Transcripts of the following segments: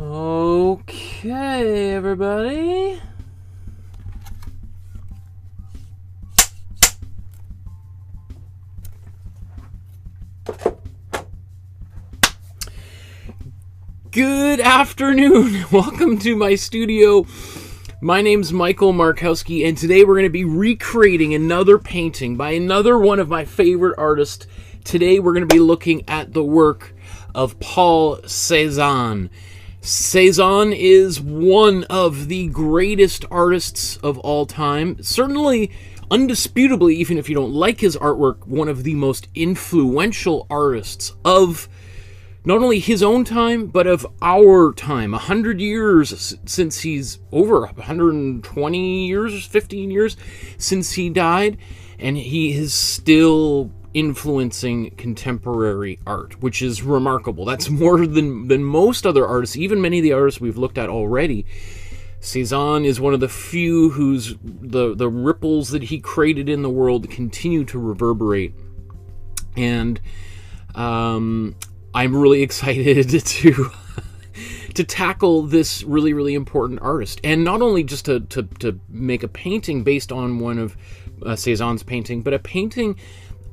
Okay, everybody. Good afternoon. Welcome to my studio. My name's Michael Markowsky, and today we're going to be recreating another painting by another one of my favorite artists. Today we're going to be looking at the work of Paul Cezanne. Cezanne is one of the greatest artists of all time. Certainly, undisputably, even if you don't like his artwork, one of the most influential artists of not only his own time, but of our time. 100 years since he's over 120 years, 15 years since he died, and he is still influencing contemporary art, which is remarkable. That's more than most other artists, even many of the artists we've looked at already. Cezanne is one of the few whose the ripples that he created in the world continue to reverberate. And I'm really excited to tackle this really important artist, and not only just to make a painting based on one of Cezanne's painting, but a painting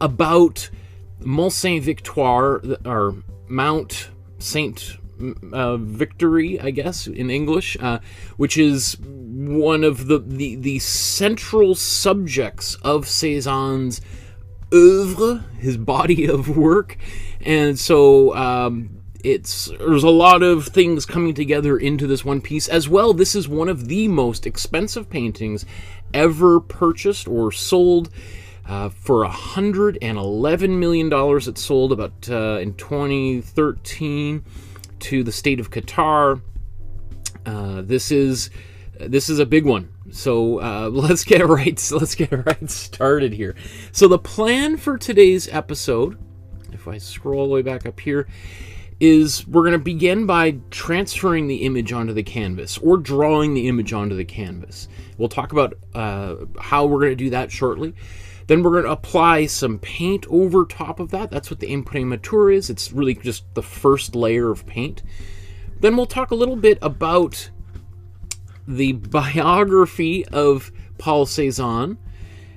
about Mont Sainte-Victoire, or Mount Saint Victory, I guess in English, which is one of the central subjects of Cezanne's oeuvre, his body of work. And so there's a lot of things coming together into this one piece as well. This is one of the most expensive paintings ever purchased or sold. For $111 million. It sold about in 2013 to the state of Qatar. This is a big one. So let's get right started here. So the plan for today's episode, if I scroll all the way back up here, is we're going to begin by transferring the image onto the canvas, or drawing the image onto the canvas. We'll talk about how we're going to do that shortly. Then we're going to apply some paint over top of that. That's what the Imprimatura is. It's really just the first layer of paint. Then we'll talk a little bit about the biography of Paul Cezanne.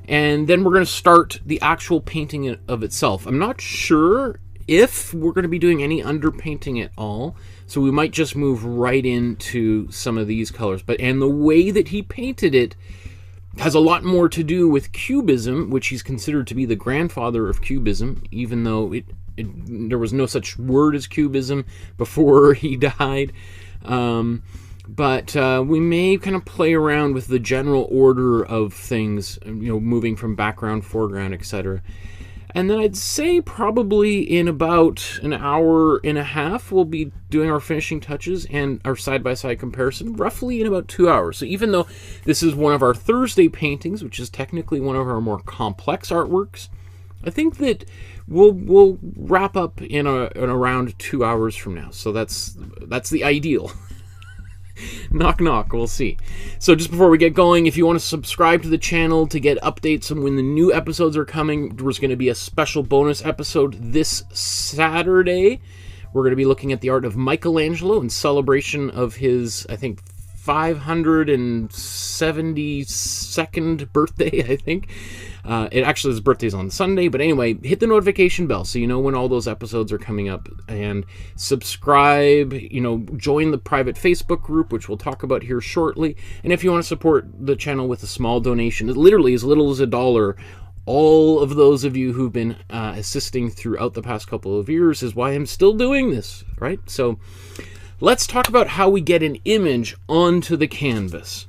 And then we're going to start the actual painting of itself. I'm not sure if we're going to be doing any underpainting at all, so we might just move right into some of these colors. And the way that he painted it has a lot more to do with Cubism, which he's considered to be the grandfather of Cubism, even though there was no such word as Cubism before he died. But we may kind of play around with the general order of things, moving from background, foreground, etc. And then I'd say probably in about an hour and a half, we'll be doing our finishing touches and our side-by-side comparison, roughly in about 2 hours. So even though this is one of our Thursday paintings, which is technically one of our more complex artworks, I think that we'll wrap up in around 2 hours from now. So that's the ideal. Knock, knock, we'll see. So just before we get going, if you want to subscribe to the channel to get updates on when the new episodes are coming, there's going to be a special bonus episode this Saturday. We're going to be looking at the art of Michelangelo in celebration of his, I think, 572nd birthday, I think. His birthday's on Sunday, but anyway, hit the notification bell so you know when all those episodes are coming up, and subscribe, join the private Facebook group, which we'll talk about here shortly. And if you want to support the channel with a small donation, literally as little as $1, all of those of you who've been assisting throughout the past couple of years is why I'm still doing this, right? So let's talk about how we get an image onto the canvas.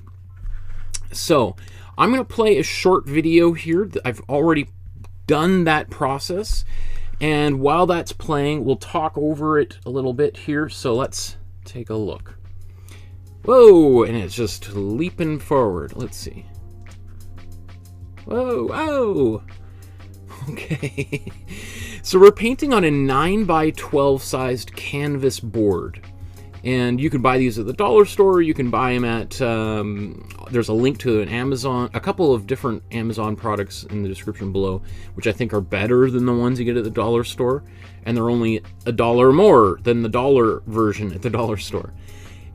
So I'm going to play a short video here. I've already done that process, and while that's playing, we'll talk over it a little bit here. So let's take a look. Whoa, and it's just leaping forward. Let's see. Whoa, whoa. Okay. So we're painting on a 9x12 sized canvas board. And you can buy these at the dollar store. You can buy them at, there's a link to an Amazon, a couple of different Amazon products in the description below, which I think are better than the ones you get at the dollar store. And they're only $1 more than the dollar version at the dollar store.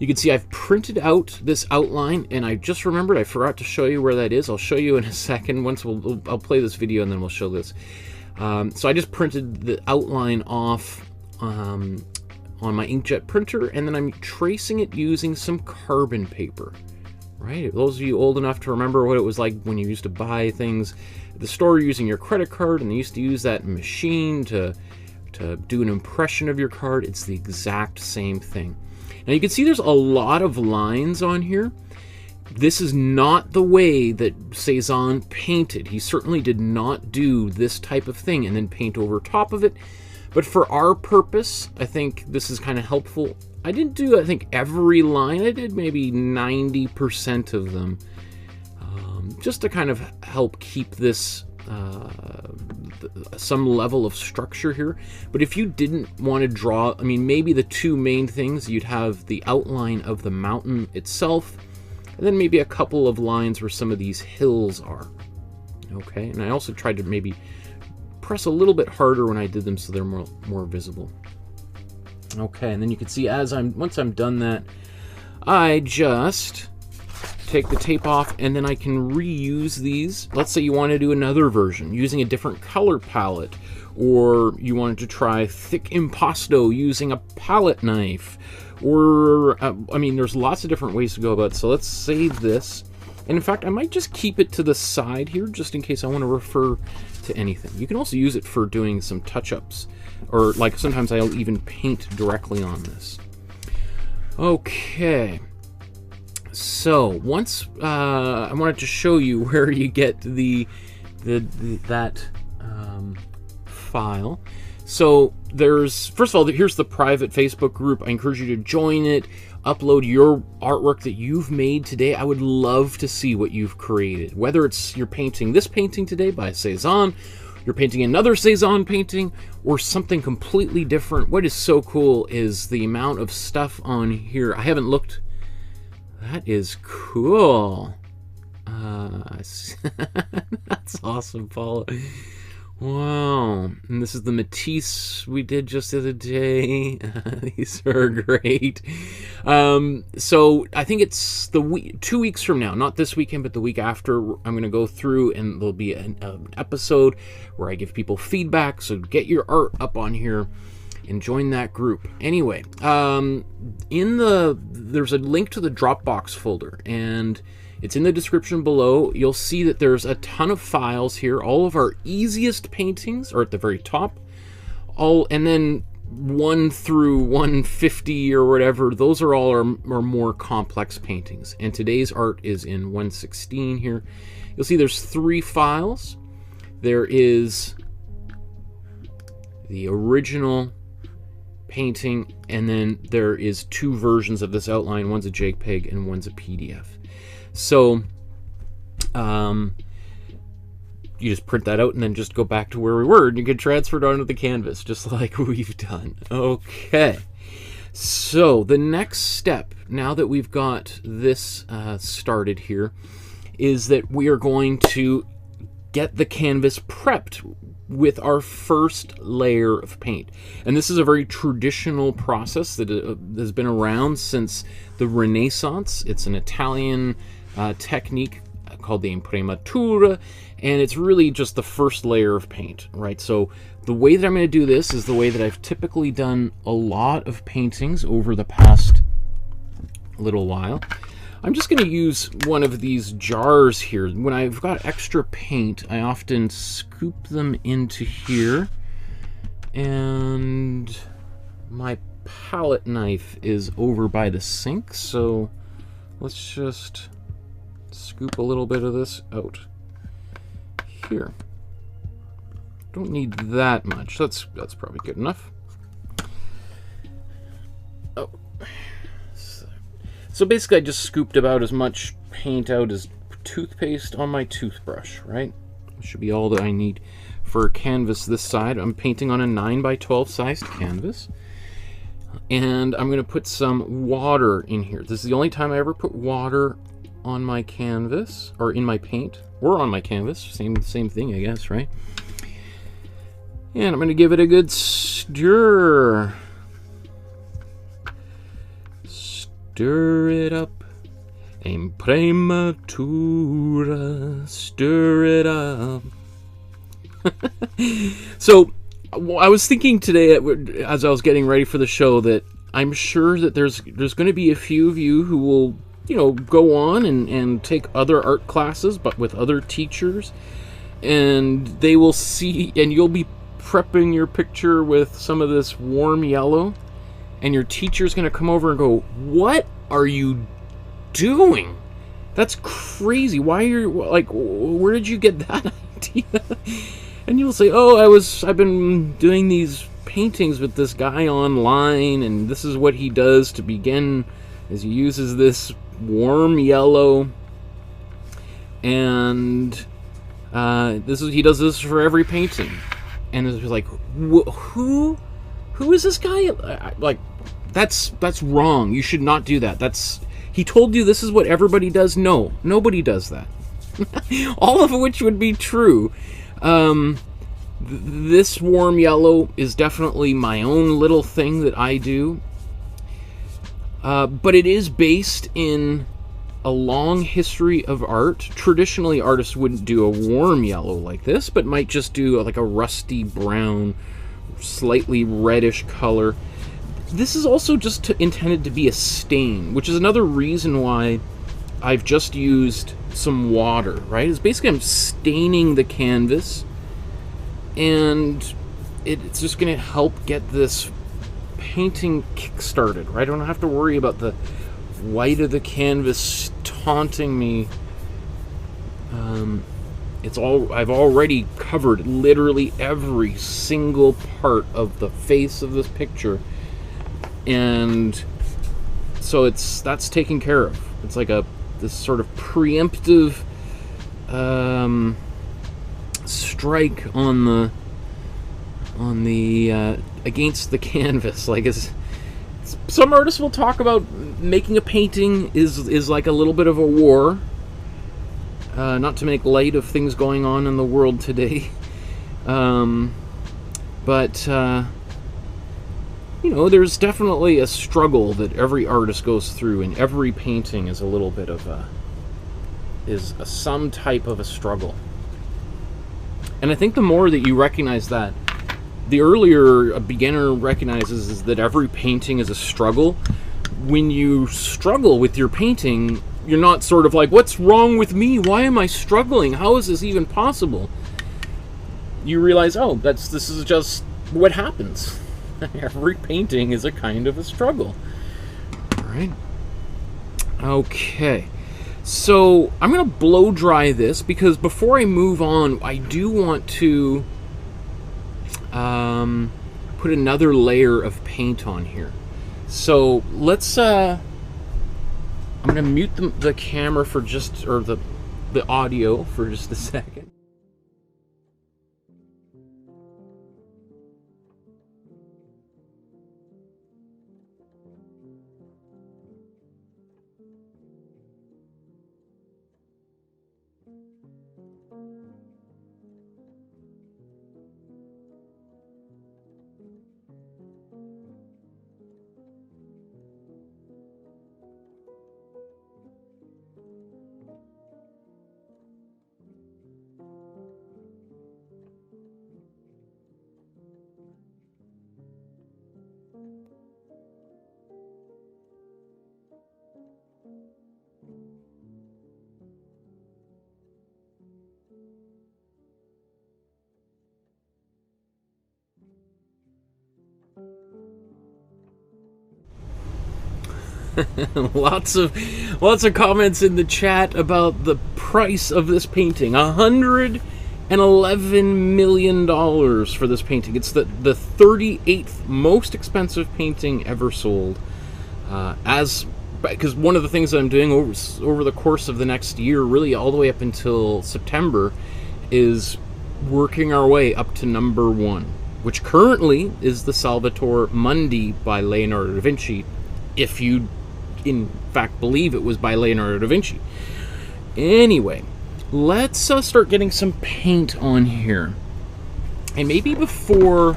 You can see I've printed out this outline, and I just remembered I forgot to show you where that is. I'll show you in a second. Once I'll play this video and then we'll show this. So I just printed the outline off on my inkjet printer, and then I'm tracing it using some carbon paper. Right? Those of you old enough to remember what it was like when you used to buy things at the store using your credit card, and they used to use that machine to do an impression of your card, it's the exact same thing. Now you can see there's a lot of lines on here. This is not the way that Cezanne painted. He certainly did not do this type of thing and then paint over top of it. But for our purpose, I think this is kind of helpful. I didn't do, I think, every line. I did maybe 90% of them, just to kind of help keep this some level of structure here. But if you didn't want to draw, I mean, maybe the two main things, you'd have the outline of the mountain itself, and then maybe a couple of lines where some of these hills are. Okay, and I also tried to maybe press a little bit harder when I did them so they're more visible. Okay, and then you can see once I'm done that, I just take the tape off, and then I can reuse these. Let's say you want to do another version using a different color palette, or you wanted to try thick impasto using a palette knife, or I mean, there's lots of different ways to go about it. So let's save this, and in fact I might just keep it to the side here just in case I want to refer to anything. You can also use it for doing some touch-ups, or like sometimes I'll even paint directly on this. Okay, so once I wanted to show you where you get that file. So there's, first of all, here's the private Facebook group. I encourage you to join it, upload your artwork that you've made today. I would love to see what you've created, whether it's you're painting this painting today by Cezanne, you're painting another Cezanne painting, or something completely different. What is so cool is the amount of stuff on here. I haven't looked. That is cool. That's awesome, Paula. Wow. And this is the Matisse we did just the other day. These are great. So I think it's 2 weeks from now, not this weekend, but the week after, I'm going to go through and there'll be an episode where I give people feedback. So get your art up on here and join that group. Anyway, there's a link to the Dropbox folder, and it's in the description below. You'll see that there's a ton of files here. All of our easiest paintings are at the very top. And then 1 through 150 or whatever, those are all our more complex paintings. And today's art is in 116 here. You'll see there's 3 files. There is the original painting, and then there is 2 versions of this outline. One's a JPEG and one's a PDF. So you just print that out and then just go back to where we were, and you can transfer it onto the canvas just like we've done. Okay, so the next step, now that we've got this started here, is that we are going to get the canvas prepped with our first layer of paint. And this is a very traditional process that has been around since the Renaissance. It's an Italian technique called the Imprimatura, and it's really just the first layer of paint, right? So the way that I'm going to do this is the way that I've typically done a lot of paintings over the past little while. I'm just going to use one of these jars here. When I've got extra paint, I often scoop them into here, and my palette knife is over by the sink, so let's just scoop a little bit of this out here. Don't need that much. That's probably good enough. Oh. So basically I just scooped about as much paint out as toothpaste on my toothbrush, right? Should be all that I need for a canvas this side. I'm painting on a 9x12 sized canvas. And I'm going to put some water in here. This is the only time I ever put water on my canvas, or in my paint, or on my canvas. Same thing, I guess, right? And I'm going to give it a good stir. Stir it up. Imprimatura. Stir it up. So, I was thinking today, as I was getting ready for the show, that I'm sure that there's going to be a few of you who will, you know, go on and take other art classes, but with other teachers, and they will see, and you'll be prepping your picture with some of this warm yellow, and your teacher's going to come over and go, "What are you doing? That's crazy. Why are you, like, where did you get that idea?" And you'll say, "Oh, I've been doing these paintings with this guy online, and this is what he does to begin, is he uses this warm yellow, and he does this for every painting." And it's like, who is this guy? Like, that's wrong. You should not do that. He told you this is what everybody does. No, nobody does that. All of which would be true. This warm yellow is definitely my own little thing that I do. But it is based in a long history of art. Traditionally, artists wouldn't do a warm yellow like this, but might just do like a rusty brown, slightly reddish color. This is also just intended to be a stain, which is another reason why I've just used some water, right? It's basically I'm staining the canvas, and it's just going to help get this painting kick-started, right? I don't have to worry about the white of the canvas taunting me. I've already covered literally every single part of the face of this picture, and so that's taken care of. It's like this sort of preemptive strike on the against the canvas. Like, some artists will talk about making a painting is like a little bit of a war. Not to make light of things going on in the world today, but you know, there's definitely a struggle that every artist goes through, and every painting is a little bit of some type of a struggle. And I think the more that you recognize that, the earlier a beginner recognizes is that every painting is a struggle. When you struggle with your painting, you're not sort of like, what's wrong with me? Why am I struggling? How is this even possible? You realize, oh, this is just what happens. Every painting is a kind of a struggle. All right. Okay. So I'm going to blow dry this, because before I move on, I do want to put another layer of paint on here. So let's I'm going to mute the camera for just, or the audio for just a second. lots of comments in the chat about the price of this painting. $111 million for this painting. It's the 38th most expensive painting ever sold. Because one of the things that I'm doing over the course of the next year, really all the way up until September, is working our way up to number 1, which currently is the Salvator Mundi by Leonardo da Vinci, if you in fact believe it was by Leonardo da Vinci. Anyway, let's start getting some paint on here. And maybe before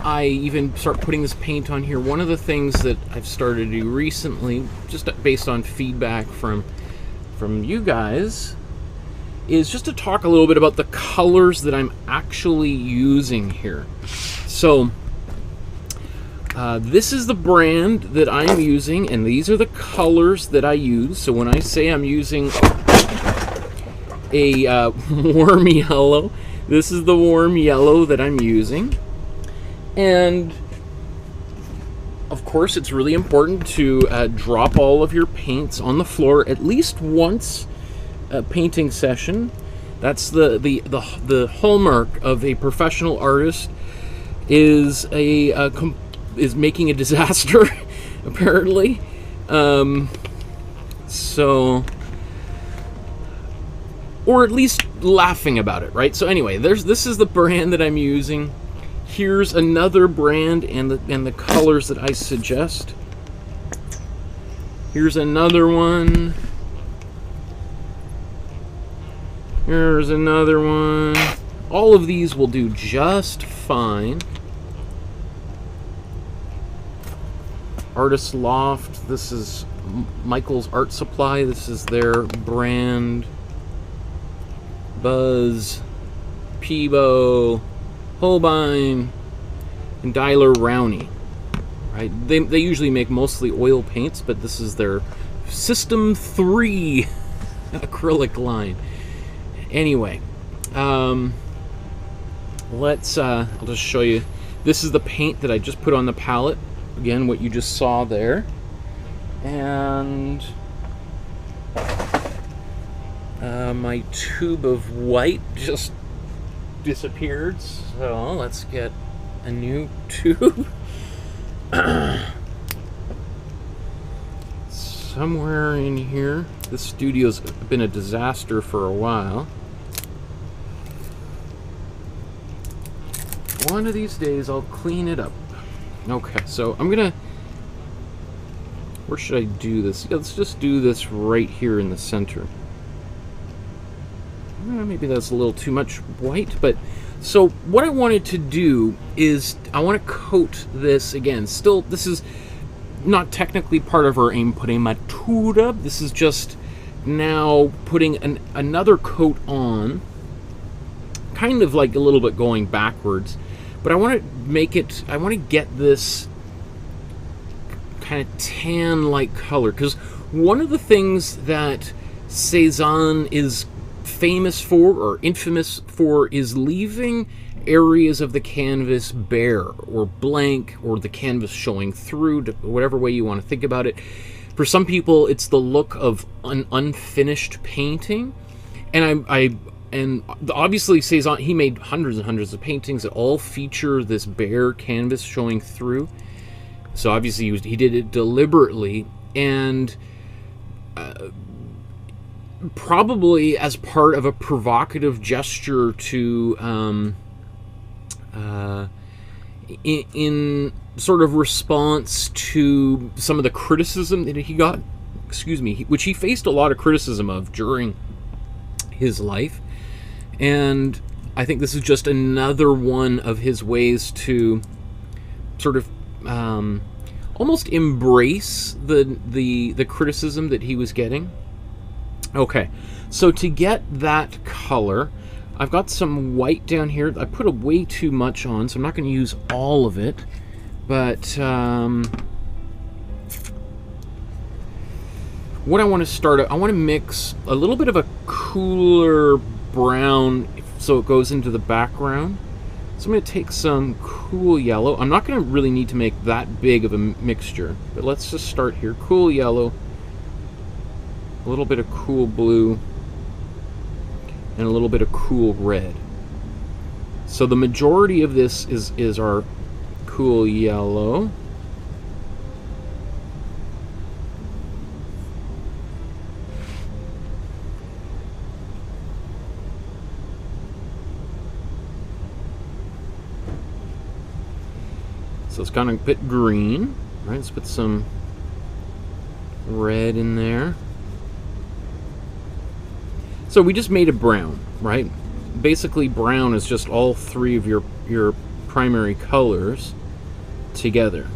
I even start putting this paint on here, one of the things that I've started to do recently, just based on feedback from you guys, is just to talk a little bit about the colors that I'm actually using here. So this is the brand that I'm using, and these are the colors that I use. So when I say I'm using a warm yellow, this is the warm yellow that I'm using. And of course, it's really important to drop all of your paints on the floor at least once a painting session. That's the hallmark of a professional artist, is making a disaster, apparently. So, or at least laughing about it, right? So anyway, this is the brand that I'm using. Here's another brand and the colors that I suggest. Here's another one. Here's another one. All of these will do just fine. Artist Loft. This is Michael's Art Supply. This is their brand. Buzz, Peebo, Holbein, and Dyler Rowney. Right? They usually make mostly oil paints, but this is their System 3 acrylic line. Anyway, I'll just show you. This is the paint that I just put on the palette. Again, what you just saw there. And my tube of white just disappeared, so let's get a new tube. Somewhere in here. This studio's been a disaster for a while. One of these days I'll clean it up. Okay, so I'm gonna... Where should I do this? Yeah, let's just do this right here in the center. Maybe that's a little too much white, but... So what I wanted to do is I want to coat this again. Still, this is not technically part of our Imprimatura. This is just now putting another coat on, kind of like a little bit going backwards. But I want to make it, I want to get this kind of tan-like color, because one of the things that Cezanne is famous for, or infamous for, is leaving areas of the canvas bare or blank, or the canvas showing through, whatever way you want to think about it. For some people, it's the look of an unfinished painting, and and obviously Cezanne, he made hundreds and hundreds of paintings that all feature this bare canvas showing through. So obviously he did it deliberately, and probably as part of a provocative gesture to in sort of response to some of the criticism that he got, which he faced a lot of criticism of during his life. And I think this is just another one of his ways to sort of almost embrace the criticism that he was getting. Okay, so to get that color, I've got some white down here. I put way too much on, so I'm not going to use all of it. But what I want to start, I want to mix a little bit of a cooler brown so it goes into the background. So I'm going to take some cool yellow. I'm not going to really need to make that big of a mixture, but let's just start here. Cool yellow, a little bit of cool blue, and a little bit of cool red. So the majority of this is our cool yellow. So it's kind of a bit green, right? Let's put some red in there. So we just made a brown, right? Basically brown is just all three of your primary colors together.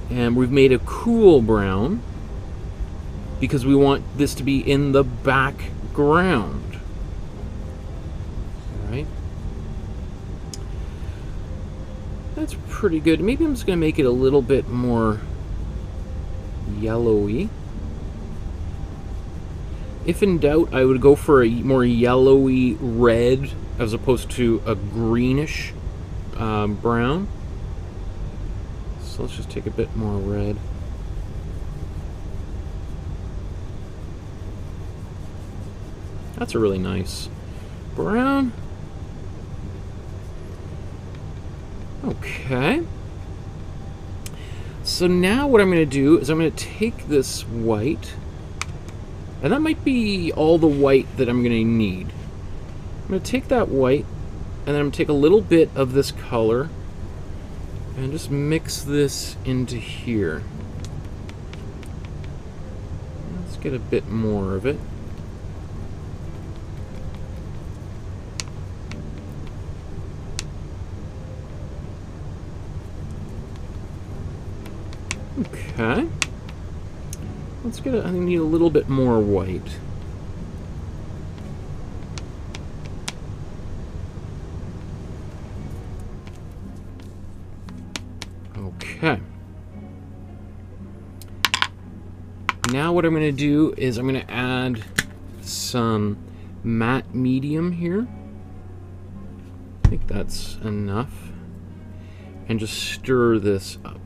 And we've made a cool brown because we want this to be in the background. All right. That's pretty good. Maybe I'm just going to make it a little bit more yellowy. If in doubt, I would go for a more yellowy red as opposed to a greenish brown. So let's just take a bit more red. That's a really nice brown. Okay. So now what I'm going to do is I'm going to take this white, and that might be all the white that I'm going to need. I'm going to take that white, and then I'm going to take a little bit of this color and just mix this into here. Let's get a bit more of it. Okay. Let's get I need a little bit more white. Okay. Now what I'm going to do is I'm going to add some matte medium here. I think that's enough. And just stir this up.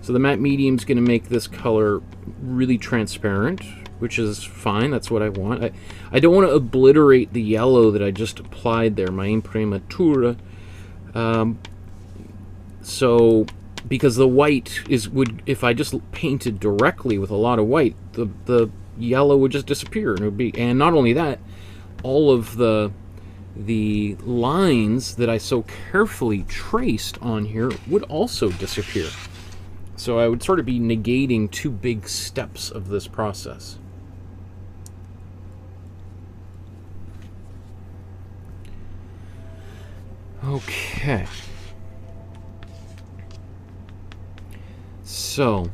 So the matte medium is going to make this color really transparent, which is fine. That's what I want. I don't want to obliterate the yellow that I just applied there, my Imprimatura. So, because the white would, if I just painted directly with a lot of white, the yellow would just disappear, and it would be. And not only that, all of the lines that I so carefully traced on here would also disappear. So I would sort of be negating two big steps of this process. Okay. So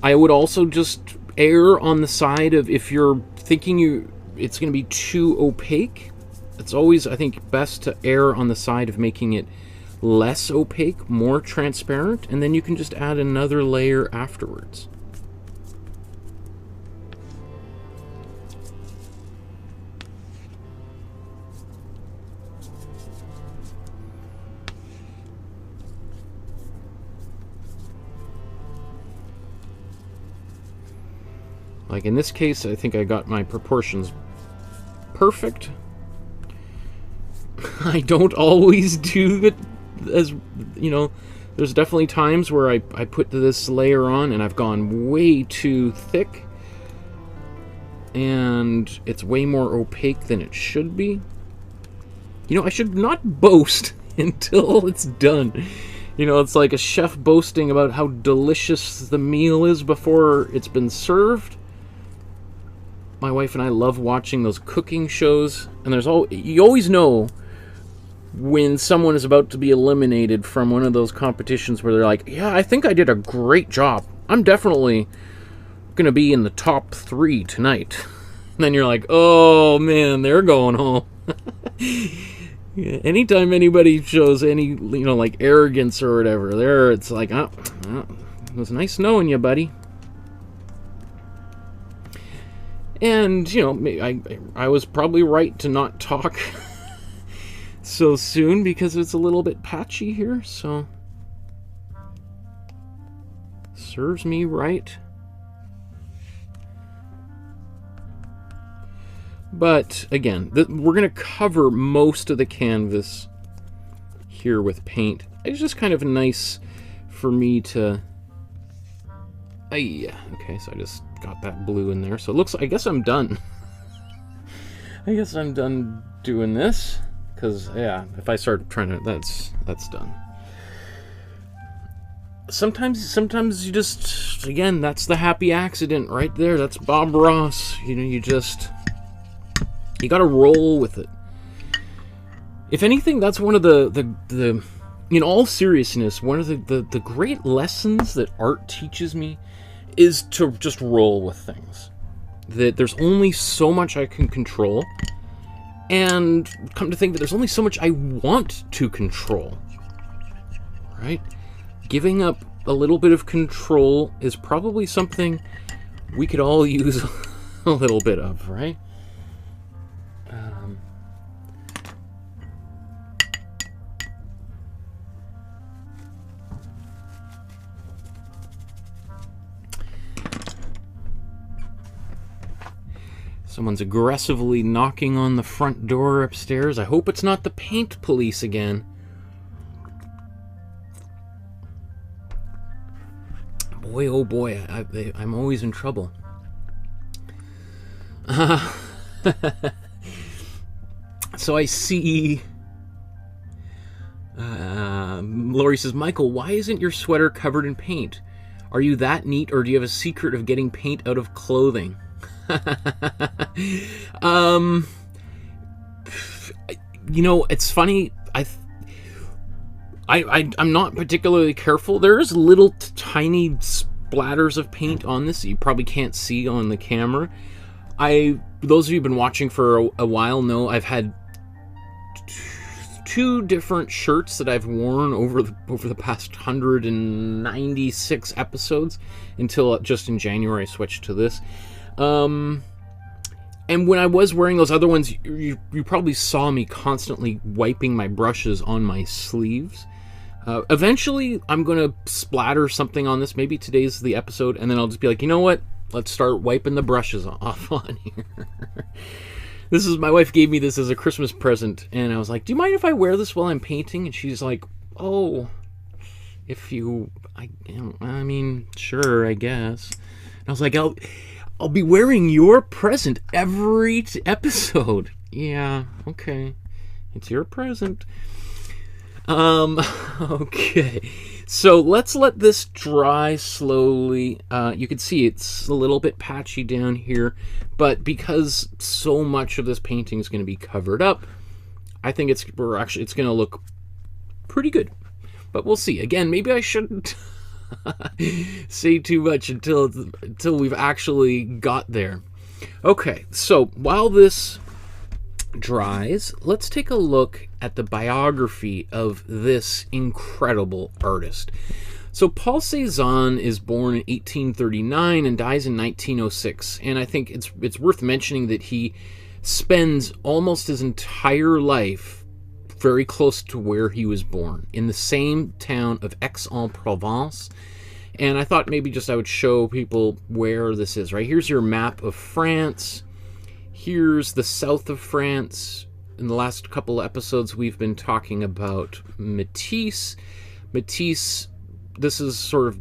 I would also just err on the side of, if you're thinking it's going to be too opaque, it's always, I think, best to err on the side of making it less opaque, more transparent, and then you can just add another layer afterwards. Like in this case, I think I got my proportions perfect. I don't always do it, as you know, there's definitely times where I put this layer on and I've gone way too thick and it's way more opaque than it should be. You know, I should not boast until it's done. You know, it's like a chef boasting about how delicious the meal is before it's been served. My wife and I love watching those cooking shows, and you always know when someone is about to be eliminated from one of those competitions where they're like, yeah, I think I did a great job. I'm definitely going to be in the top 3 tonight. And then you're like, oh man, they're going home. Yeah, anytime anybody shows any, like arrogance or whatever, it's like, oh, it was nice knowing you, buddy. And, I was probably right to not talk so soon because it's a little bit patchy here, so serves me right. But again, we're going to cover most of the canvas here with paint. It's just kind of nice for me to... yeah. Okay, so I just got that blue in there. So it looks, I guess I'm done. I guess I'm done doing this. Because, yeah, if I start trying to... That's done. Sometimes you just... Again, that's the happy accident right there. That's Bob Ross. You gotta roll with it. If anything, that's one of the in all seriousness, one of the great lessons that art teaches me is to just roll with things. That there's only so much I can control, and come to think that there's only so much I want to control, right? Giving up a little bit of control is probably something we could all use a little bit of, right? Someone's aggressively knocking on the front door upstairs. I hope it's not the paint police again. Boy, oh boy, I'm always in trouble. So I see... Lori says, Michael, why isn't your sweater covered in paint? Are you that neat, or do you have a secret of getting paint out of clothing? You know, it's funny. I'm not particularly careful. There's little tiny splatters of paint on this that you probably can't see on the camera. Those of you who've been watching for a while know I've had two different shirts that I've worn over the past 196 episodes until just in January I switched to this. And when I was wearing those other ones, you probably saw me constantly wiping my brushes on my sleeves. Eventually, I'm going to splatter something on this. Maybe today's the episode, and then I'll just be like, you know what? Let's start wiping the brushes off on here. My wife gave me this as a Christmas present, and I was like, do you mind if I wear this while I'm painting? And she's like, oh, I mean, sure, I guess. And I was like, I'll be wearing your present every episode. Yeah, okay. It's your present. Okay. So let's let this dry slowly. You can see it's a little bit patchy down here, but because so much of this painting is going to be covered up, I think it's going to look pretty good. But we'll see. Again, maybe I shouldn't say too much until we've actually got there. Okay, so while this dries, let's take a look at the biography of this incredible artist. So Paul Cézanne is born in 1839 and dies in 1906, and I think it's worth mentioning that he spends almost his entire life very close to where he was born, in the same town of Aix-en-Provence. And I thought maybe just I would show people where this is, right? Here's your map of France. Here's the south of France. In the last couple of episodes, we've been talking about Matisse. Matisse, this is sort of,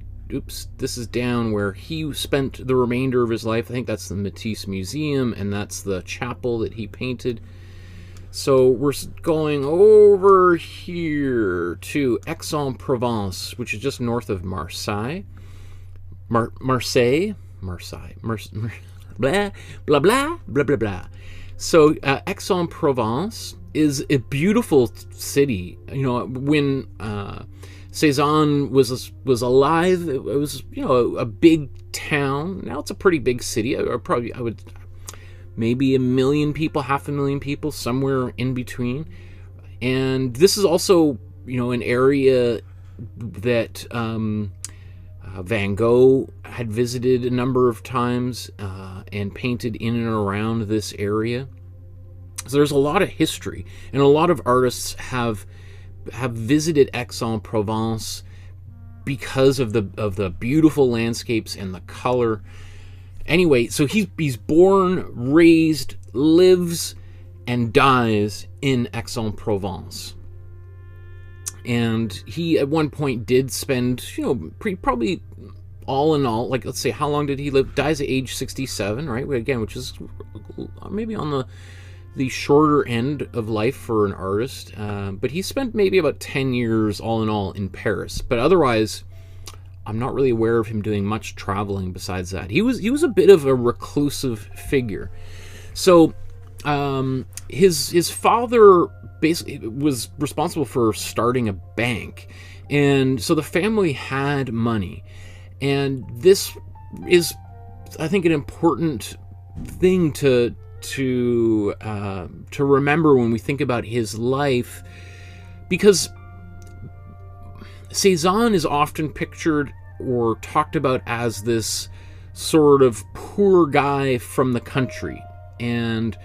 this is down where he spent the remainder of his life. I think that's the Matisse Museum, and that's the chapel that he painted. So we're going over here to Aix-en-Provence, which is just north of Marseille. Marseille. Blah, blah, blah, blah, blah, blah. So Aix-en-Provence is a beautiful city. You know, when Cezanne was alive, it was, you know, a big town. Now it's a pretty big city. I would maybe 1 million people, 500,000 people, somewhere in between. And this is also, you know, an area that Van Gogh had visited a number of times and painted in and around this area. So there's a lot of history, and a lot of artists have visited Aix-en-Provence because of the beautiful landscapes and the color. Anyway, so he's born, raised, lives, and dies in Aix-en-Provence. And he, at one point, did spend, you know, probably all in all, like, let's say, how long did he live? Dies at age 67, right? Again, which is maybe on the shorter end of life for an artist. But he spent maybe about 10 years all in all in Paris. But otherwise, I'm not really aware of him doing much traveling besides that. He was a bit of a reclusive figure. So his father basically was responsible for starting a bank. And so the family had money. And this is, I think, an important thing to remember when we think about his life, because Cezanne is often pictured or talked about as this sort of poor guy from the country. And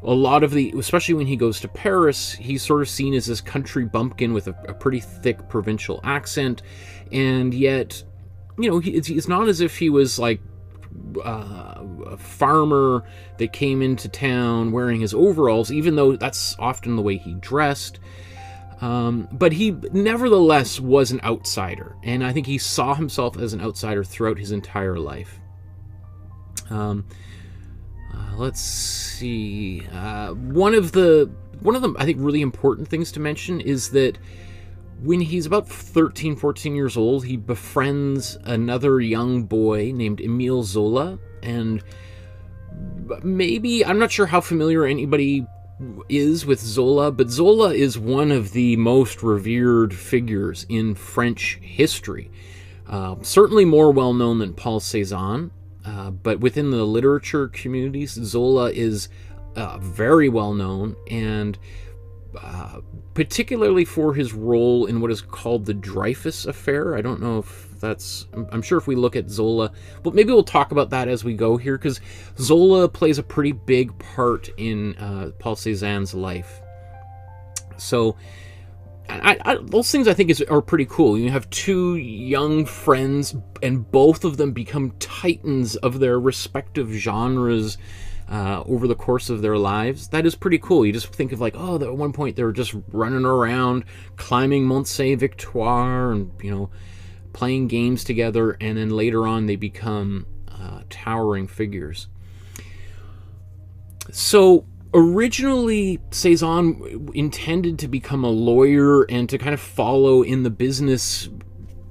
a lot of the, especially when he goes to Paris, he's sort of seen as this country bumpkin with a pretty thick provincial accent. And yet, you know, it's not as if he was like a farmer that came into town wearing his overalls, even though that's often the way he dressed. But he nevertheless was an outsider, and I think he saw himself as an outsider throughout his entire life. Let's see. One of the I think really important things to mention is that when he's about 13, 14 years old, he befriends another young boy named Émile Zola, and maybe, I'm not sure how familiar anybody is with Zola, but Zola is one of the most revered figures in French history. Certainly more well known than Paul Cézanne, but within the literature communities, Zola is very well known, and particularly for his role in what is called the Dreyfus Affair. I don't know if that's, I'm sure if we look at Zola, but maybe we'll talk about that as we go here, because Zola plays a pretty big part in Paul Cézanne's life. So those things I think are pretty cool. You have two young friends, and both of them become titans of their respective genres over the course of their lives. That is pretty cool. You just think of like, oh, at one point they were just running around, climbing Mont Sainte-Victoire, and, you know, playing games together, and then later on they become towering figures. So originally, Cezanne intended to become a lawyer and to kind of follow in the business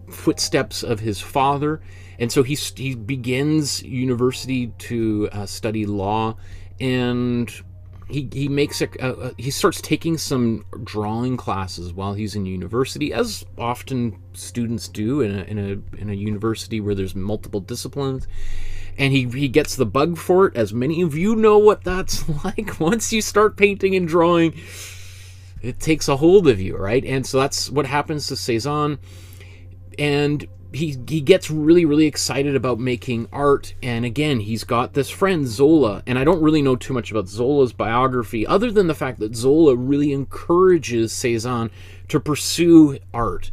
footsteps of his father. And so he begins university to study law, and he makes he starts taking some drawing classes while he's in university, as often students do in a university where there's multiple disciplines. And he gets the bug for it, as many of you know what that's like. Once you start painting and drawing, it takes a hold of you, right? And so that's what happens to Cezanne. And he gets really, really excited about making art. And again, he's got this friend, Zola. And I don't really know too much about Zola's biography, other than the fact that Zola really encourages Cezanne to pursue art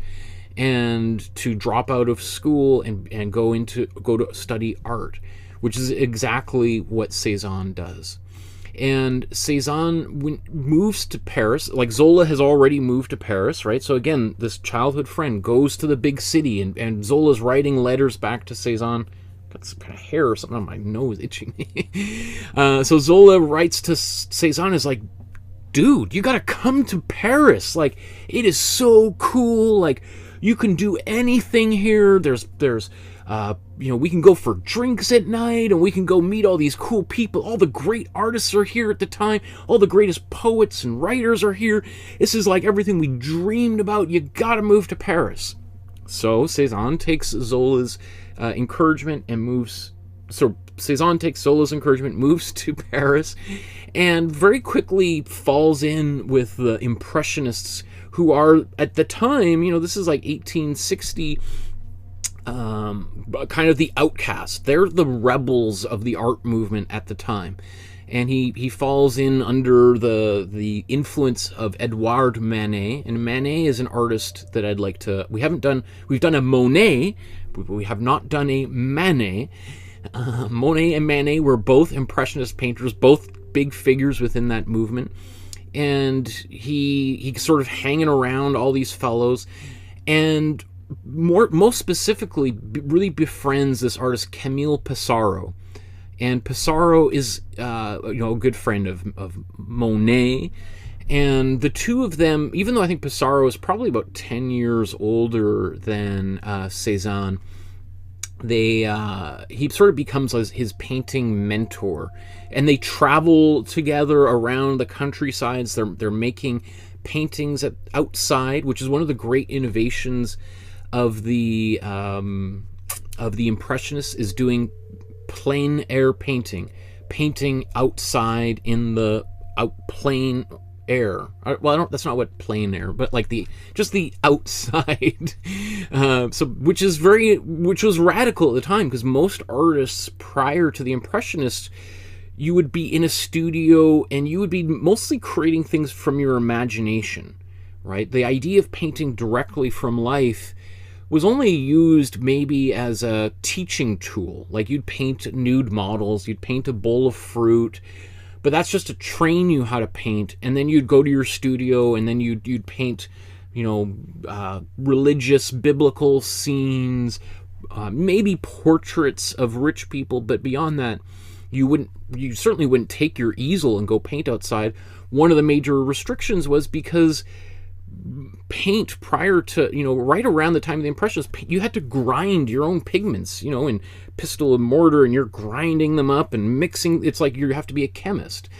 and to drop out of school and go to study art, which is exactly what Cezanne does. And Cezanne moves to Paris, like Zola has already moved to Paris, right? So again, this childhood friend goes to the big city, and Zola's writing letters back to Cezanne. Got some kind of hair or something on my nose itching me. So Zola writes to Cezanne, is like, dude, you gotta come to Paris. Like, it is so cool. Like, you can do anything here. There's you know, we can go for drinks at night, and we can go meet all these cool people. All the great artists are here at the time. All the greatest poets and writers are here. This is like everything we dreamed about. You gotta move to Paris. So Cezanne takes Zola's encouragement and moves. So Cezanne takes Zola's encouragement, moves to Paris, and very quickly falls in with the Impressionists, who are, at the time, you know, this is like 1860, kind of the outcast. They're the rebels of the art movement at the time. And he falls in under the influence of Edouard Manet. And Manet is an artist that I'd like to... We've done a Monet, but we have not done a Manet. Monet and Manet were both Impressionist painters, both big figures within that movement. And he's sort of hanging around all these fellows, and most specifically really befriends this artist Camille Pissarro. And Pissarro is you know, a good friend of Monet, and the two of them, even though I think Pissarro is probably about 10 years older than Cezanne, he sort of becomes his painting mentor, and they travel together around the countrysides. They're making paintings outside, which is one of the great innovations of the Impressionists, is doing plein air painting outside in the plain air. Well, that's not what plein air, but like just the outside. Which was radical at the time, because most artists prior to the Impressionists, you would be in a studio and you would be mostly creating things from your imagination, right? The idea of painting directly from life was only used maybe as a teaching tool. Like, you'd paint nude models, you'd paint a bowl of fruit, but that's just to train you how to paint. And then you'd go to your studio and then you'd paint, religious, biblical scenes, maybe portraits of rich people, but beyond that, you certainly wouldn't take your easel and go paint outside. One of the major restrictions was because paint prior to, right around the time of the Impressionists, you had to grind your own pigments, in pestle and mortar, and you're grinding them up and mixing. It's like you have to be a chemist.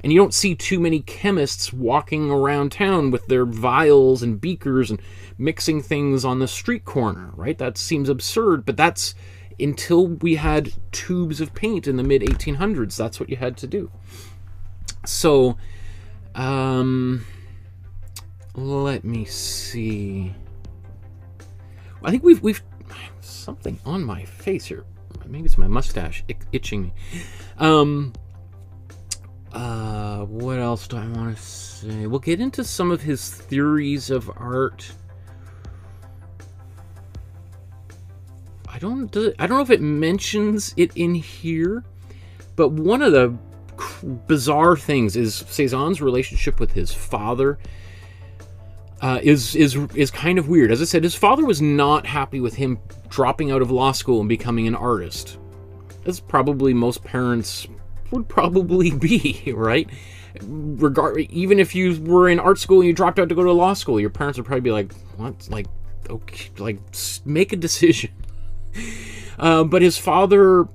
And you don't see too many chemists walking around town with their vials and beakers and mixing things on the street corner, right? That seems absurd, but that's until we had tubes of paint in the mid-1800s. That's what you had to do. So, let me see. I think we've something on my face here. Maybe it's my mustache itching me. What else do I want to say? We'll get into some of his theories of art. I don't know if it mentions it in here, but one of the bizarre things is Cézanne's relationship with his father. Is kind of weird. As I said, his father was not happy with him dropping out of law school and becoming an artist. As probably most parents would probably be, right? Even if you were in art school and you dropped out to go to law school, your parents would probably be like, "What? Like, okay, like, make a decision." But his father.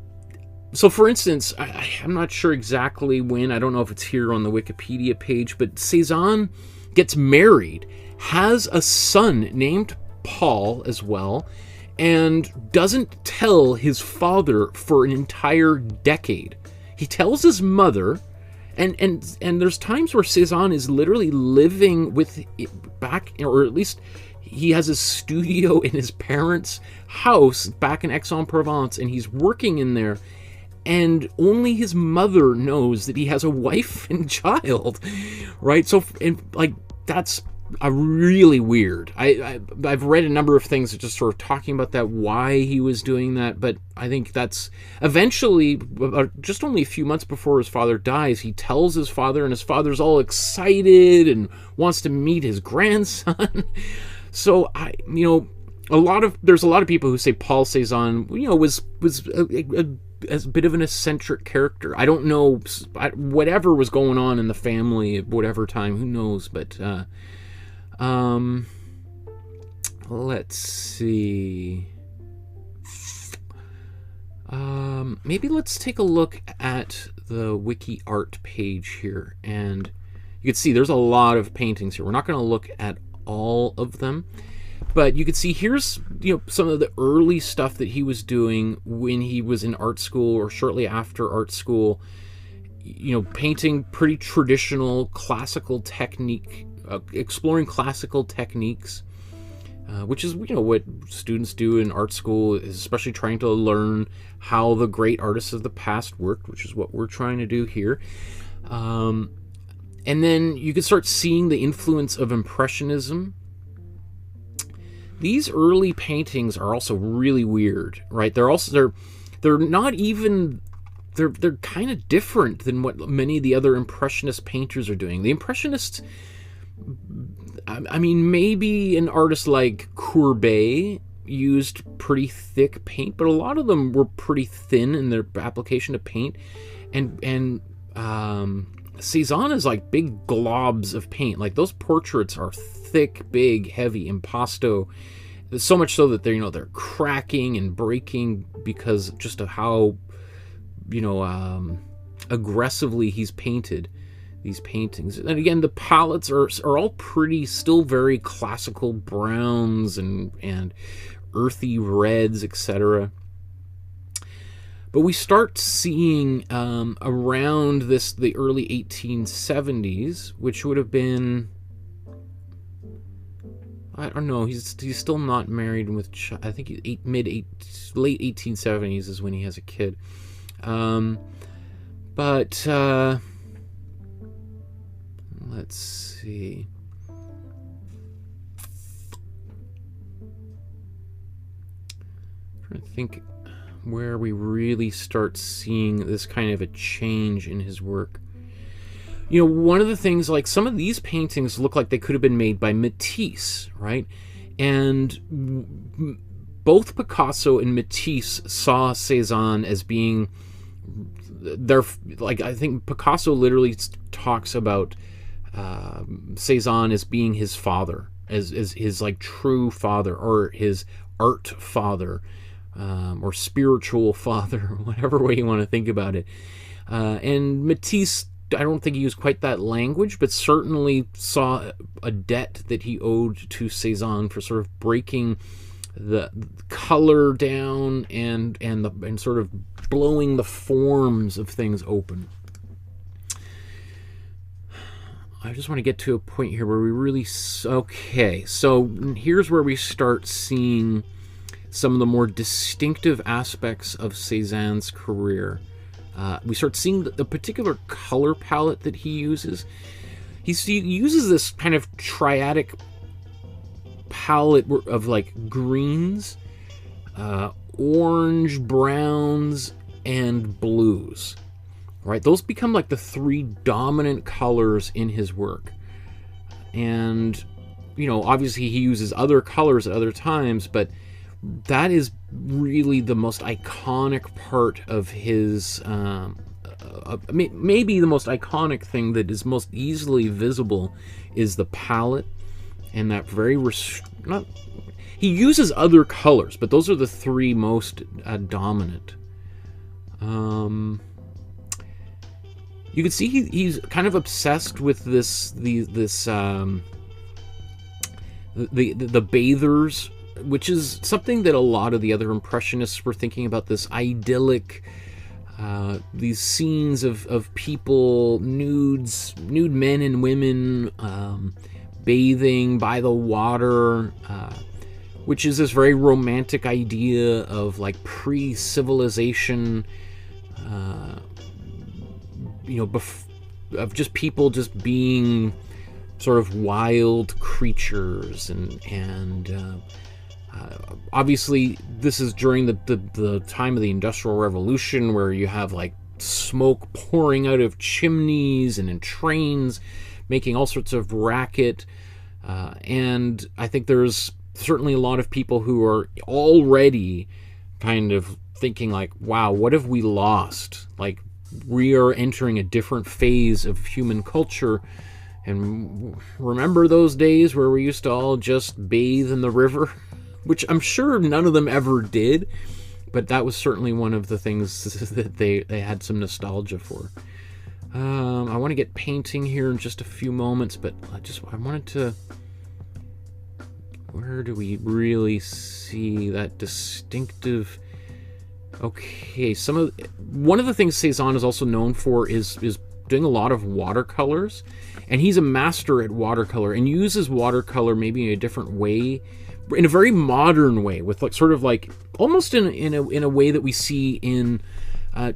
So, for instance, I'm not sure exactly when. I don't know if it's here on the Wikipedia page, but Cézanne gets married, has a son named Paul as well, and doesn't tell his father for an entire decade. He tells his mother, and there's times where Cézanne is literally living with back, or at least he has a studio in his parents' house back in Aix-en-Provence, and he's working in there, and only his mother knows that he has a wife and child, right? So, and like, that's a really weird. I've read a number of things that just sort of talking about that, why he was doing that, but I think that's eventually, just only a few months before his father dies, he tells his father, and his father's all excited and wants to meet his grandson. So there's a lot of people who say Paul Cézanne, was as a bit of an eccentric character. I don't know, whatever was going on in the family at whatever time, who knows, but let's see. Maybe let's take a look at the Wiki Art page here, and you can see there's a lot of paintings here. We're not going to look at all of them, but you can see here's some of the early stuff that he was doing when he was in art school or shortly after art school. Painting pretty traditional classical technique, exploring classical techniques, which is what students do in art school, is especially trying to learn how the great artists of the past worked, which is what we're trying to do here. And then you can start seeing the influence of Impressionism. These early paintings are also really weird, right? They're not even, they're kind of different than what many of the other Impressionist painters are doing. The Impressionists, I mean, maybe an artist like Courbet used pretty thick paint, but a lot of them were pretty thin in their application of paint, and Cézanne is like big globs of paint. Like, those portraits are thick, big, heavy, impasto. So much so that they're cracking and breaking because just of how aggressively he's painted these paintings. And again, the palettes are all pretty, still very classical browns and earthy reds, etc. But we start seeing around the early 1870s, which would have been, I don't know, he's still not married with, I think late 1870s is when he has a kid. But let's see. I'm trying to think where we really start seeing this kind of a change in his work. You know, one of the things, like some of these paintings look like they could have been made by Matisse, right? And both Picasso and Matisse saw Cezanne as being their, like, I think Picasso literally talks about Cezanne as being his father, as his like true father, or his art father, or spiritual father, whatever way you want to think about it. And Matisse, I don't think he used quite that language, but certainly saw a debt that he owed to Cezanne for sort of breaking the color down and sort of blowing the forms of things open. I just want to get to a point here where we really, okay, so here's where we start seeing some of the more distinctive aspects of Cezanne's career. We start seeing the particular color palette that he uses. He uses this kind of triadic palette of like greens, orange, browns, and blues. Right? Those become like the three dominant colors in his work. And, you know, obviously he uses other colors at other times, but that is really the most iconic part of his, maybe the most iconic thing that is most easily visible is the palette, and that very, he uses other colors, but those are the three most dominant. You can see he's kind of obsessed with the bathers, which is something that a lot of the other Impressionists were thinking about, this idyllic, these scenes of people, nude men and women, bathing by the water, which is this very romantic idea of like pre-civilization, you know, of just people just being sort of wild creatures, and obviously this is during the time of the Industrial Revolution, where you have like smoke pouring out of chimneys and in trains making all sorts of racket, and I think there's certainly a lot of people who are already kind of thinking like, wow, what have we lost? Like, we are entering a different phase of human culture. And remember those days where we used to all just bathe in the river? Which I'm sure none of them ever did, but that was certainly one of the things that they had some nostalgia for. I want to get painting here in just a few moments, but I wanted to... Where do we really see that distinctive... Okay, one of the things Cezanne is also known for is doing a lot of watercolors, and he's a master at watercolor and uses watercolor maybe in a different way, in a very modern way, with like sort of like almost in a way that we see in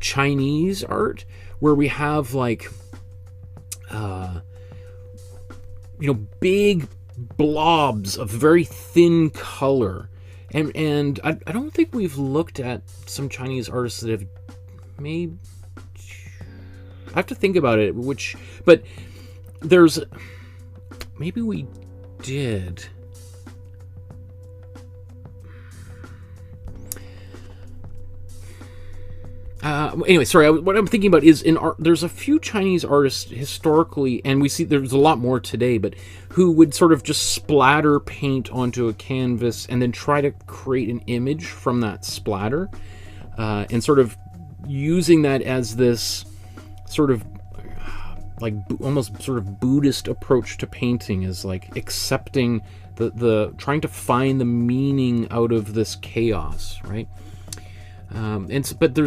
Chinese art, where we have like you know, big blobs of very thin color. And I don't think we've looked at some Chinese artists that have made... I have to think about it, but there's... Maybe we did. Anyway, sorry, what I'm thinking about is in art, there's a few Chinese artists historically, and we see there's a lot more today, but who would sort of just splatter paint onto a canvas and then try to create an image from that splatter, and sort of using that as this sort of like almost sort of Buddhist approach to painting, is like accepting the trying to find the meaning out of this chaos, right? But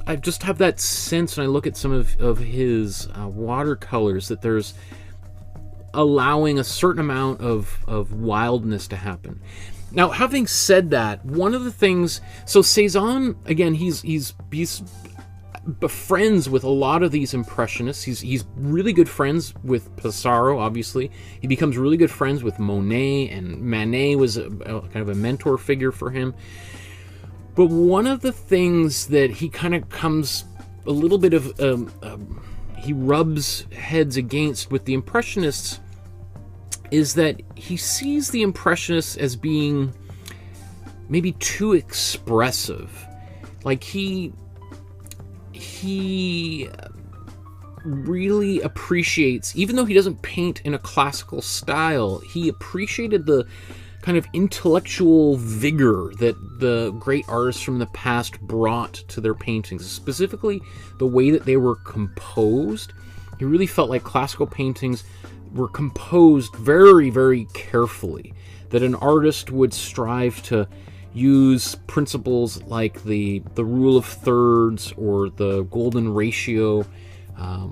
I just have that sense when I look at some of his watercolors, that there's allowing a certain amount of wildness to happen. Now, having said that, one of the things, so Cezanne, again, he's friends with a lot of these impressionists. He's really good friends with Pissarro, obviously. He becomes really good friends with Monet, and Manet was a kind of a mentor figure for him. But one of the things that he kind of comes a little bit of, he rubs heads against with the Impressionists, is that he sees the Impressionists as being maybe too expressive. Like he really appreciates, even though he doesn't paint in a classical style, he appreciated the kind of intellectual vigor that the great artists from the past brought to their paintings, specifically the way that they were composed. He really felt like classical paintings were composed very, very carefully, that an artist would strive to use principles like the rule of thirds or the golden ratio,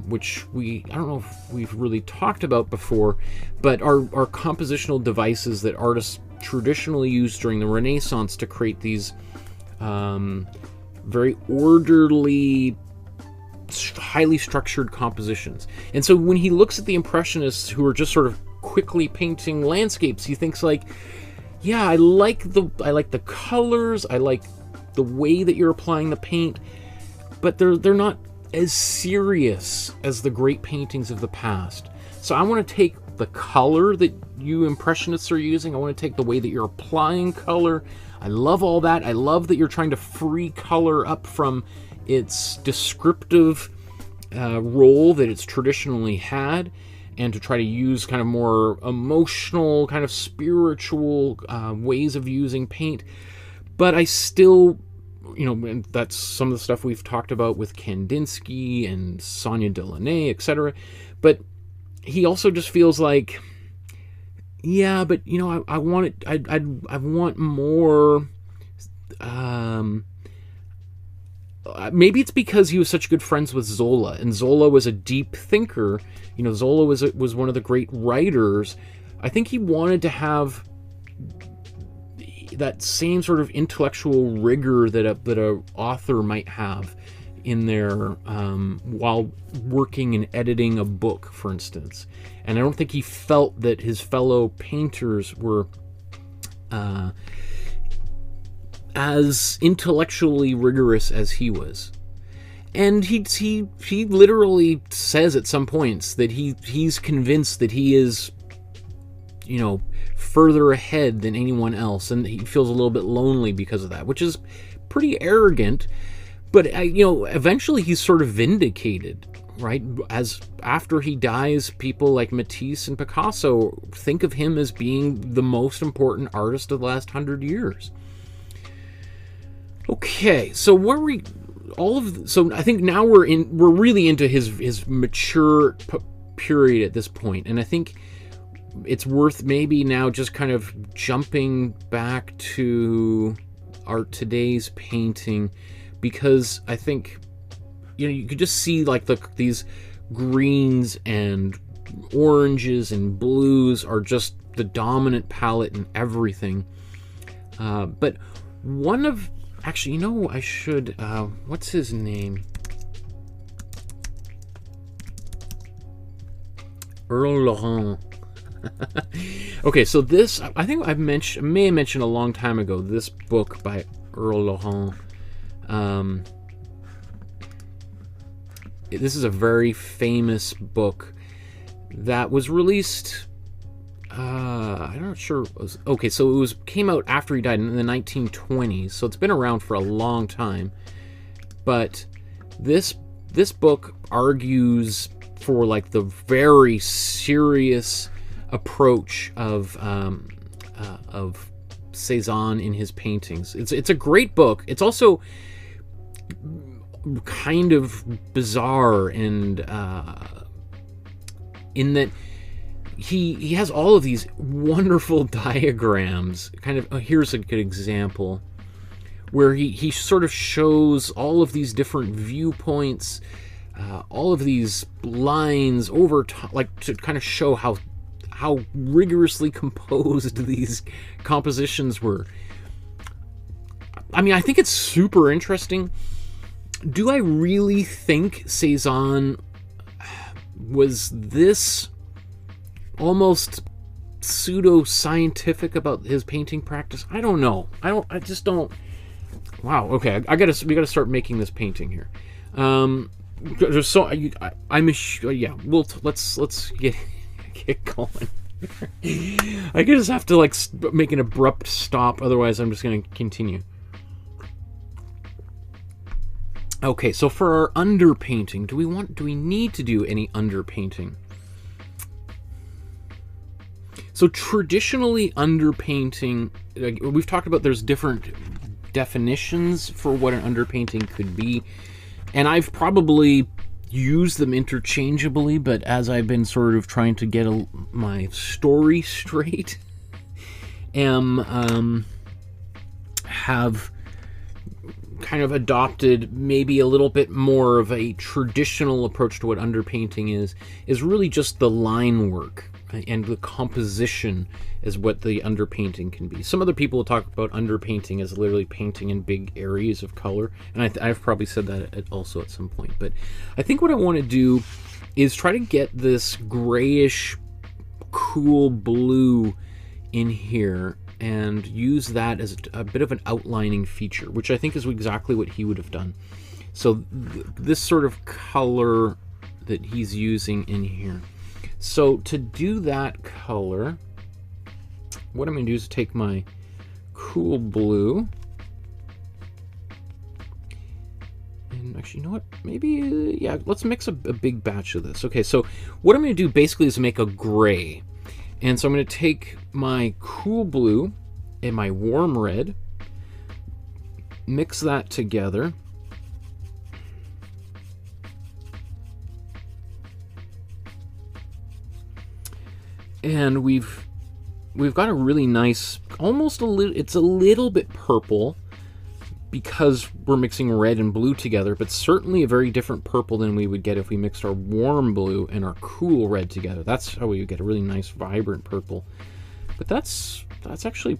which I don't know if we've really talked about before, but are compositional devices that artists traditionally used during the Renaissance to create these very orderly, highly structured compositions. And so when he looks at the Impressionists, who are just sort of quickly painting landscapes, he thinks like, yeah, I like the colors, I like the way that you're applying the paint, but they're not as serious as the great paintings of the past. So I want to take the color that you Impressionists are using, I want to take the way that you're applying color. I love all that. I love that you're trying to free color up from its descriptive role that it's traditionally had, and to try to use kind of more emotional, kind of spiritual ways of using paint. But I still, and that's some of the stuff we've talked about with Kandinsky and Sonia Delaunay, etc. But he also just feels like, yeah, but I want it. I want more. Maybe it's because he was such good friends with Zola, and Zola was a deep thinker. Zola was one of the great writers. I think he wanted to have that same sort of intellectual rigor that a author might have in their while working and editing a book, for instance. And I don't think he felt that his fellow painters were as intellectually rigorous as he was. And he literally says at some points that he's convinced that he is, further ahead than anyone else, and he feels a little bit lonely because of that, which is pretty arrogant. But eventually he's sort of vindicated, right? As after he dies, people like Matisse and Picasso think of him as being the most important artist of the last 100 years. Okay, so so I think now we're really into his mature period at this point, and I think it's worth maybe now just kind of jumping back to our today's painting, because I think you could just see like these greens and oranges and blues are just the dominant palette in everything. But one of actually, I should, what's his name? Earl Laurent. Okay, so this, I think I may have mentioned a long time ago, this book by Earl Laurent. This is a very famous book that was released, I'm not sure it was, okay, so it came out after he died in the 1920s, so it's been around for a long time. But this book argues for like the very serious approach of Cezanne in his paintings. It's a great book. It's also kind of bizarre and in that he has all of these wonderful diagrams. Kind of, here's a good example where he sort of shows all of these different viewpoints, all of these lines over top, like to kind of show how rigorously composed these compositions were. I mean, I think it's super interesting. Do I really think Cezanne was this almost pseudo-scientific about his painting practice? I don't know. I just don't. Wow. Okay, we gotta start making this painting here. So yeah. Let's get going. I just have to like make an abrupt stop, otherwise I'm just gonna continue. Okay, so for our underpainting, do we need to do any underpainting? So traditionally, underpainting, we've talked about, there's different definitions for what an underpainting could be, and I've probably used them interchangeably, but as I've been sort of trying to get my story straight, have kind of adopted maybe a little bit more of a traditional approach to what underpainting is really just the line work, and the composition is what the underpainting can be. Some other people will talk about underpainting as literally painting in big areas of color, and I've probably said that also at some point. But I think what I want to do is try to get this grayish, cool blue in here and use that as a bit of an outlining feature, which I think is exactly what he would have done. So this sort of color that he's using in here. So to do that color, what I'm going to do is take my cool blue, and actually, you know what, maybe, yeah, let's mix a big batch of this. Okay, so what I'm going to do basically is make a gray. And so I'm going to take my cool blue and my warm red, mix that together, and we've got a really nice, almost a little, it's a little bit purple because we're mixing red and blue together, but certainly a very different purple than we would get if we mixed our warm blue and our cool red together. That's how we would get a really nice vibrant purple. But that's actually,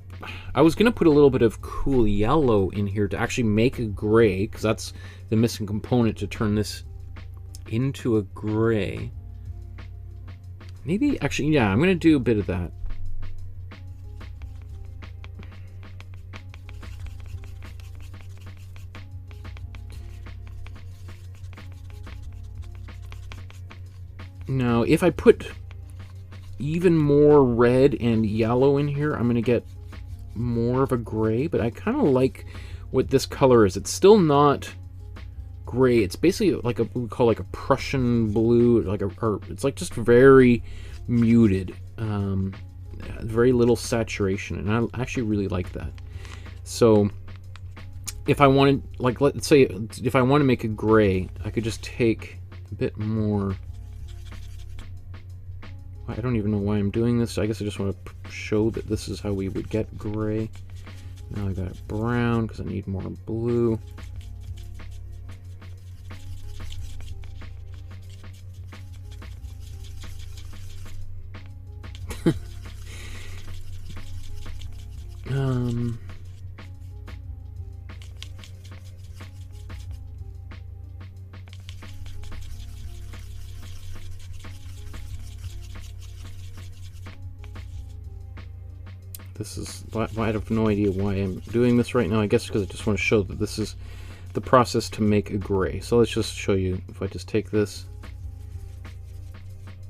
I was going to put a little bit of cool yellow in here to actually make a gray, because that's the missing component to turn this into a gray. Maybe, actually, yeah, I'm going to do a bit of that. Now, if I put even more red and yellow in here, I'm going to get more of a gray, but I kind of like what this color is. It's still not gray. It's basically like what we call like a Prussian blue, like it's like just very muted, very little saturation, and I actually really like that. So if I wanted, like, let's say if I want to make a gray, I could just take a bit more. I don't even know why I'm doing this. I guess I just want to show that this is how we would get gray. Now I got it brown because I need more blue. This is, I have no idea why I'm doing this right now. I guess because I just want to show that this is the process to make a gray. So let's just show you. If I just take this,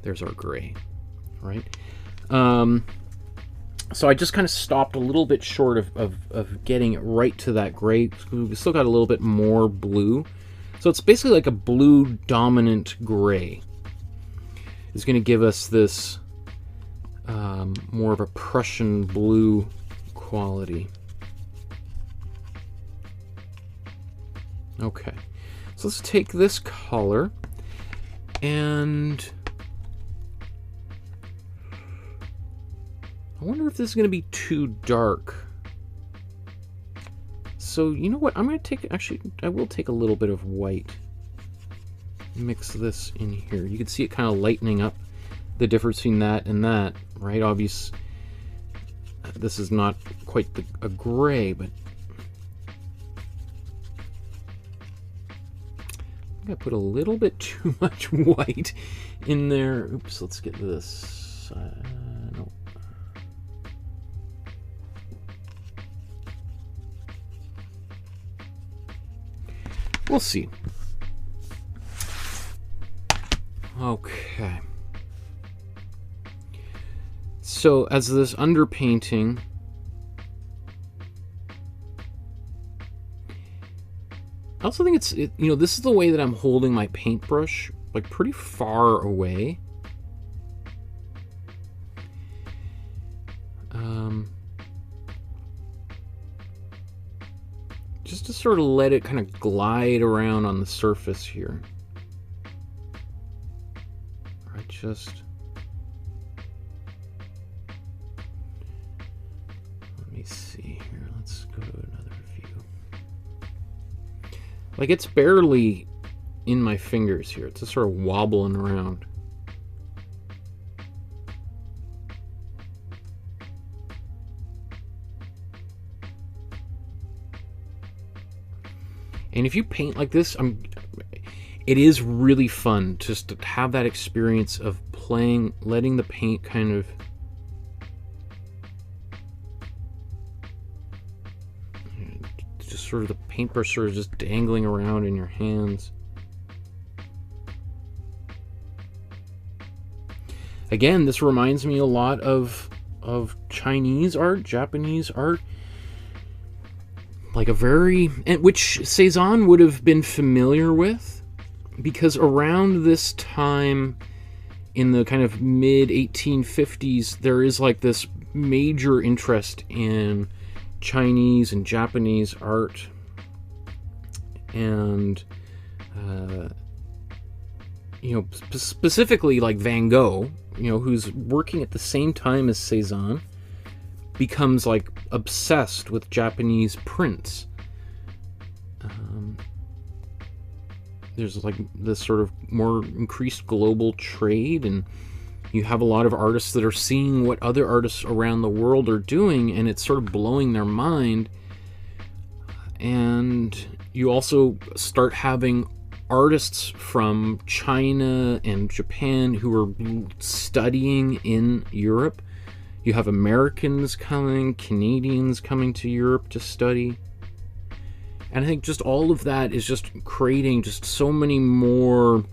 there's our gray, right? So I just kind of stopped a little bit short of getting it right to that gray. We've still got a little bit more blue. So it's basically like a blue dominant gray. It's going to give us this more of a Prussian blue quality. Okay, so let's take this color and wonder if this is going to be too dark. So, you know what? I'm going to take, actually, I will take a little bit of white. Mix this in here. You can see it kind of lightening up the difference between that and that, right? Obvious. This is not quite a gray, but I think I put a little bit too much white in there. Oops, let's get this. No. We'll see. Okay. So as this underpainting, I also think you know, this is the way that I'm holding my paintbrush, like pretty far away. Just to sort of let it kind of glide around on the surface here. I just... Let me see here. Let's go to another view. Like, it's barely in my fingers here. It's just sort of wobbling around. And if you paint like this, it is really fun just to have that experience of playing, letting the paint kind of just sort of the paintbrush sort of just dangling around in your hands. Again, this reminds me a lot of Chinese art, Japanese art. Like a very, which Cezanne would have been familiar with, because around this time in the kind of mid 1850s, there is like this major interest in Chinese and Japanese art, and you know, specifically like Van Gogh, you know, who's working at the same time as Cezanne, becomes like obsessed with Japanese prints. There's like this sort of more increased global trade, and you have a lot of artists that are seeing what other artists around the world are doing, and it's sort of blowing their mind. And you also start having artists from China and Japan who are studying in Europe. You have Americans coming, Canadians coming to Europe to study. And I think just all of that is just creating just so many more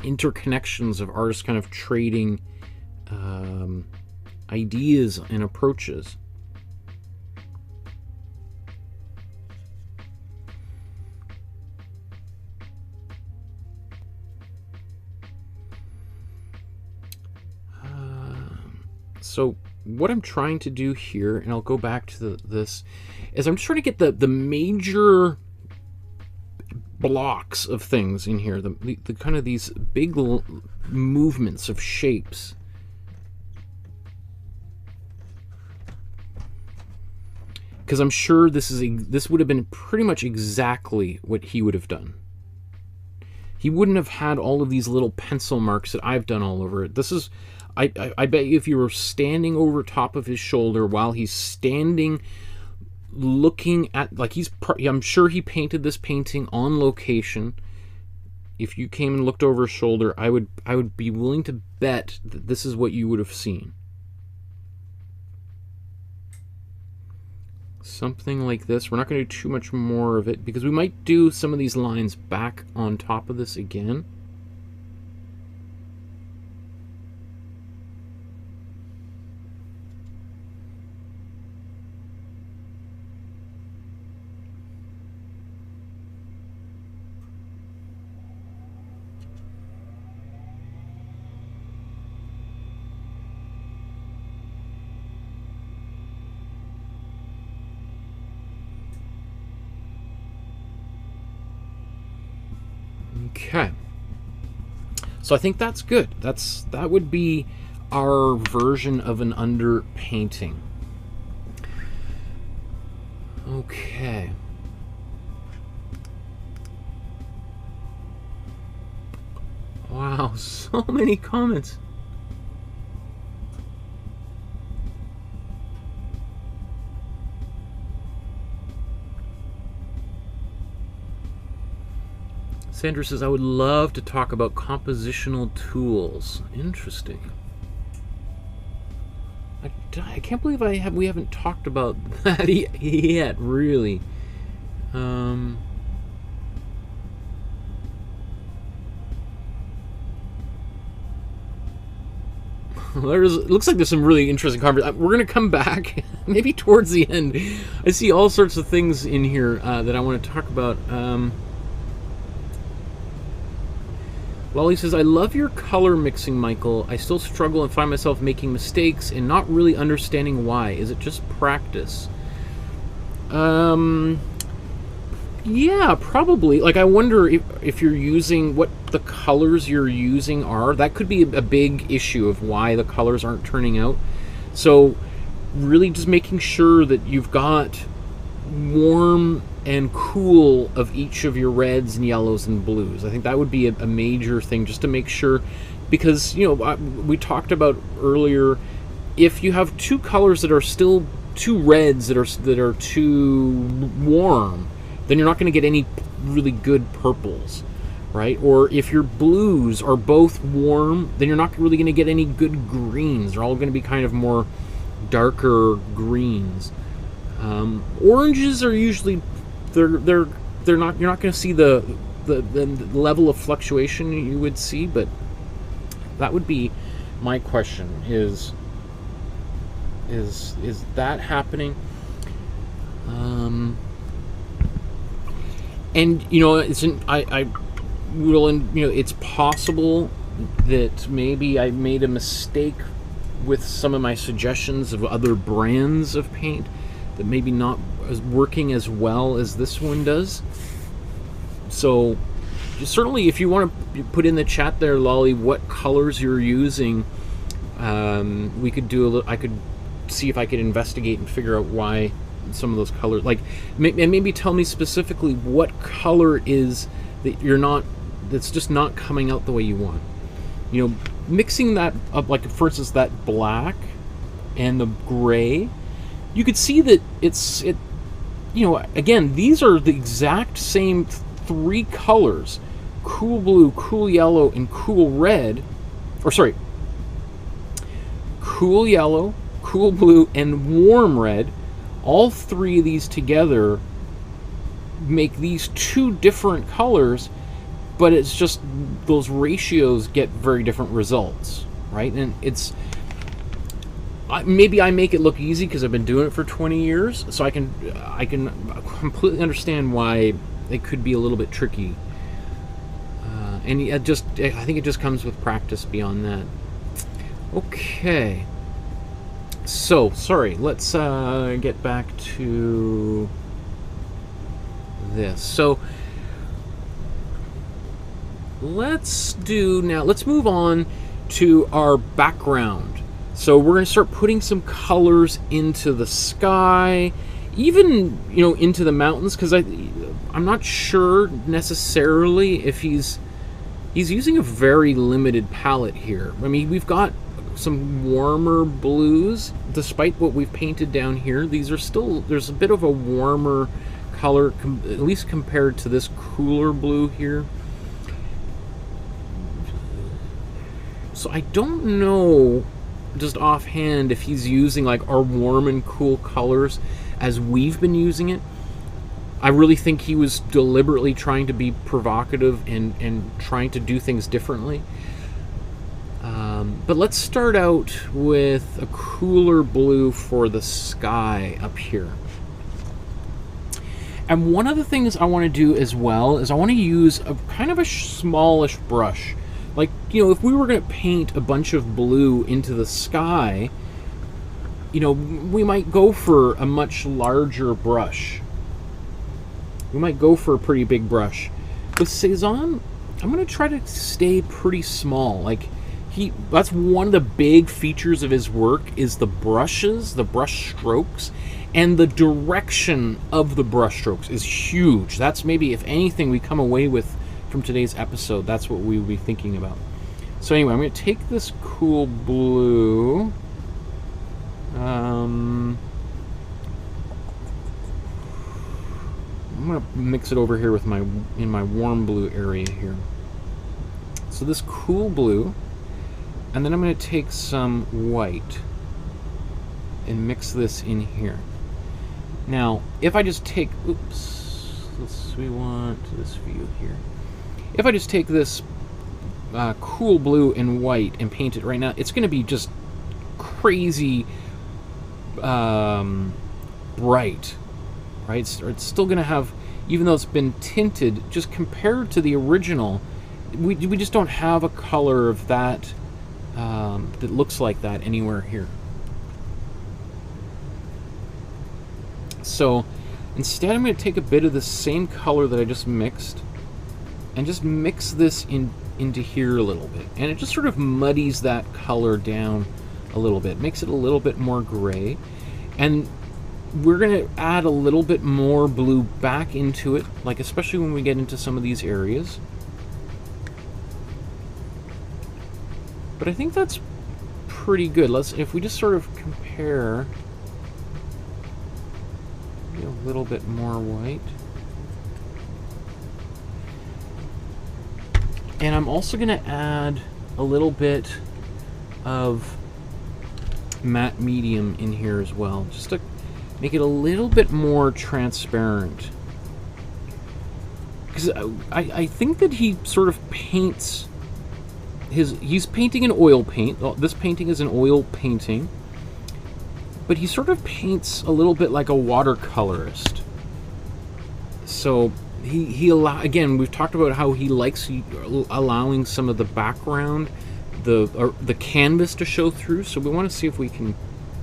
interconnections of artists kind of trading ideas and approaches. So what I'm trying to do here, and I'll go back to this, is I'm just trying to get the major blocks of things in here, the kind of these big movements of shapes. Because I'm sure this would have been pretty much exactly what he would have done. He wouldn't have had all of these little pencil marks that I've done all over it. This is... I bet you if you were standing over top of his shoulder while he's standing looking at, like, I'm sure he painted this painting on location. If you came and looked over his shoulder, I would be willing to bet that this is what you would have seen. Something like this. We're not going to do too much more of it because we might do some of these lines back on top of this again. Okay, so I think that's good. That would be our version of an underpainting. Okay. Wow, so many comments. Sandra says, I would love to talk about compositional tools. Interesting. I can't believe we haven't talked about that yet, really. It looks like there's some really interesting conversation. We're going to come back, maybe towards the end. I see all sorts of things in here that I want to talk about. Lolly says, I love your color mixing, Michael. I still struggle and find myself making mistakes and not really understanding why. Is it just practice? Yeah, probably. Like, I wonder if you're using what the colors you're using are. That could be a big issue of why the colors aren't turning out. So really just making sure that you've got warm and cool of each of your reds and yellows and blues. I think that would be a major thing, just to make sure, because, you know, we talked about earlier, if you have two colors that are still two reds that are too warm, then you're not going to get any really good purples, right? Or if your blues are both warm, then you're not really going to get any good greens. They're all going to be kind of more darker greens. Oranges are usually they're not, you're not going to see the level of fluctuation you would see, but that would be my question: is that happening? And you know, it's possible that maybe I made a mistake with some of my suggestions of other brands of paint that maybe not working as well as this one does. So certainly, if you want to put in the chat there, Lolly, what colors you're using, we could do a little. I could see if I could investigate and figure out why some of those colors, like, and maybe tell me specifically what color is that you're not, that's just not coming out the way you want. You know, mixing that up, like for instance that black and the gray, you could see that it, you know, again, these are the exact same three colors: cool blue, cool yellow, and cool red. Or sorry, cool yellow, cool blue, and warm red. All three of these together make these two different colors, but it's just those ratios get very different results, right? And it's, maybe I make it look easy because I've been doing it for 20 years, so I can completely understand why it could be a little bit tricky. And I think it just comes with practice beyond that. Okay. So, sorry, let's get back to this. So, let's move on to our background. So we're going to start putting some colors into the sky, even, you know, into the mountains, because I'm not sure necessarily if he's using a very limited palette here. I mean, we've got some warmer blues, despite what we've painted down here. These are still, there's a bit of a warmer color, at least compared to this cooler blue here. So I don't know just offhand if he's using like our warm and cool colors as we've been using it. I really think he was deliberately trying to be provocative and trying to do things differently. But let's start out with a cooler blue for the sky up here. And one of the things I want to do as well is I want to use a kind of a smallish brush. Like, you know, if we were going to paint a bunch of blue into the sky, you know, we might go for a much larger brush. We might go for a pretty big brush. With Cezanne, I'm going to try to stay pretty small. Like, that's one of the big features of his work is the brushes, the brush strokes, and the direction of the brush strokes is huge. That's maybe, if anything, we come away with from today's episode. That's what we will be thinking about. So anyway, I'm going to take this cool blue. I'm going to mix it over here with in my warm blue area here. So this cool blue, and then I'm going to take some white and mix this in here. Now, if I just take, we want this view here. If I just take this cool blue and white and paint it right now, it's going to be just crazy bright, right? It's still going to have, even though it's been tinted, just compared to the original, we just don't have a color of that that looks like that anywhere here. So instead, I'm going to take a bit of the same color that I just mixed and just mix this into here a little bit. And it just sort of muddies that color down a little bit, makes it a little bit more gray. And we're going to add a little bit more blue back into it, like especially when we get into some of these areas. But I think that's pretty good. If we just sort of compare a little bit more white. And I'm also going to add a little bit of matte medium in here as well, just to make it a little bit more transparent. Because I think that he sort of paints he's painting in oil paint. This painting is an oil painting. But he sort of paints a little bit like a watercolorist. So again, we've talked about how he likes allowing some of the background, the canvas to show through. So we want to see if we can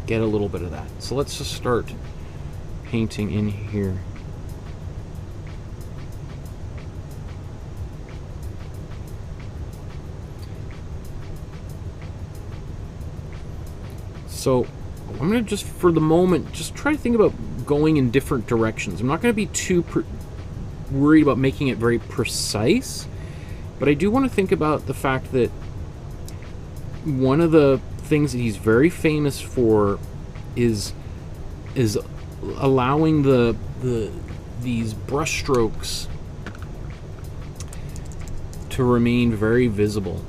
get a little bit of that. So let's just start painting in here. So I'm going to just, for the moment, just try to think about going in different directions. I'm not going to be too worried about making it very precise, but I do want to think about the fact that one of the things that he's very famous for is allowing these brush strokes to remain very visible.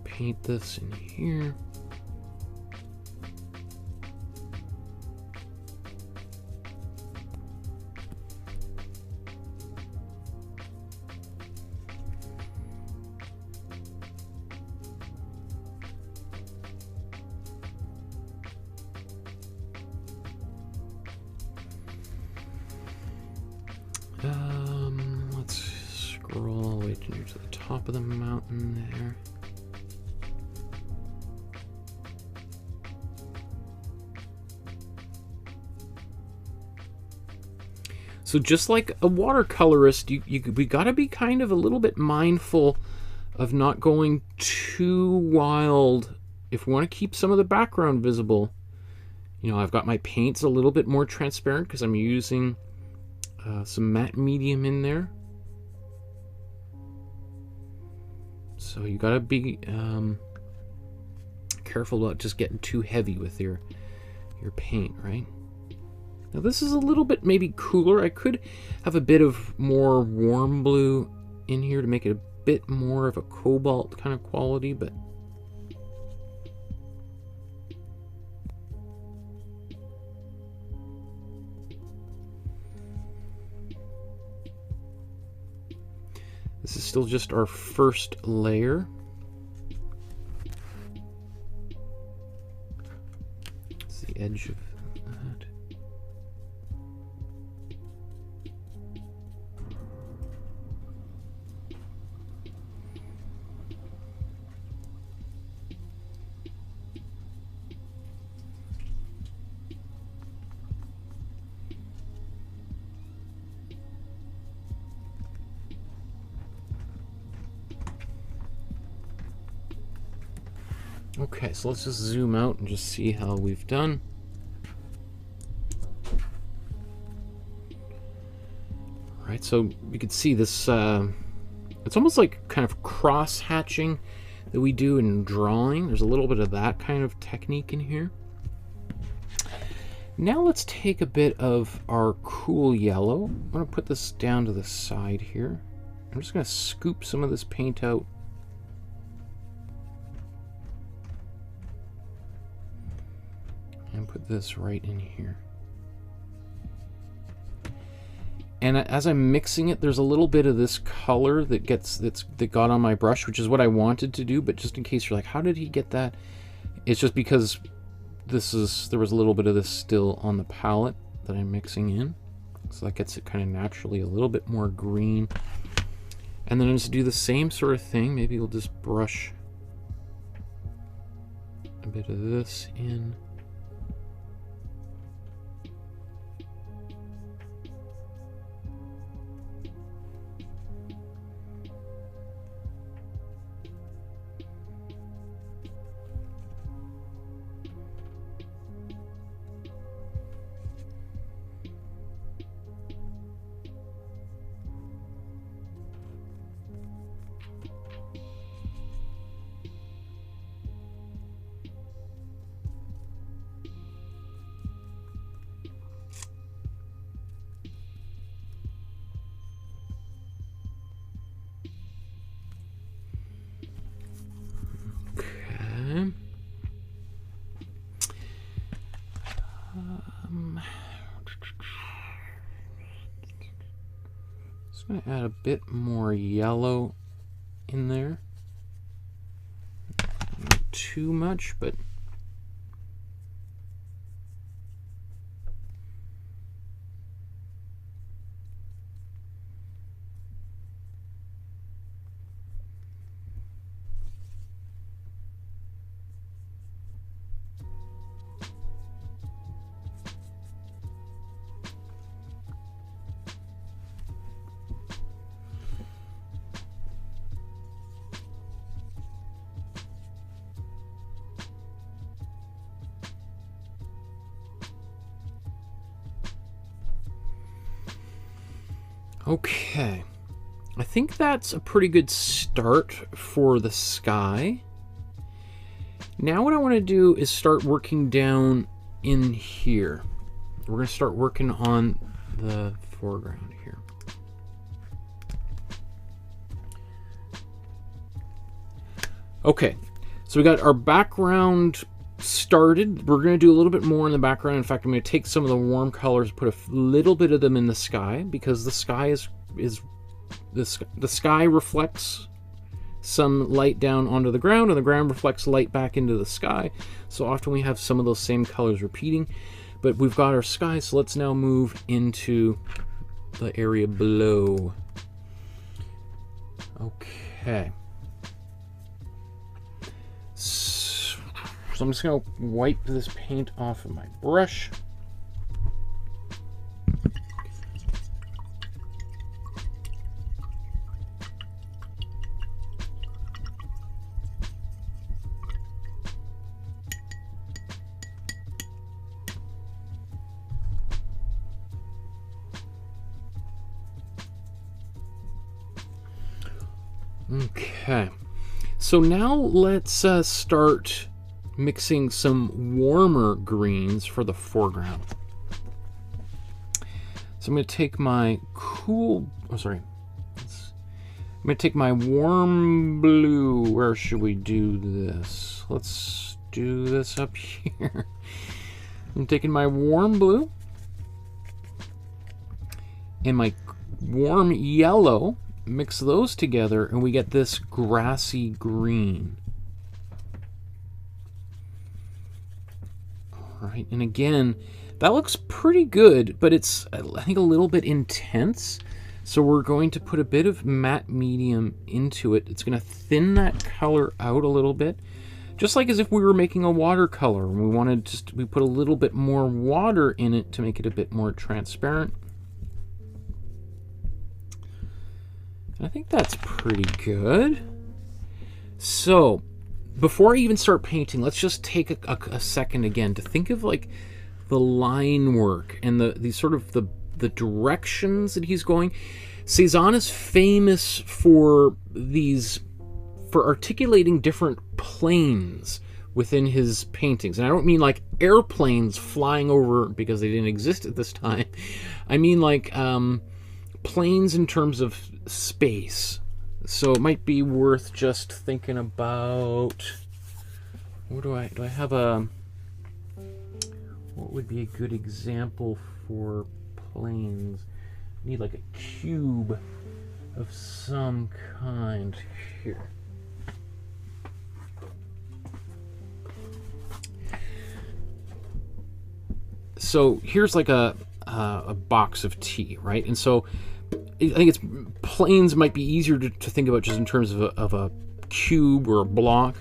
Paint this in here. Let's scroll all the way to the top of the mountain there. So just like a watercolorist, we got to be kind of a little bit mindful of not going too wild. If we want to keep some of the background visible, you know, I've got my paints a little bit more transparent because I'm using some matte medium in there. So you got to be careful about just getting too heavy with your paint, right? Now this is a little bit maybe cooler. I could have a bit of more warm blue in here to make it a bit more of a cobalt kind of quality, but this is still just our first layer. It's the edge of that. Okay, so let's just zoom out and just see how we've done. All right, so you can see this, it's almost like kind of cross-hatching that we do in drawing. There's a little bit of that kind of technique in here. Now let's take a bit of our cool yellow. I'm going to put this down to the side here. I'm just going to scoop some of this paint out. And put this right in here. And as I'm mixing it, there's a little bit of this color that got on my brush, which is what I wanted to do, but just in case you're like, how did he get that? It's just because there was a little bit of this still on the palette that I'm mixing in. So that gets it kind of naturally a little bit more green. And then I'm just do the same sort of thing. Maybe we'll just brush a bit of this in. Just going to add a bit more yellow in there. Not too much, but okay, I think that's a pretty good start for the sky. Now what I want to do is start working down in here. We're going to start working on the foreground here. Okay, so we got our background started. We're going to do a little bit more in the background. In fact, I'm going to take some of the warm colors, put a little bit of them in the sky, because the sky the sky reflects some light down onto the ground, and the ground reflects light back into the sky. So often we have some of those same colors repeating, but we've got our sky. So let's now move into the area below. Okay. So I'm just going to wipe this paint off of my brush. Okay, so now let's start mixing some warmer greens for the foreground. So I'm going to take my I'm going to take my warm blue. Where should we do this? Let's do this up here. I'm taking my warm blue and my warm yellow, mix those together, and we get this grassy green. All right, and again, that looks pretty good, but it's, I think, a little bit intense. So we're going to put a bit of matte medium into it. It's going to thin that color out a little bit, just like as if we were making a watercolor and we put a little bit more water in it to make it a bit more transparent. I think that's pretty good. So before I even start painting, let's just take a second again to think of like the line work and the sort of the directions that he's going. Cezanne is famous for articulating different planes within his paintings. And I don't mean like airplanes flying over because they didn't exist at this time. I mean like planes in terms of space. So it might be worth just thinking about, do I have what would be a good example for planes? I need like a cube of some kind here. So here's like a box of tea, right? And so I think planes might be easier to think about just in terms of a cube or a block.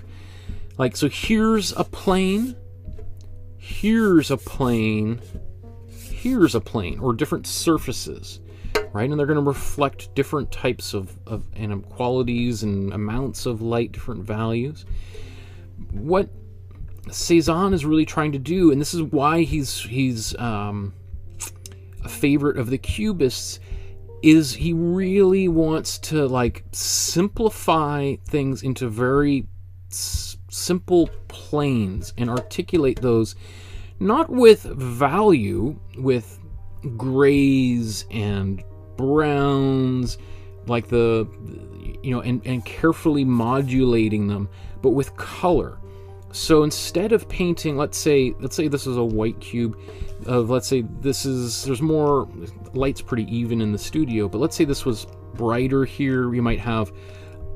Like, so here's a plane, here's a plane, here's a plane, or different surfaces, right? And they're going to reflect different types of qualities and amounts of light, different values. What Cezanne is really trying to do, and this is why he's a favorite of the Cubists, is he really wants to like simplify things into very simple planes and articulate those, not with value, with grays and browns, like and carefully modulating them, but with color. So instead of painting, let's say this is a white cube of, let's say there's more, light's pretty even in the studio, but let's say this was brighter here. We might have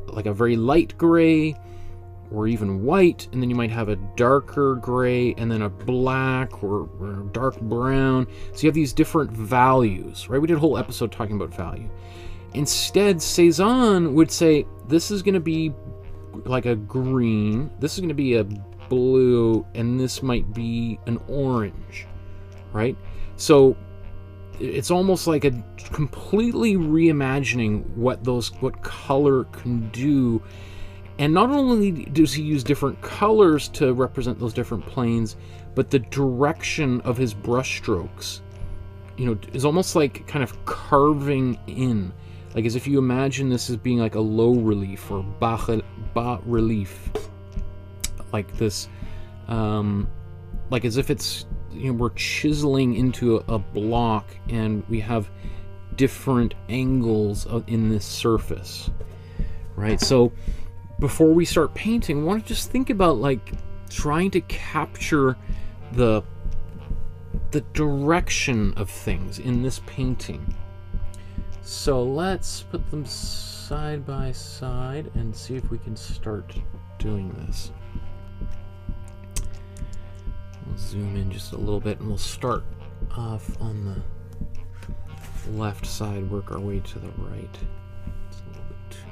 like a very light gray or even white, and then you might have a darker gray and then a black or dark brown. So you have these different values, right? We did a whole episode talking about value. Instead, Cezanne would say, this is going to be like a green, this is going to be a blue, and this might be an orange, right? So it's almost like a completely reimagining what color can do. And not only does he use different colors to represent those different planes, but the direction of his brush strokes, is almost like kind of carving in, like as if you imagine this as being like a low relief or bas relief, like this, like as if it's, we're chiseling into a block and we have different angles in this surface, right? So before we start painting, I want to just think about like trying to capture the direction of things in this painting. So let's put them side by side and see if we can start doing this. We'll zoom in just a little bit and we'll start off on the left side, work our way to the right. It's a little bit too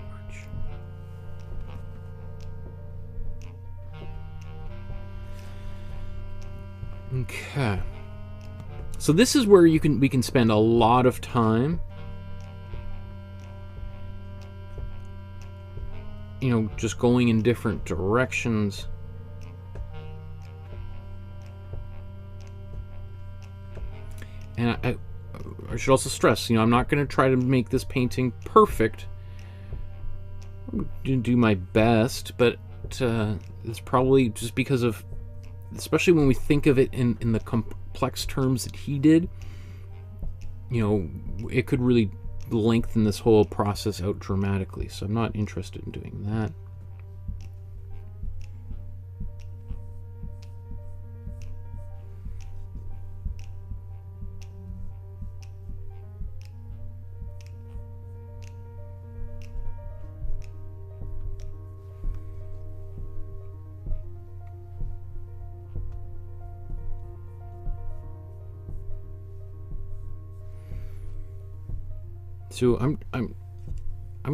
much. Okay. So this is where we can spend a lot of time, just going in different directions. And I should also stress, I'm not going to try to make this painting perfect. I'm going to do my best, but it's probably just because of, especially when we think of it in the complex terms that he did, it could really lengthen this whole process out dramatically. So I'm not interested in doing that. So I'm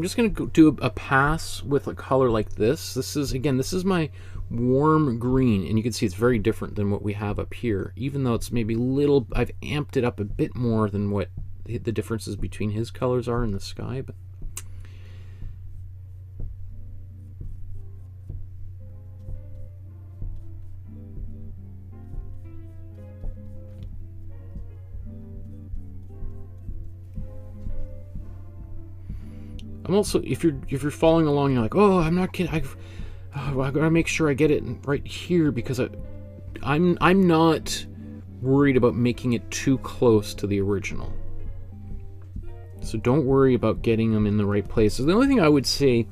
just gonna do a pass with a color like this. This is my warm green, and you can see it's very different than what we have up here. Even though it's maybe I've amped it up a bit more than what the differences between his colors are in the sky. But I'm also, if you're following along, you're like, oh, I'm not kidding. I gotta make sure I get it right here, because I'm not worried about making it too close to the original. So don't worry about getting them in the right places. The only thing I would say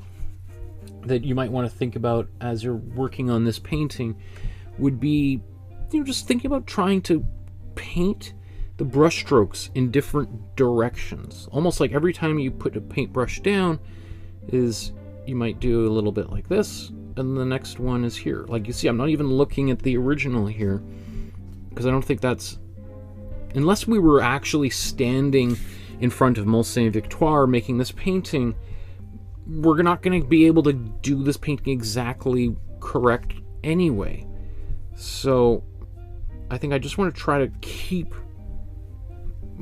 that you might want to think about as you're working on this painting would be, just thinking about trying to paint the brush strokes in different directions. Almost like every time you put a paintbrush down, you might do a little bit like this, and the next one is here. Like you see, I'm not even looking at the original here, because I don't think that's, unless we were actually standing in front of Sainte-Victoire making this painting, we're not going to be able to do this painting exactly correct anyway. So I think I just want to try to keep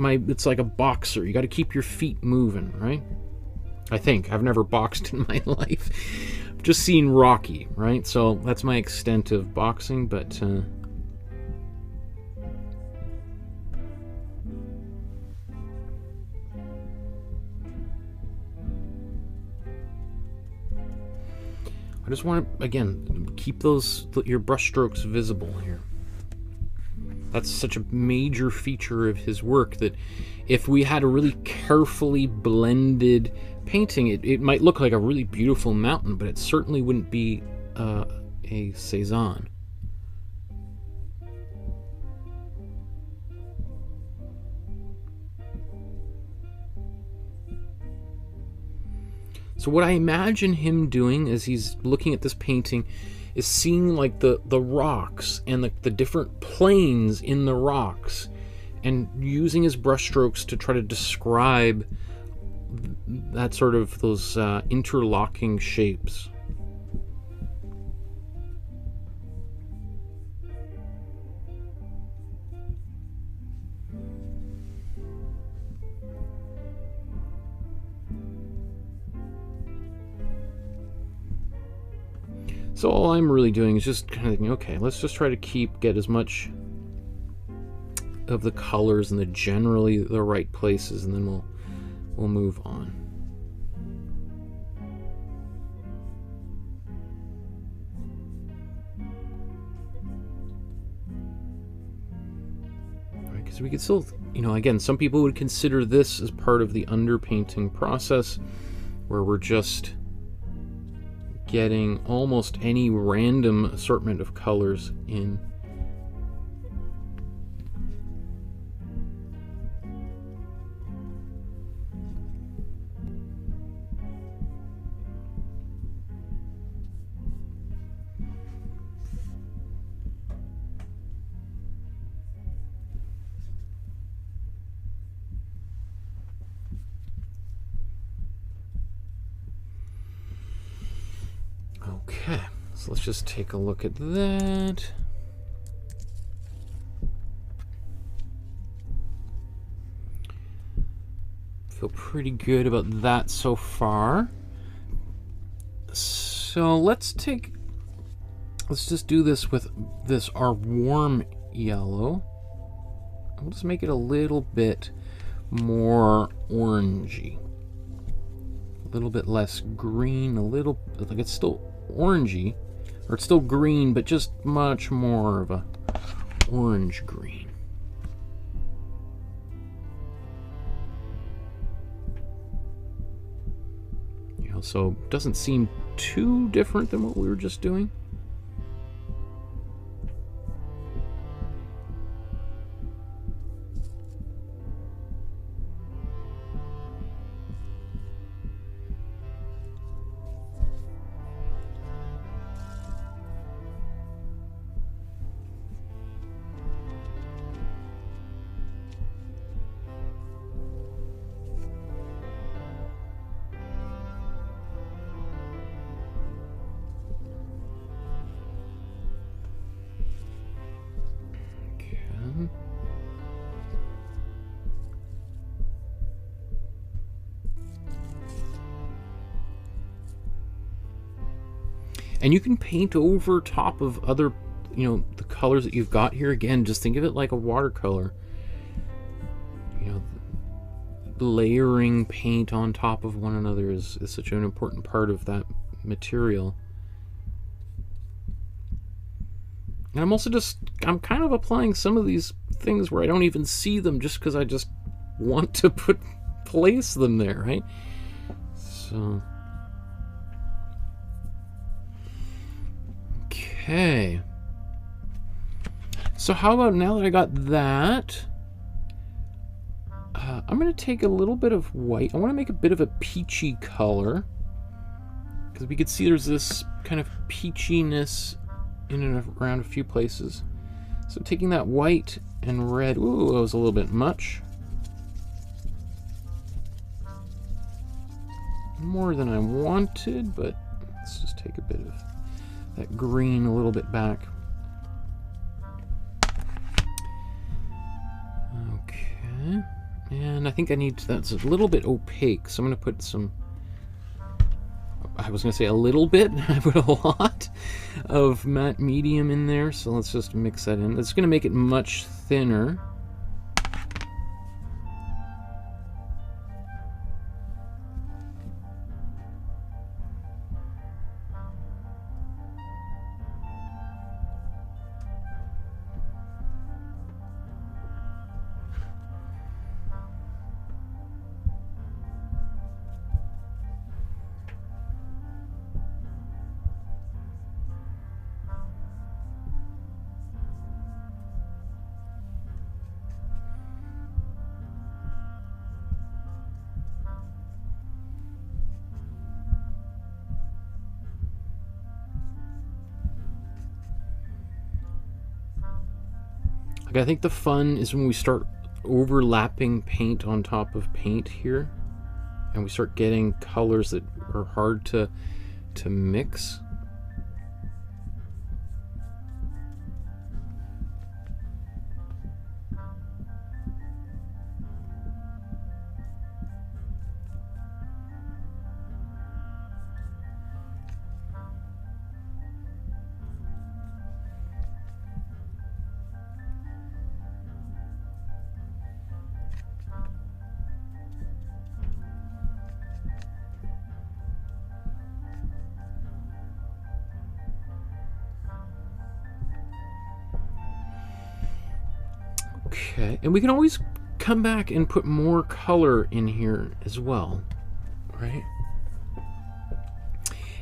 it's like a boxer. You got to keep your feet moving, right? I think. I've never boxed in my life. I've just seen Rocky, right? So that's my extent of boxing, but I just want to, again, keep your brush strokes visible here. That's such a major feature of his work, that if we had a really carefully blended painting, it might look like a really beautiful mountain, but it certainly wouldn't be a Cezanne. So what I imagine him doing as he's looking at this painting is seeing like the rocks and the different planes in the rocks, and using his brushstrokes to try to describe that sort of those interlocking shapes. So all I'm really doing is just kind of thinking, okay, let's just try to get as much of the colors in the generally the right places, and then we'll move on. Right, because we could still, again, some people would consider this as part of the underpainting process, where we're just getting almost any random assortment of colors in. Okay, so let's just take a look at that. Feel pretty good about that so far. So let's just do this with our warm yellow. We'll just make it a little bit more orangey. A little bit less green, like it's still orangey, or it's still green, but just much more of a orange green. So it doesn't seem too different than what we were just doing. And you can paint over top of other, the colors that you've got here. Again, just think of it like a watercolor. layering paint on top of one another is such an important part of that material. And I'm kind of applying some of these things where I don't even see them just because I just want to place them there, right? So, okay. So how about now that I got that, I'm going to take a little bit of white. I want to make a bit of a peachy color, because we could see there's this kind of peachiness in and around a few places. So taking that white and red, ooh, that was a little bit much. More than I wanted, but let's just take a bit of that green a little bit back. Okay, and I think I need, that's a little bit opaque, so I'm going to put some, I was going to say a little bit, I put a lot of matte medium in there, so let's just mix that in. It's going to make it much thinner. Like, I think the fun is when we start overlapping paint on top of paint here, and we start getting colors that are hard to mix. Okay, and we can always come back and put more color in here as well, right?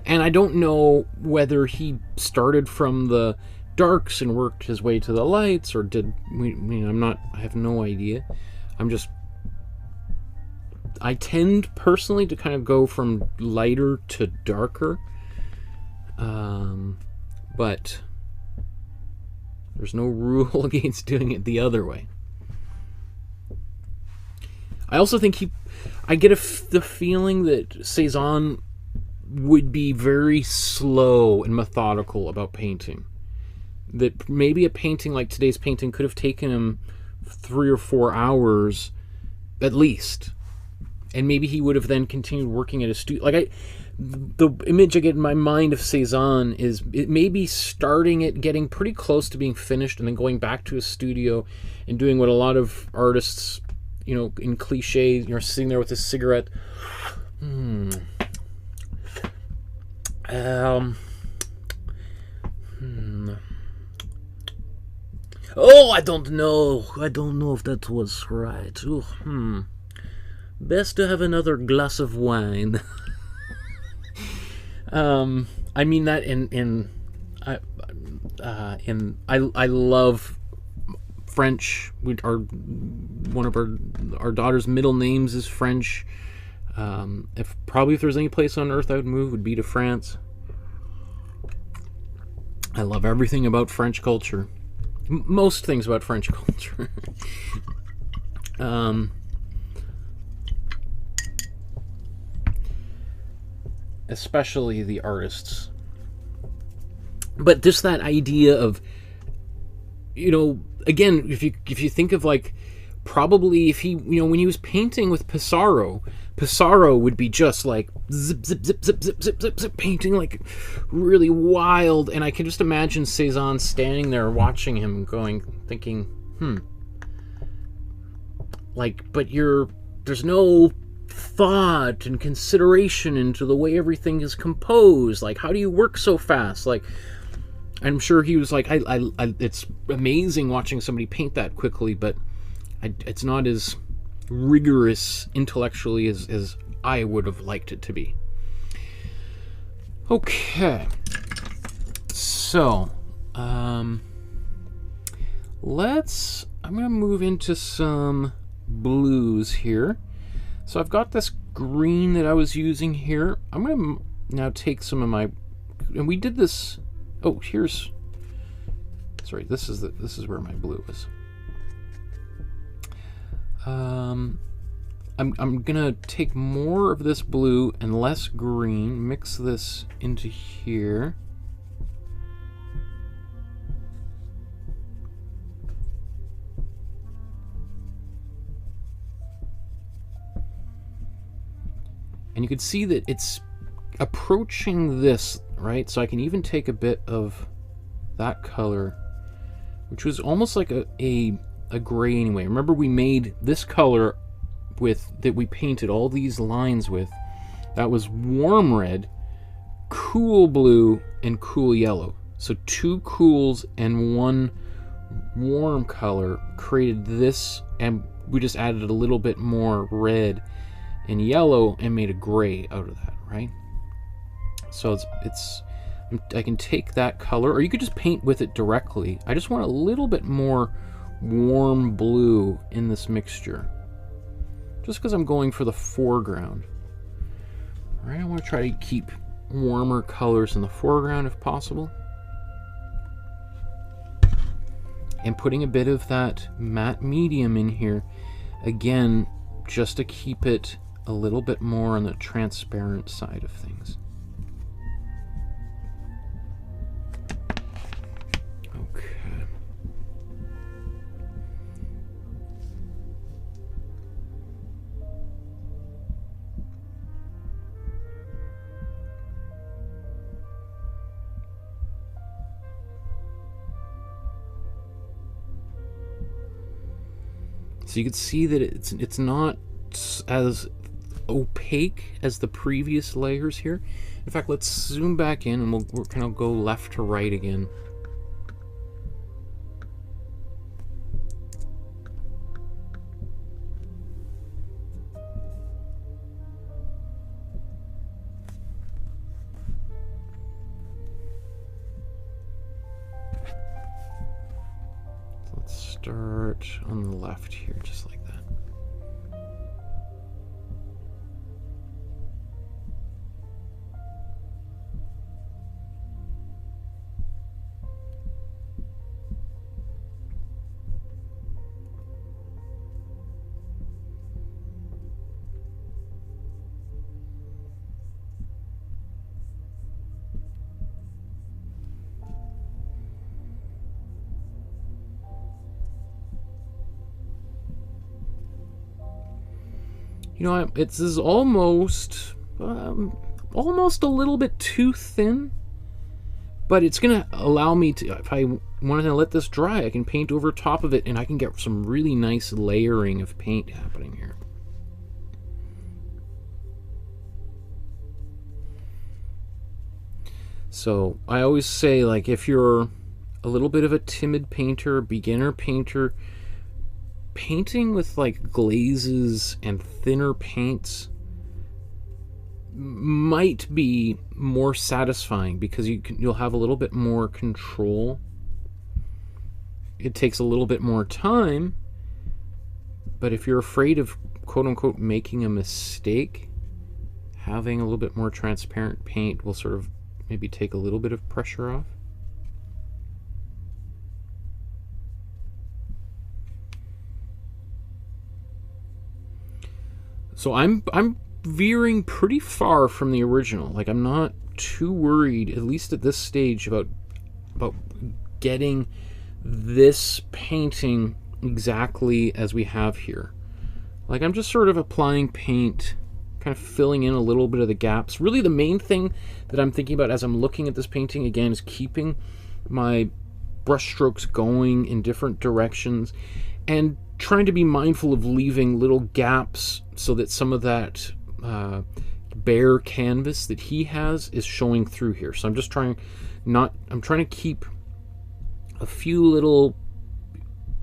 And I don't know whether he started from the darks and worked his way to the lights, or did we? I have no idea. I tend personally to kind of go from lighter to darker, but there's no rule against doing it the other way. I also think I get the feeling that Cezanne would be very slow and methodical about painting. That maybe a painting like today's painting could have taken him 3 or 4 hours at least. And maybe he would have then continued working at a studio. Like, the image I get in my mind of Cezanne is it maybe starting it, getting pretty close to being finished, and then going back to his studio and doing what a lot of artists, in cliches, sitting there with a cigarette. Oh, I don't know. I don't know if that was right. Best to have another glass of wine. I mean that I love French. One of our daughter's middle names is French. If there's any place on earth I would move, would be to France. I love everything about French culture. Most things about French culture. Especially the artists. But just that idea of, again, if you think of, like, probably if he, when he was painting with Pissarro would be just like zip, zip, zip, zip, zip, zip, zip, zip, painting like really wild. And I can just imagine Cezanne standing there watching him thinking, like, but you're there's no thought and consideration into the way everything is composed. Like, how do you work so fast? Like, I'm sure he was like, it's amazing watching somebody paint that quickly, but it's not as rigorous intellectually as I would have liked it to be. Okay, so I'm gonna move into some blues here. So I've got this green that I was using here. I'm gonna now take some of my, and we did this. Oh, here's, sorry, this is where my blue is. I'm gonna take more of this blue and less green, mix this into here. And you can see that it's approaching this, right? So I can even take a bit of that color, which was almost like a gray anyway. Remember, we made this color with, that we painted all these lines with, that was warm red, cool blue, and cool yellow. So 2 cools and 1 warm color created this, and we just added a little bit more red and yellow and made a gray out of that, right? So I can take that color, or you could just paint with it directly. I just want a little bit more warm blue in this mixture, just because I'm going for the foreground. All right, I want to try to keep warmer colors in the foreground if possible. And putting a bit of that matte medium in here, again, just to keep it a little bit more on the transparent side of things. Okay. So you can see that it's not as opaque as the previous layers here. In fact, let's zoom back in and we're kind of go left to right again. So let's start on the left here, just like that. You know, this is almost a little bit too thin, but it's gonna allow me to, if I wanted to let this dry, I can paint over top of it and I can get some really nice layering of paint happening here. So I always say, like, if you're a little bit of a timid painter, beginner painter, painting with like glazes and thinner paints might be more satisfying because you'll have a little bit more control. It takes a little bit more time, but if you're afraid of quote-unquote making a mistake, having a little bit more transparent paint will sort of maybe take a little bit of pressure off. So I'm veering pretty far from the original. Like, I'm not too worried, at least at this stage, about getting this painting exactly as we have here. Like, I'm just sort of applying paint, kind of filling in a little bit of the gaps. Really, the main thing that I'm thinking about as I'm looking at this painting again is keeping my brush strokes going in different directions and trying to be mindful of leaving little gaps so that some of that bare canvas that he has is showing through here. So I'm just trying to keep a few little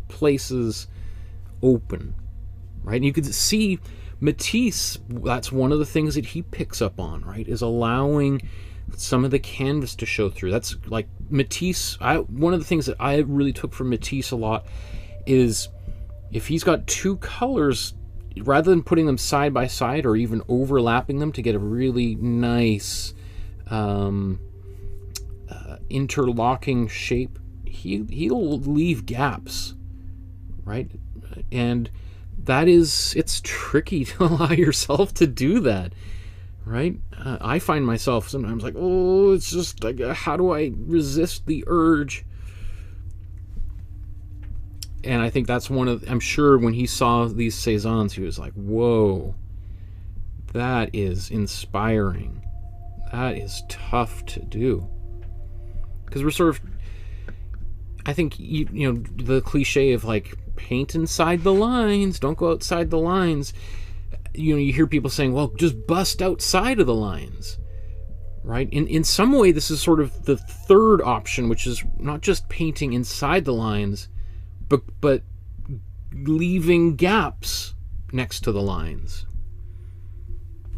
places open, right? And you could see Matisse, that's one of the things that he picks up on, right, is allowing some of the canvas to show through. That's like Matisse. One of the things that I really took from Matisse a lot is if he's got two colors, rather than putting them side by side or even overlapping them to get a really nice interlocking shape, he'll leave gaps, right? And it's tricky to allow yourself to do that, right? I find myself sometimes like, oh, it's just like, how do I resist the urge? And I think that's I'm sure when he saw these Cézannes, he was like, whoa, that is inspiring. That is tough to do. Because we're sort of, I think, you know, the cliche of like, paint inside the lines, don't go outside the lines. You know, you hear people saying, well, just bust outside of the lines, right? In some way, this is sort of the third option, which is not just painting inside the lines, but leaving gaps next to the lines.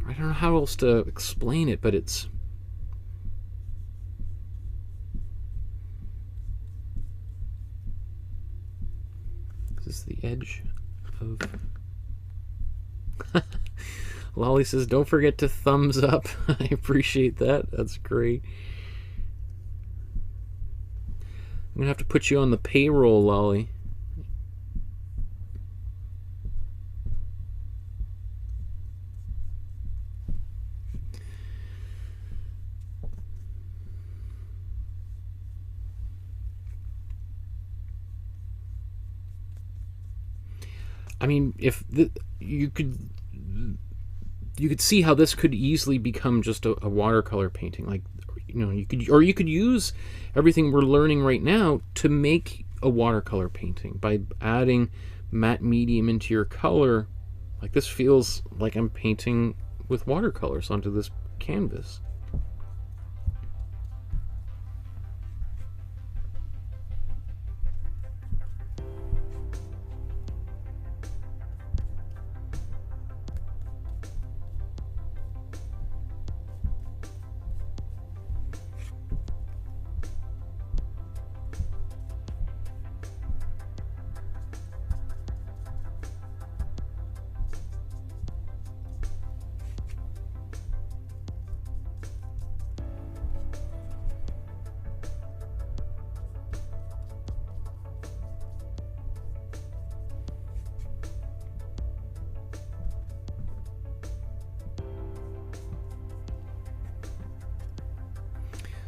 I don't know how else to explain it, but it's... This is the edge of... Lolly says, don't forget to thumbs up. I appreciate that. That's great. I'm going to have to put you on the payroll, Lolly. I mean, if you could see how this could easily become just a watercolor painting. Like, you know, you could use everything we're learning right now to make a watercolor painting by adding matte medium into your color. Like, this feels like I'm painting with watercolors onto this canvas.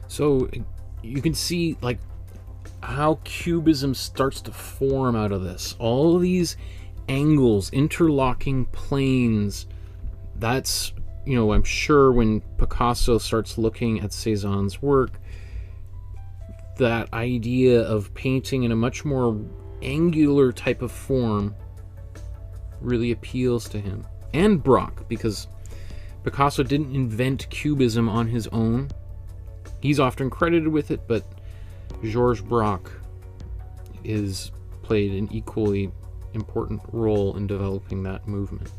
So you can see like how cubism starts to form out of this. All of these angles, interlocking planes. That's, you know, I'm sure when Picasso starts looking at Cézanne's work, that idea of painting in a much more angular type of form really appeals to him. And Braque, because Picasso didn't invent cubism on his own. He's often credited with it, but Georges Braque played an equally important role in developing that movement.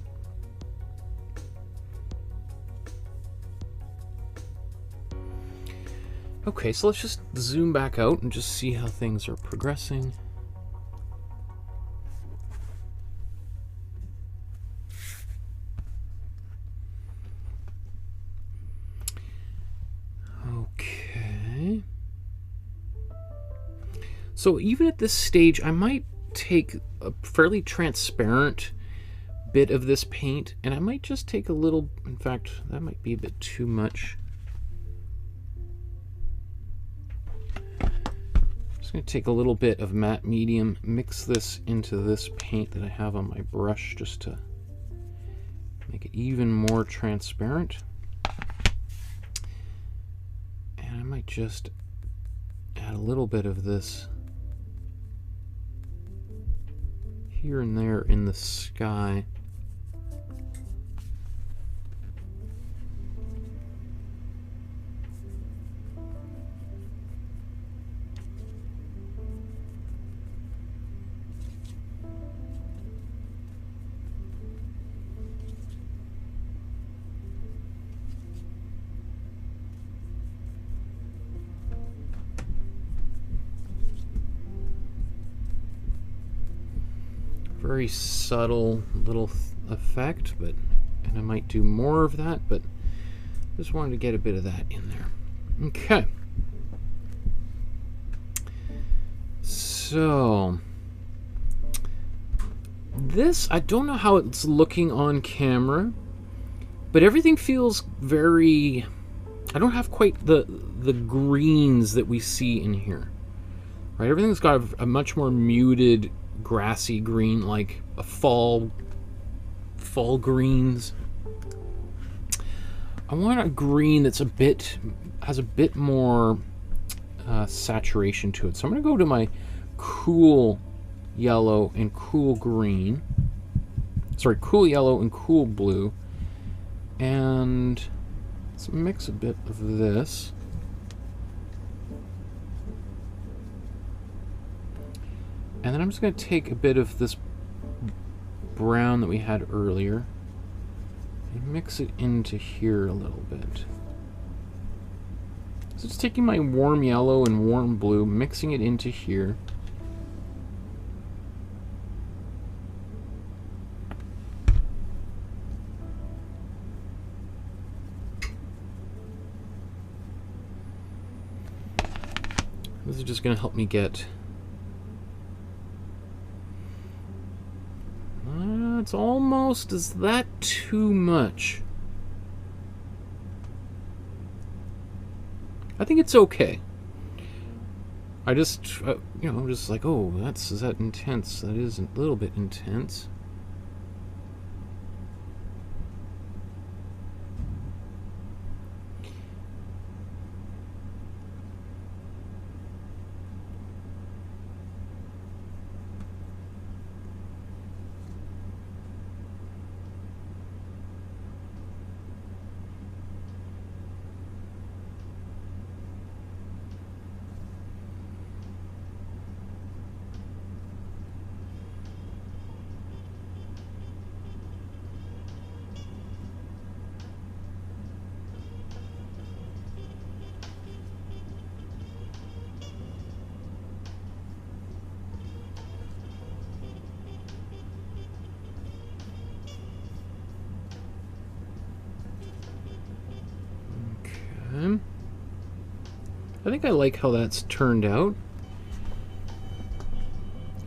Okay, so let's just zoom back out and just see how things are progressing. Okay. So even at this stage, I might take a fairly transparent bit of this paint, and I might just take a little, in fact, that might be a bit too much. I'm just going to take a little bit of matte medium, mix this into this paint that I have on my brush just to make it even more transparent. And I might just add a little bit of this here and there in the sky. Very subtle little effect, and I might do more of that, but just wanted to get a bit of that in there. Okay. So this, I don't know how it's looking on camera, but everything feels very, I don't have quite the greens that we see in here. Right? Everything's got a much more muted grassy green, like a fall greens. I want a green that's has a bit more saturation to it. So I'm going to go to my cool yellow and cool green. Sorry, cool yellow and cool blue. And let's mix a bit of this. And then I'm just going to take a bit of this brown that we had earlier and mix it into here a little bit. So just taking my warm yellow and warm blue, mixing it into here. This is just going to help me get... it's almost, is that too much? I think it's okay. I just, you know, I'm just like, oh, is that intense? That is a little bit intense. I think I like how that's turned out.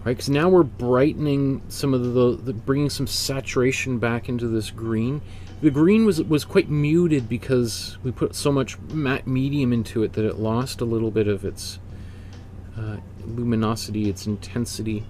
Right, because now we're brightening some of the bringing some saturation back into this green. The green was quite muted because we put so much matte medium into it that it lost a little bit of its luminosity, its intensity.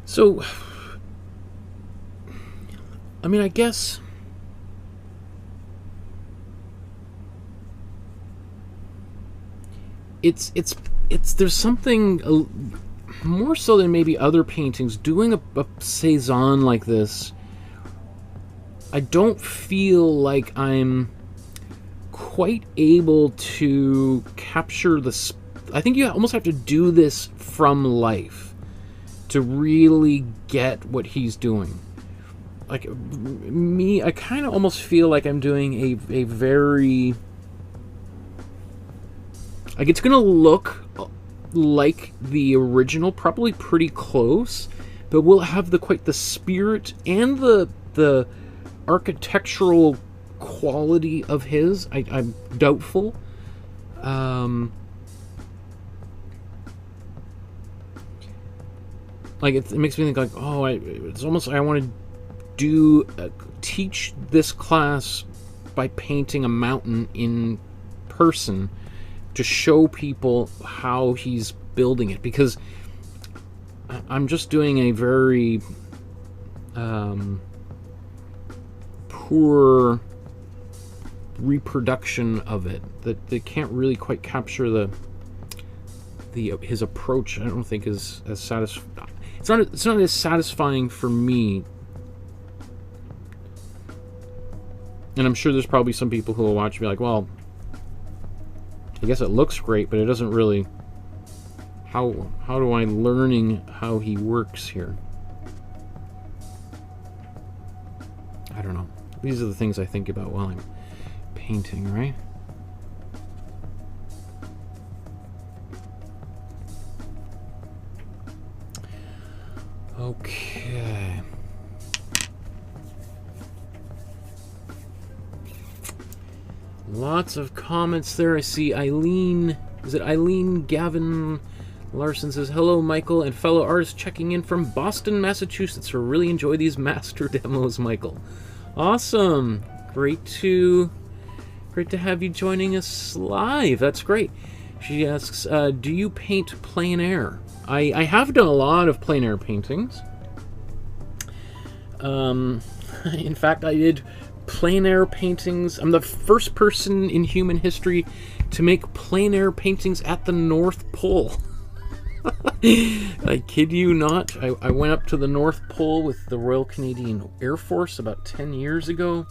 So, I mean, I guess it's there's something more so than maybe other paintings doing a Cezanne like this. I don't feel like I'm quite able to capture the. I think you almost have to do this from life to really get what he's doing. like me, I kind of almost feel like I'm doing a very, like, it's gonna look like the original, probably pretty close, but we'll have quite the spirit and the architectural quality of his. I'm doubtful. Like, it makes me think, like, oh, it's almost, I want to teach this class by painting a mountain in person to show people how he's building it, because I'm just doing a very poor reproduction of it, that they can't really quite capture his approach. I don't think is as satisfying. It's not as satisfying for me. And I'm sure there's probably some people who will watch me like, well, I guess it looks great, but it doesn't really. How do I learning how he works here? I don't know. These are the things I think about while I'm painting, right? Okay. Lots of comments there. I see Eileen. Is it Eileen Gavin Larson says, hello, Michael and fellow artists checking in from Boston, Massachusetts. I really enjoy these master demos, Michael. Awesome. Great to have you joining us live. That's great. She asks, do you paint plein air? I have done a lot of plein air paintings. In fact, I did plein air paintings. I'm the first person in human history to make plein air paintings at the North Pole. I kid you not. I went up to the North Pole with the Royal Canadian Air Force about 10 years ago.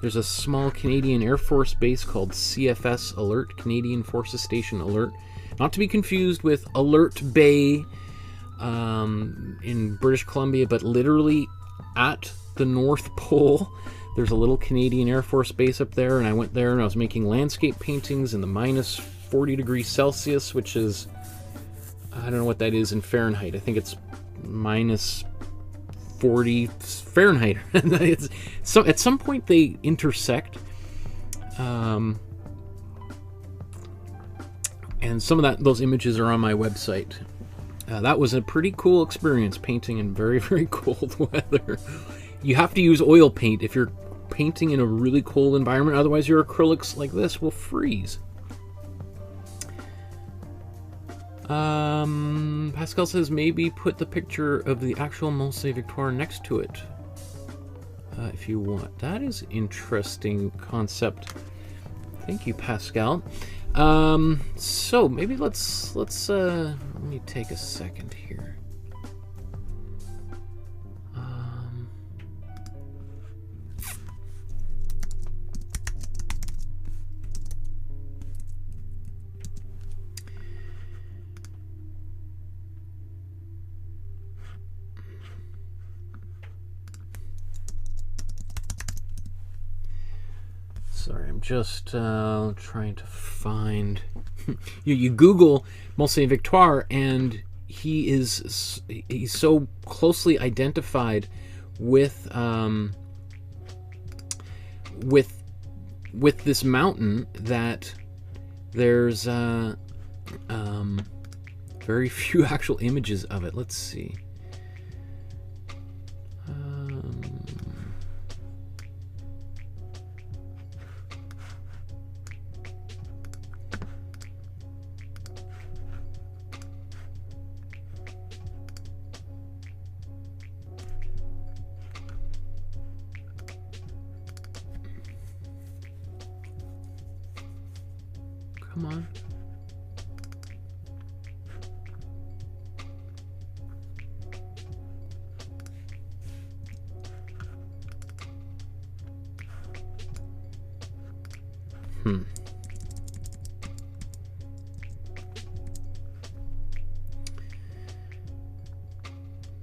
There's a small Canadian Air Force base called CFS Alert, Canadian Forces Station Alert. Not to be confused with Alert Bay in British Columbia, but literally at the North Pole. There's a little Canadian Air Force base up there, and I went there and I was making landscape paintings in the minus 40 degrees Celsius, which is, I don't know what that is in Fahrenheit. I think it's minus 40 Fahrenheit. So at some point they intersect. And some of those images are on my website. That was a pretty cool experience, painting in very, very cold weather. You have to use oil paint if you're painting in a really cold environment, otherwise your acrylics like this will freeze. Pascal says maybe put the picture of the actual Mont Sainte-Victoire next to it if you want. That is interesting concept. Thank you, Pascal. So maybe let's let me take a second here. Sorry, I'm just trying to find. You Google Mont Sainte-Victoire, and he's so closely identified with this mountain that there's very few actual images of it. Let's see. Come on.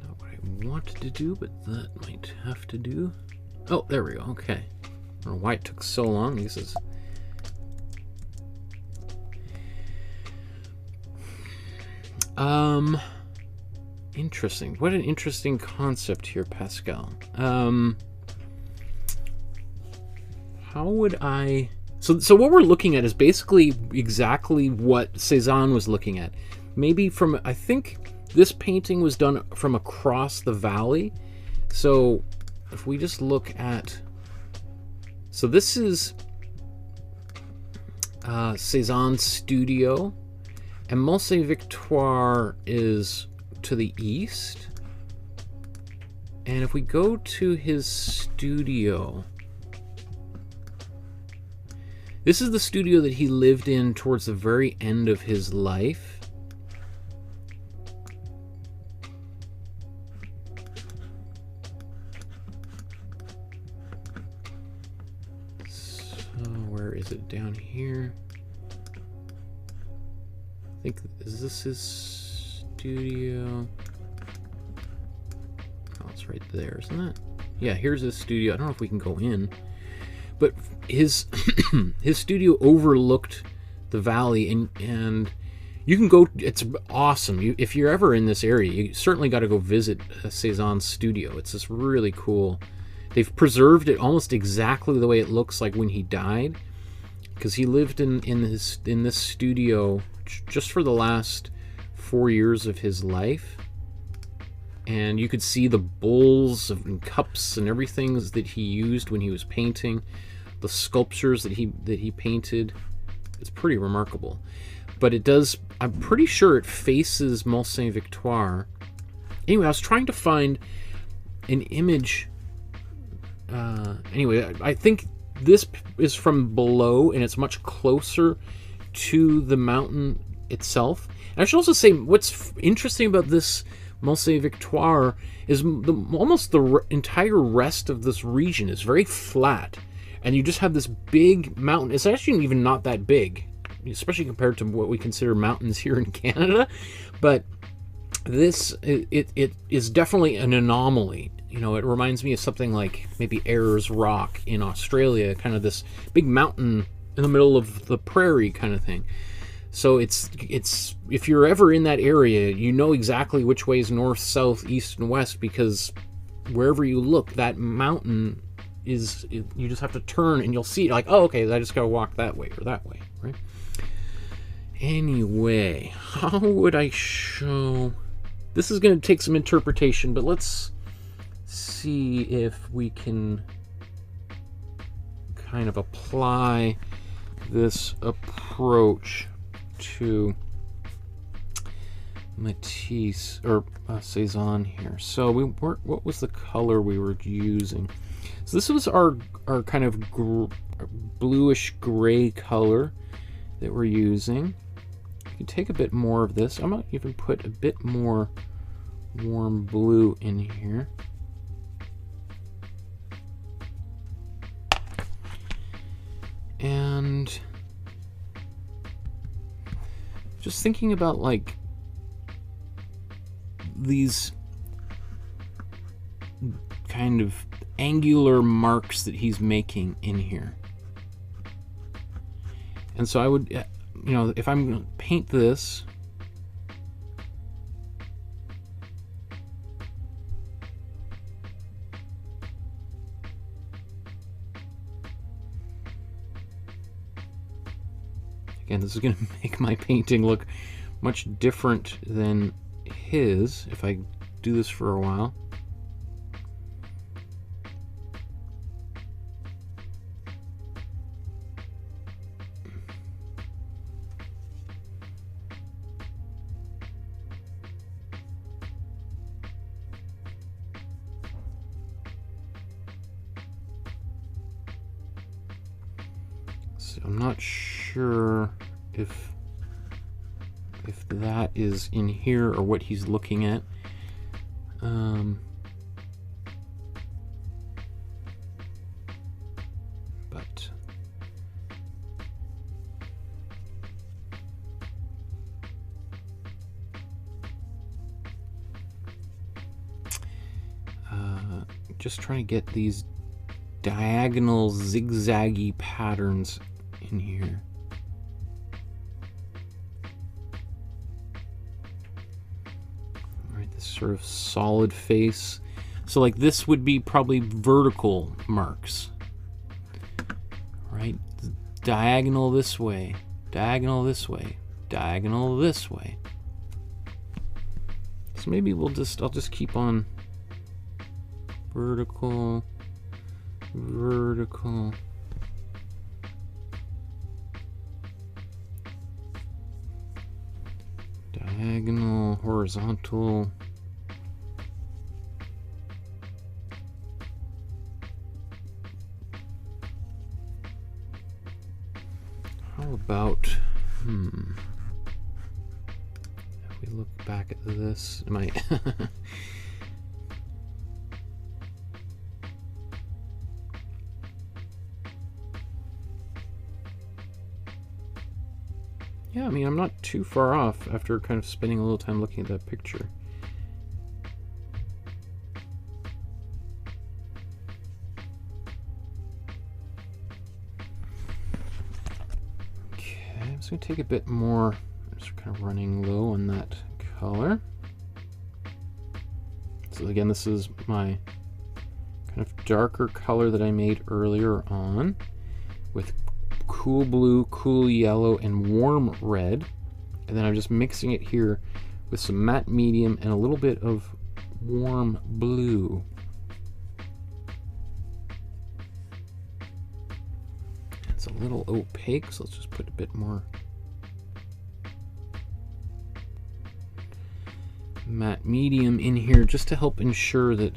Now what I want to do, but that might have to do. Oh, there we go. Okay. I don't know why it took so long. This is... Interesting. What an interesting concept here, Pascal. How would I... So what we're looking at is basically exactly what Cezanne was looking at. Maybe from... I think this painting was done from across the valley. So if we just look at... So this is Cezanne's studio. And Sainte-Victoire is to the east. And if we go to his studio, this is the studio that he lived in towards the very end of his life. So where is it? Down here? I think, is this his studio? Oh, it's right there, isn't it? Yeah, here's his studio. I don't know if we can go in, but his his studio overlooked the valley, and you can go. It's awesome. If you're ever in this area, you certainly got to go visit Cezanne's studio. It's just really cool. They've preserved it almost exactly the way it looks like when he died, because he lived in this studio just for the last 4 years of his life, and you could see the bowls and cups and everything that he used when he was painting, the sculptures that he painted. It's pretty remarkable. But it does, I'm pretty sure it faces Sainte-Victoire. Anyway, I was trying to find an image. Anyway, I think this is from below, and it's much closer to the mountain itself. And I should also say, what's interesting about this Sainte-Victoire is almost the entire rest of this region is very flat, and you just have this big mountain. It's actually even not that big, especially compared to what we consider mountains here in Canada. But this, it is definitely an anomaly. You know, it reminds me of something like maybe Ayers Rock in Australia, kind of this big mountain in the middle of the prairie kind of thing. So it's if you're ever in that area, you know exactly which way is north, south, east, and west, because wherever you look, that mountain is, you just have to turn and you'll see it, like, oh, okay, I just gotta walk that way or that way, right? Anyway, how would I show... This is going to take some interpretation, but let's see if we can kind of apply this approach to Matisse or Cezanne here. So what was the color we were using? So this was our kind of bluish gray color that we're using. You can take a bit more of this. I might even put a bit more warm blue in here. And just thinking about like these kind of angular marks that he's making in here. And so I would, you know, if I'm going to paint this, again, this is going to make my painting look much different than his if I do this for a while. So I'm not sure if that is in here or what he's looking at. But just trying to get these diagonal zigzaggy patterns in here. All right, this sort of solid face. So like this would be probably vertical marks, right? Diagonal this way, diagonal this way, diagonal this way. So maybe I'll just keep on vertical, vertical, diagonal, horizontal. How about, if we look back at this, am I yeah, I mean, I'm not too far off after kind of spending a little time looking at that picture. Okay, I'm just going to take a bit more. I'm just kind of running low on that color. So again, this is my kind of darker color that I made earlier on with cool blue, cool yellow, and warm red. And then I'm just mixing it here with some matte medium and a little bit of warm blue. It's a little opaque, so let's just put a bit more matte medium in here just to help ensure that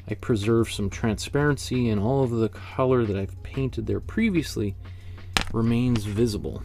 I preserve some transparency and all of the color that I've painted there previously remains visible.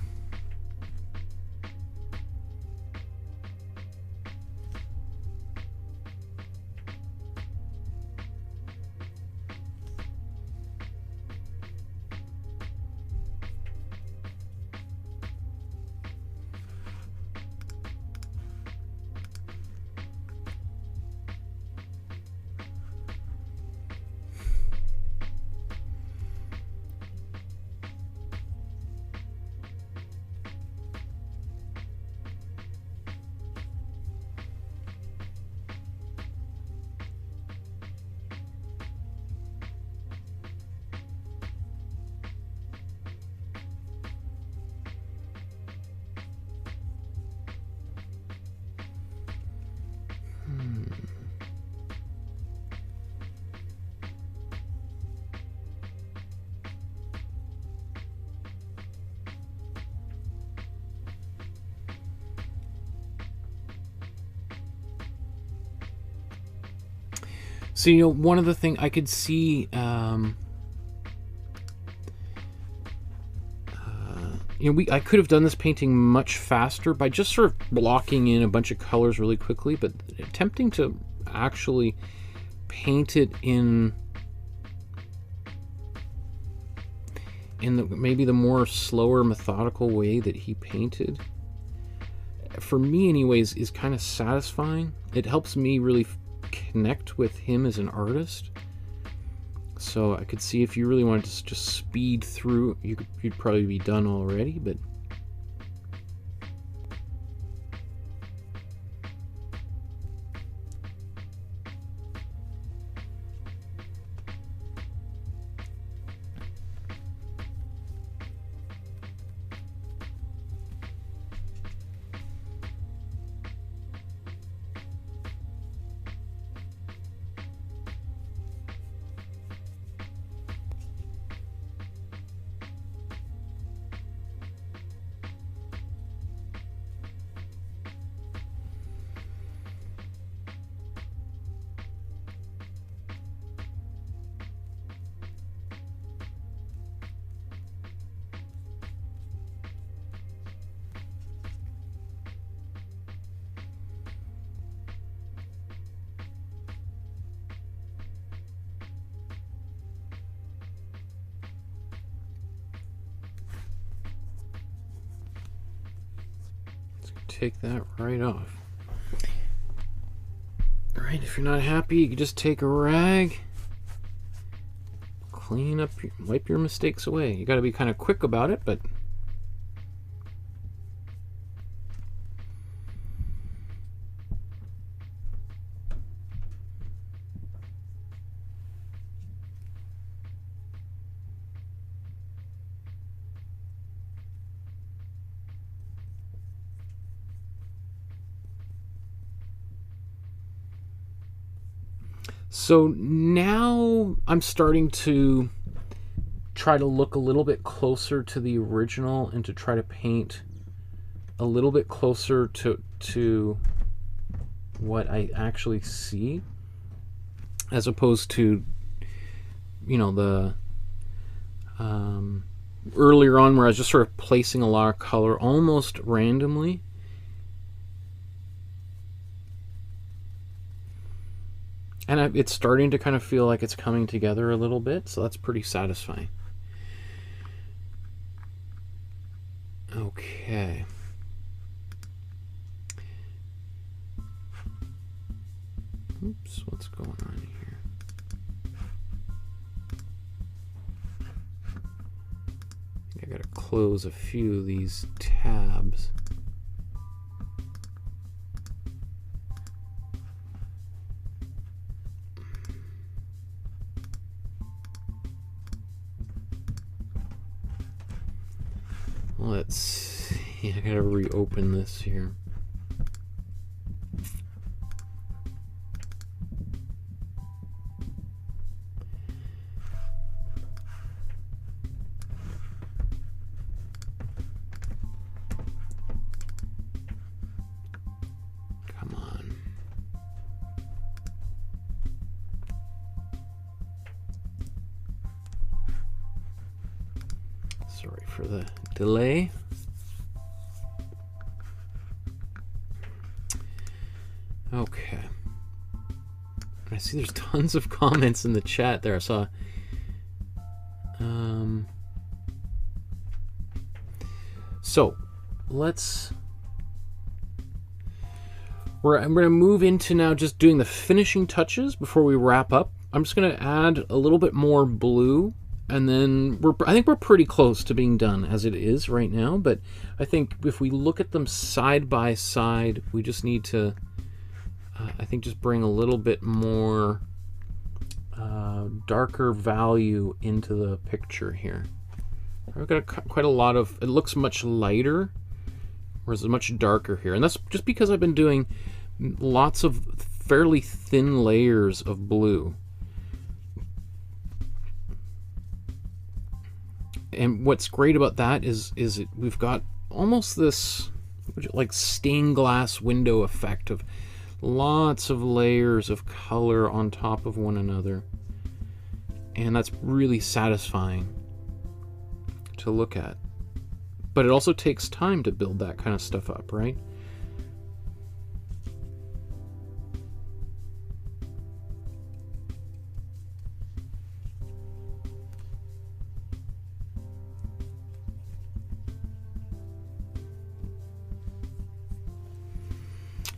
So, you know, one of the things I could see, you know, I could have done this painting much faster by just sort of blocking in a bunch of colors really quickly, but attempting to actually paint it in maybe the more slower, methodical way that he painted, for me anyways, is kind of satisfying. It helps me really connect with him as an artist. So I could see if you really wanted to just speed through, you'd probably be done already, but take that right off. All Alright, if you're not happy, you can just take a rag, clean up, wipe your mistakes away. You got to be kind of quick about it, but so now I'm starting to try to look a little bit closer to the original and to try to paint a little bit closer to what I actually see, as opposed to, you know, the earlier on where I was just sort of placing a lot of color almost randomly. And it's starting to kind of feel like it's coming together a little bit, so that's pretty satisfying. Okay. Oops, what's going on here? I think I gotta close a few of these tabs. Let's see, I gotta reopen this here. Come on. Sorry for the delay. Okay. I see there's tons of comments in the chat there. I saw. So let's. I'm going to move into now just doing the finishing touches before we wrap up. I'm just going to add a little bit more blue. And then I think we're pretty close to being done as it is right now, but I think if we look at them side by side, we just need to, I think, just bring a little bit more darker value into the picture here. I've got quite a lot of, it looks much lighter, whereas it's much darker here. And that's just because I've been doing lots of fairly thin layers of blue. And what's great about that is we've got almost this like stained glass window effect of lots of layers of color on top of one another. And that's really satisfying to look at. But it also takes time to build that kind of stuff up, right?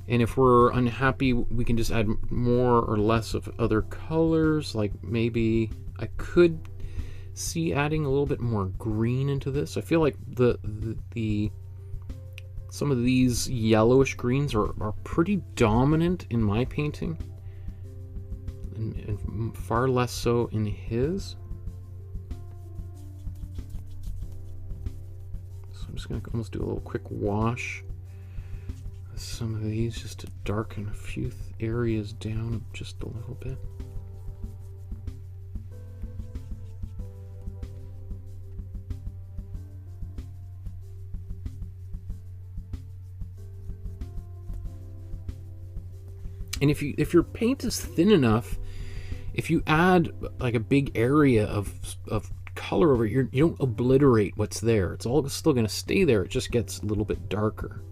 And if we're unhappy, we can just add more or less of other colors. Like maybe I could see adding a little bit more green into this. I feel like some of these yellowish greens are pretty dominant in my painting, and far less so in his. So I'm just gonna almost do a little quick wash. Some of these just to darken a few areas down just a little bit. And if your paint is thin enough, if you add like a big area of color over here, you don't obliterate what's there. It's all still going to stay there. It just gets a little bit darker.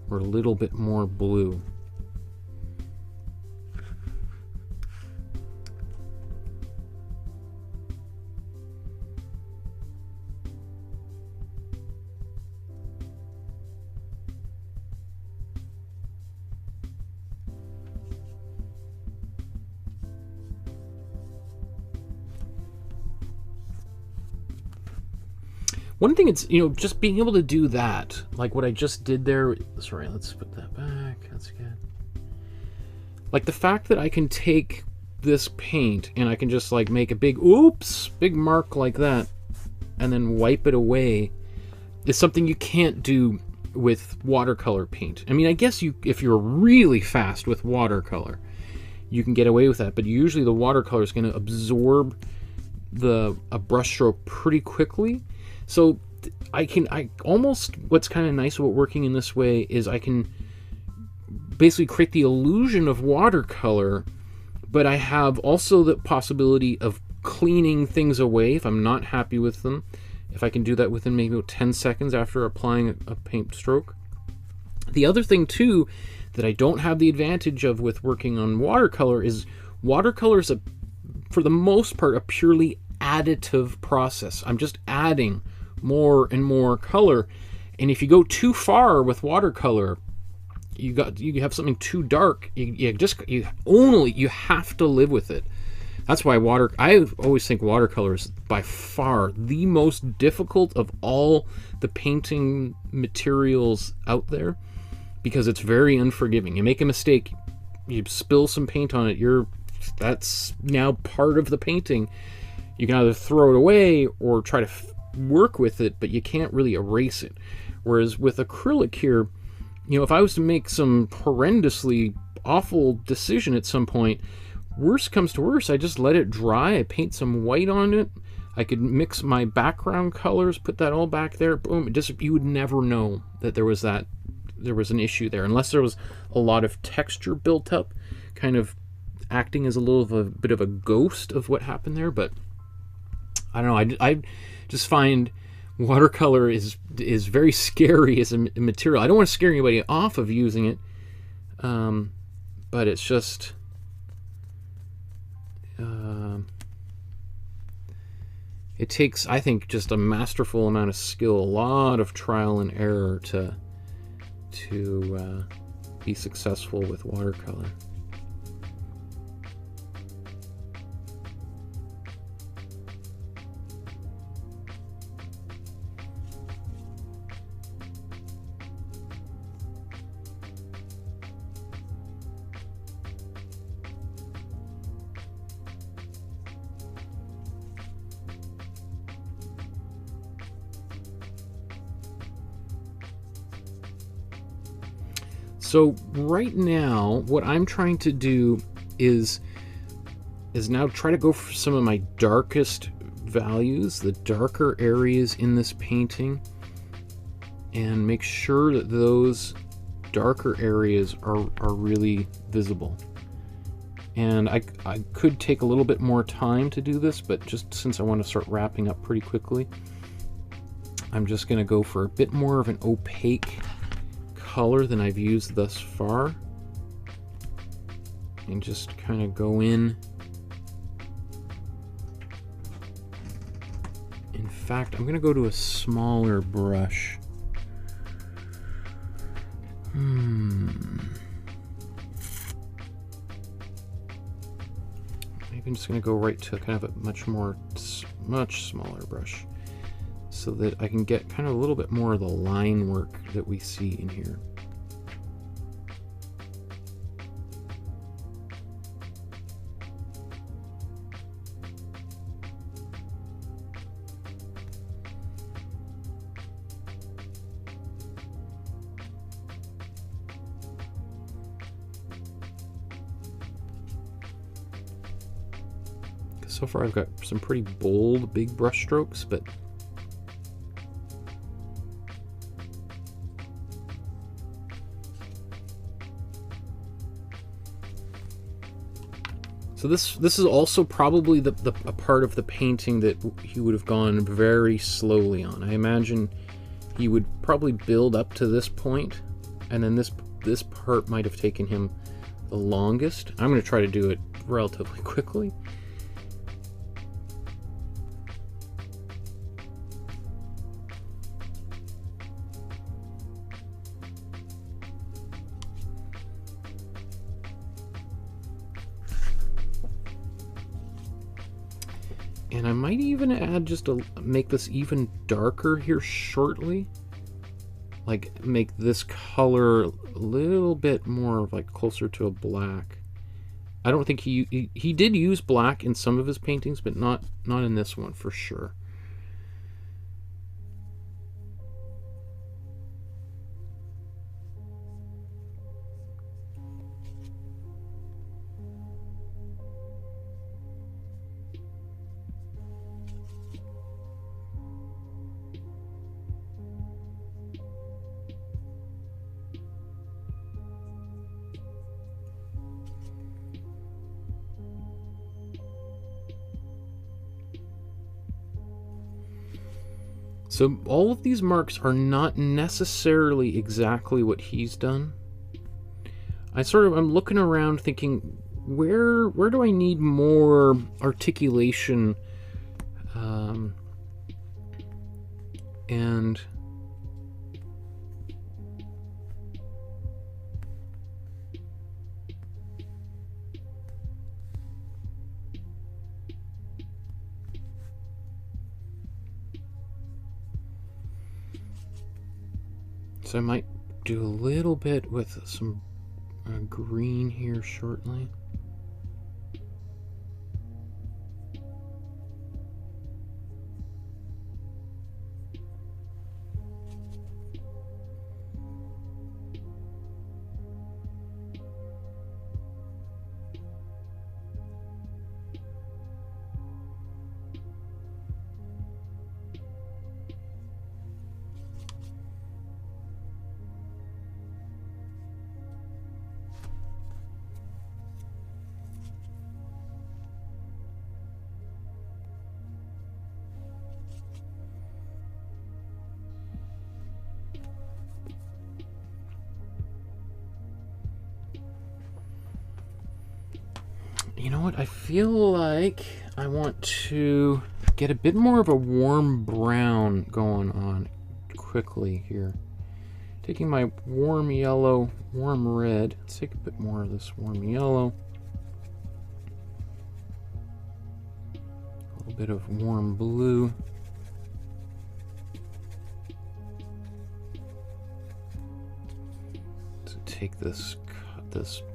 Or a little bit more blue. One thing, it's, you know, just being able to do that, like what I just did there. Sorry, let's put that back. That's good. Like the fact that I can take this paint and I can just like make a big big mark like that and then wipe it away is something you can't do with watercolor paint. I mean, I guess if you're really fast with watercolor, you can get away with that, but usually the watercolor is going to absorb a brush stroke pretty quickly. So I almost, what's kind of nice about working in this way is I can basically create the illusion of watercolor, but I have also the possibility of cleaning things away if I'm not happy with them. If I can do that within maybe 10 seconds after applying a paint stroke. The other thing too that I don't have the advantage of with working on watercolor is watercolor is, for the most part, a purely additive process. I'm just adding more and more color, and if you go too far with watercolor, you have something too dark, you have to live with it. That's why I always think watercolor is by far the most difficult of all the painting materials out there, because it's very unforgiving. You make a mistake, you spill some paint on it, that's now part of the painting. You can either throw it away or try to work with it, but you can't really erase it. Whereas with acrylic here, you know, if I was to make some horrendously awful decision at some point, worst comes to worst, I just let it dry, I paint some white on it, I could mix my background colors, put that all back there, boom, you would never know that there was an issue there, unless there was a lot of texture built up, kind of acting as a bit of a ghost of what happened there. But I don't know, I just find watercolor is very scary as a material. I don't want to scare anybody off of using it, but it's just it takes, I think, just a masterful amount of skill, a lot of trial and error to be successful with watercolor. So right now, what I'm trying to do is now try to go for some of my darkest values, the darker areas in this painting, and make sure that those darker areas are really visible. And I could take a little bit more time to do this, but just since I want to start wrapping up pretty quickly, I'm just going to go for a bit more of an opaque color than I've used thus far, and just kind of go in. In fact, I'm going to go to a smaller brush. Maybe I'm just going to go right to kind of a much smaller brush, so that I can get kind of a little bit more of the line work that we see in here. So far I've got some pretty bold, big brush strokes, but so this is also probably a part of the painting that he would have gone very slowly on. I imagine he would probably build up to this point, and then this part might have taken him the longest. I'm going to try to do it relatively quickly. And I might even add just to make this even darker here shortly. Like make this color a little bit more like closer to a black. I don't think he did use black in some of his paintings, but not in this one for sure. So all of these marks are not necessarily exactly what he's done. I'm looking around thinking, where do I need more articulation? And so I might do a little bit with some green here shortly. You know what? I feel like I want to get a bit more of a warm brown going on quickly here. Taking my warm yellow, warm red. Let's take a bit more of this warm yellow. A little bit of warm blue. So take this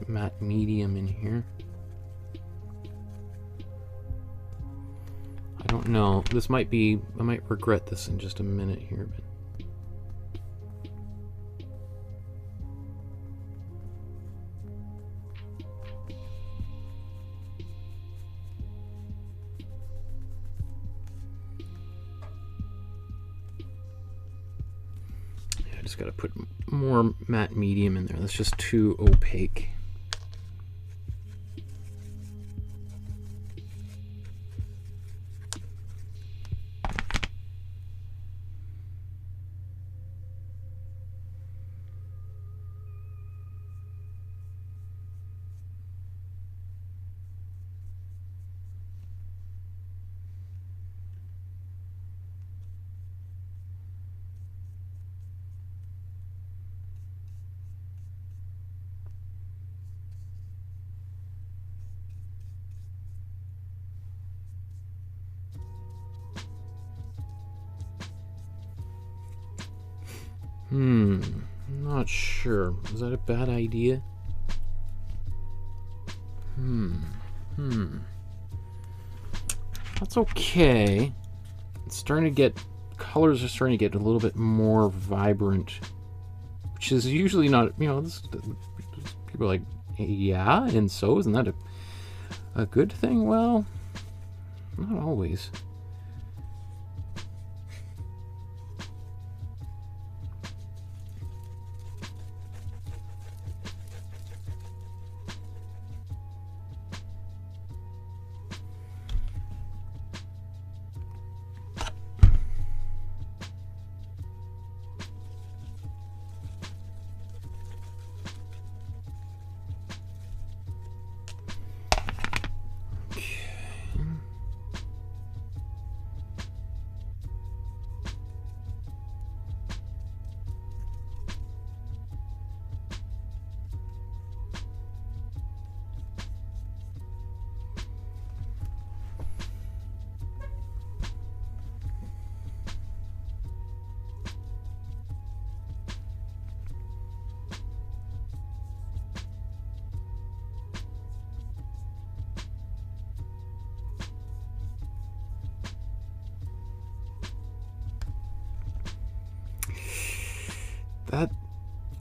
matte medium in here. I don't know. This might be, I might regret this in just a minute here, but yeah, I just got to put more matte medium in there. That's just too opaque. I'm not sure. Is that a bad idea? That's okay. It's starting to get, colors are starting to get a little bit more vibrant, which is usually not, you know, people are like, yeah, and so isn't that a good thing? Well, not always.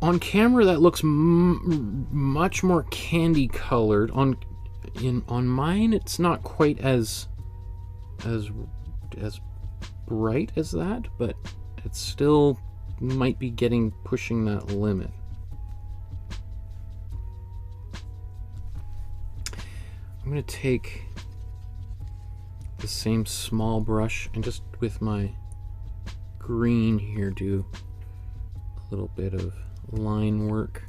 On camera, that looks much more candy colored. On mine, it's not quite as bright as that, but it still might be pushing that limit. I'm going to take the same small brush and just with my green here do a little bit of line work.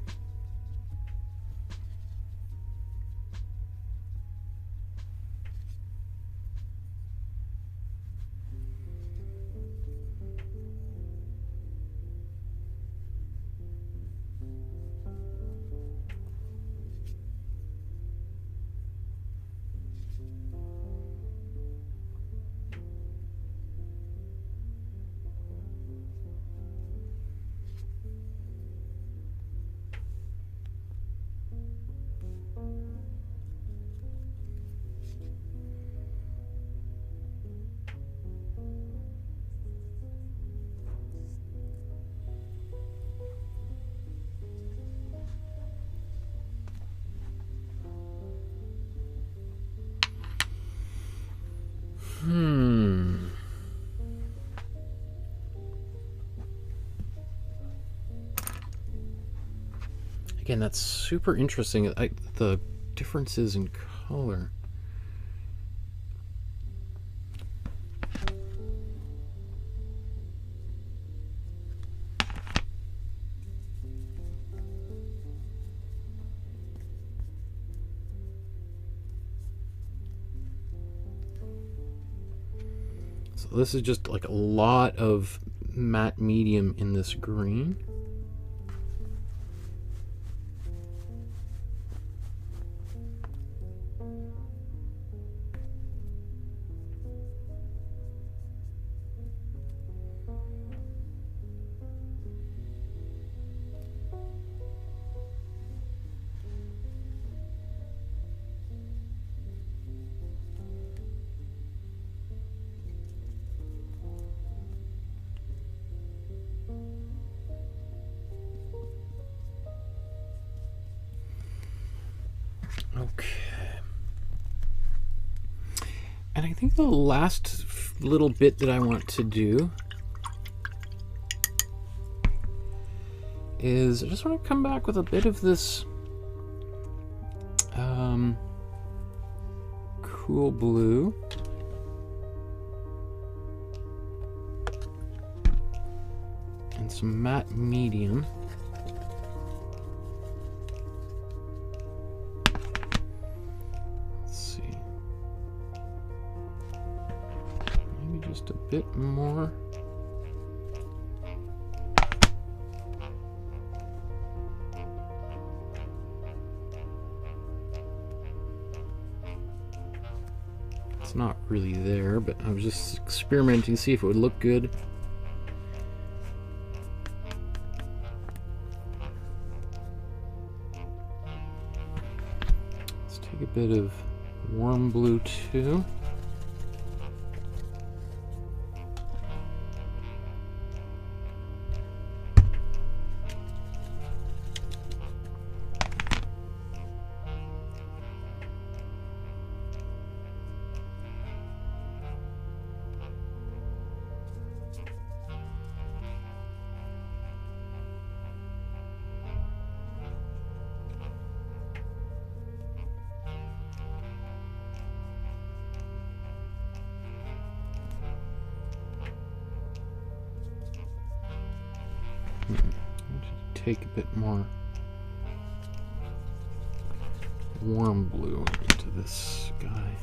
Again, that's super interesting. The differences in color. So this is just like a lot of matte medium in this green. Okay. And I think the last little bit that I want to do is I just want to come back with a bit of this cool blue. And some matte medium. Just a bit more. It's not really there, but I was just experimenting to see if it would look good. Let's take a bit of warm blue too. Take a bit more warm blue into this guy.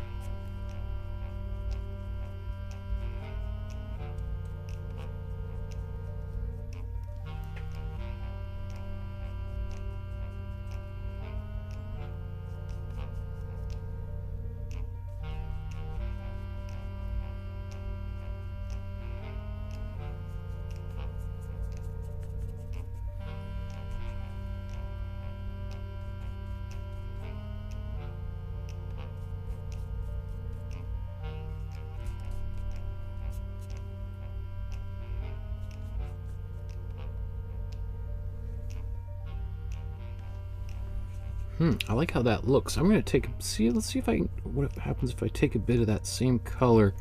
I like how that looks. I'm going to take, let's see if I can, what happens if I take a bit of that same color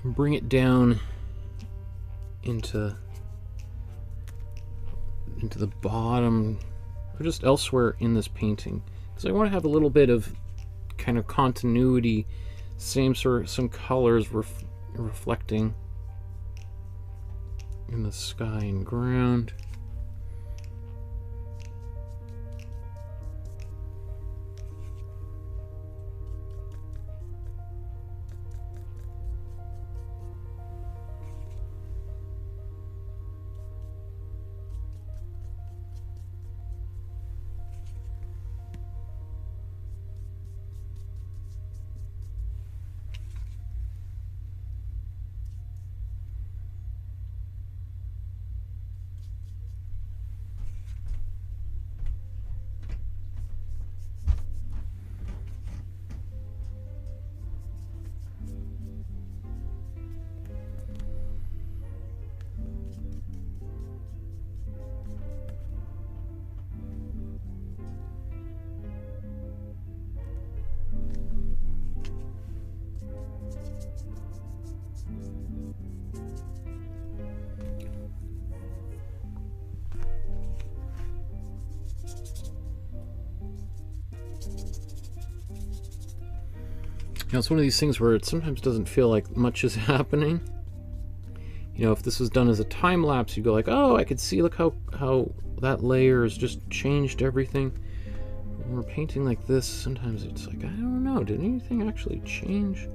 and bring it down into the bottom, or just elsewhere in this painting. Because I want to have a little bit of kind of continuity, same sort of, some colors reflecting in the sky and ground. You know, it's one of these things where it sometimes doesn't feel like much is happening. You know, if this was done as a time lapse, you go like, oh, I could see, look how that layer has just changed everything. When we're painting like this, sometimes it's like, I don't know, did anything actually change?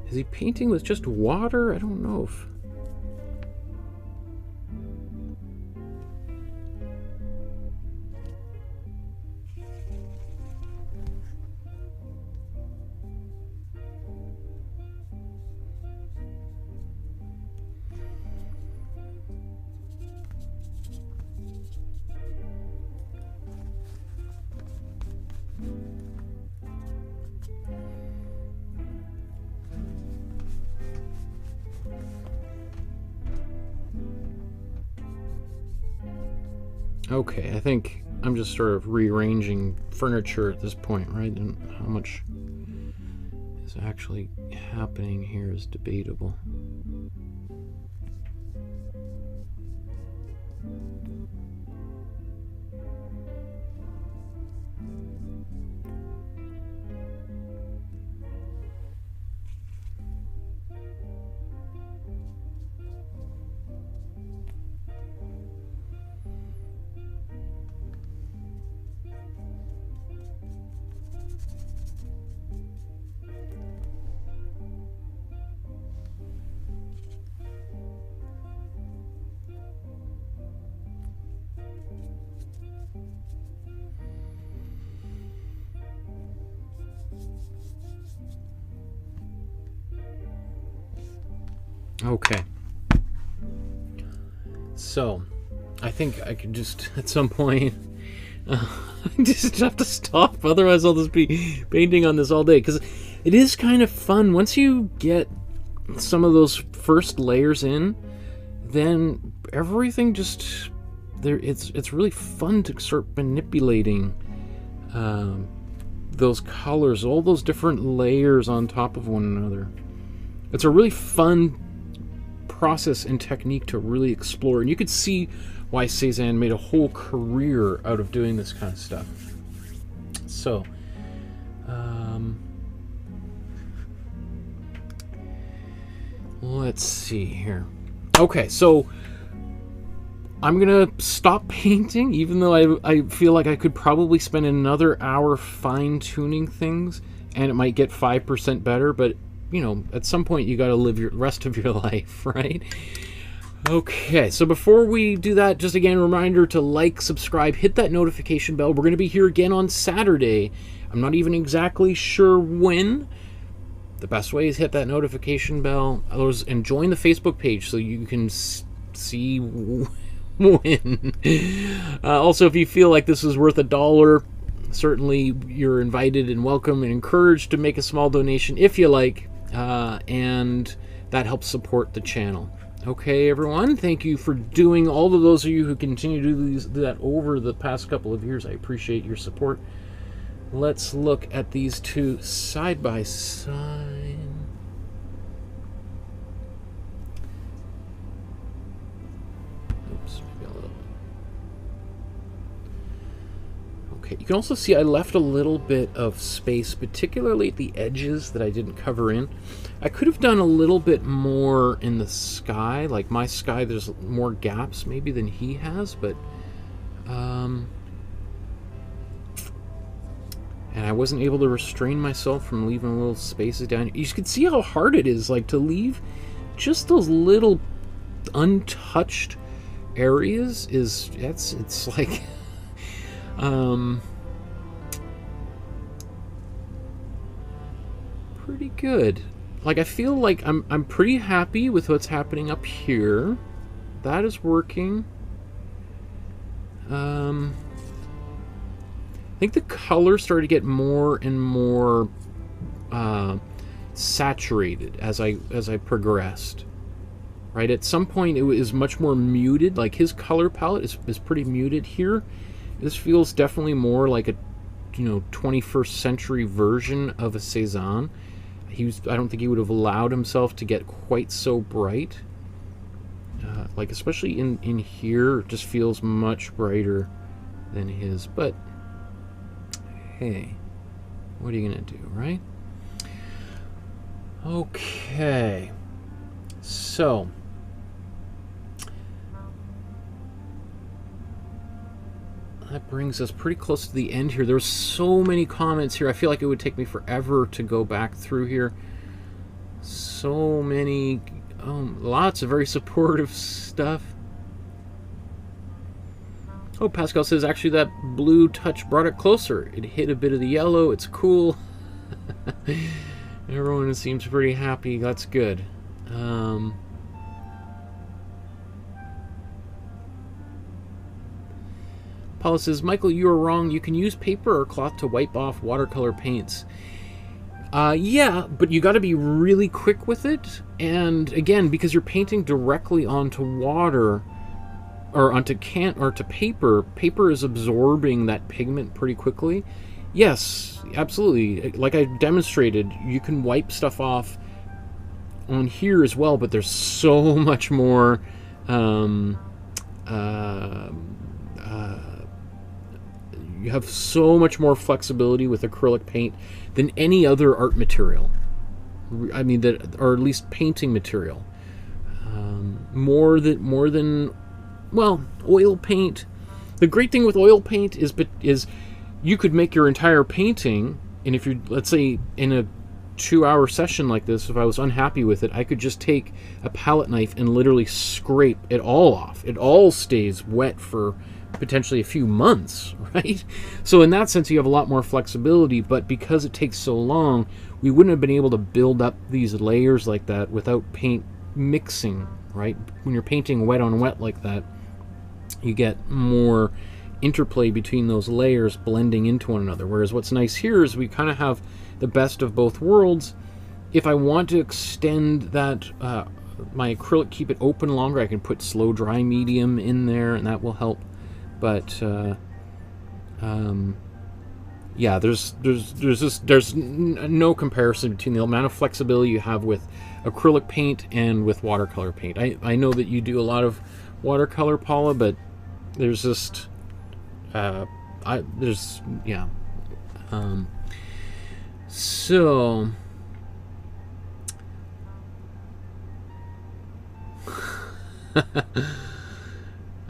Is he painting with just water? I don't know if... Okay, I think I'm just sort of rearranging furniture at this point, right? And how much is actually happening here is debatable. Okay, so I think I could just at some point just have to stop, otherwise I'll just be painting on this all day, because it is kind of fun once you get some of those first layers in. Then everything just there, it's really fun to start manipulating those colors, all those different layers on top of one another. It's a really fun process and technique to really explore, and you could see why Cezanne made a whole career out of doing this kind of stuff. So let's see here. Okay, so I'm gonna stop painting, even though I feel like I could probably spend another hour fine-tuning things and it might get 5% better, but you know, at some point you got to live your rest of your life, right? Okay, so before we do that, just again, a reminder to like, subscribe, hit that notification bell. We're going to be here again on Saturday. I'm not even exactly sure when. The best way is hit that notification bell and join the Facebook page so you can see when. Also, if you feel like this is worth $1, certainly you're invited and welcome and encouraged to make a small donation if you like. And that helps support the channel. Okay, everyone, thank you for doing, all of those of you who continue to do that over the past couple of years. I appreciate your support. Let's look at these two side by side. Oops, maybe a little. Okay, you can also see I left a little bit of space, particularly at the edges that I didn't cover in. I could have done a little bit more in the sky. Like my sky, there's more gaps maybe than he has, but and I wasn't able to restrain myself from leaving little spaces down. You can see how hard it is, like, to leave just those little untouched areas is, it's like pretty good. Like, I feel like I'm pretty happy with what's happening up here. That is working. I think the color started to get more and more saturated as I progressed. Right, at some point it was much more muted. Like, his color palette is pretty muted here. This feels definitely more like a 21st century version of a Cezanne. I don't think he would have allowed himself to get quite so bright. Like, especially in here, it just feels much brighter than his. But hey, what are you gonna do, right? Okay, so that brings us pretty close to the end here. There's so many comments here. I feel like it would take me forever to go back through here. So many, lots of very supportive stuff. Oh, Pascal says, actually that blue touch brought it closer. It hit a bit of the yellow. It's cool. Everyone seems pretty happy. That's good. Paula says, Michael, you are wrong. You can use paper or cloth to wipe off watercolor paints. Yeah, but you got to be really quick with it. And again, because you're painting directly onto water or onto paper, paper is absorbing that pigment pretty quickly. Yes, absolutely. Like I demonstrated, you can wipe stuff off on here as well, but there's so much more you have so much more flexibility with acrylic paint than any other art material. I mean, or at least painting material. More than well, oil paint. The great thing with oil paint is you could make your entire painting, and if you're, let's say, in a 2-hour session like this, if I was unhappy with it, I could just take a palette knife and literally scrape it all off. It all stays wet for potentially a few months, right? So in that sense, you have a lot more flexibility, but because it takes so long, we wouldn't have been able to build up these layers like that without paint mixing, right? When you're painting wet on wet like that, you get more interplay between those layers blending into one another. Whereas what's nice here is we kind of have the best of both worlds. If I want to extend that, my acrylic, keep it open longer, I can put slow dry medium in there, and that will help. But yeah, there's no comparison between the amount of flexibility you have with acrylic paint and with watercolor paint. I know that you do a lot of watercolor, Paula, but there's just yeah. So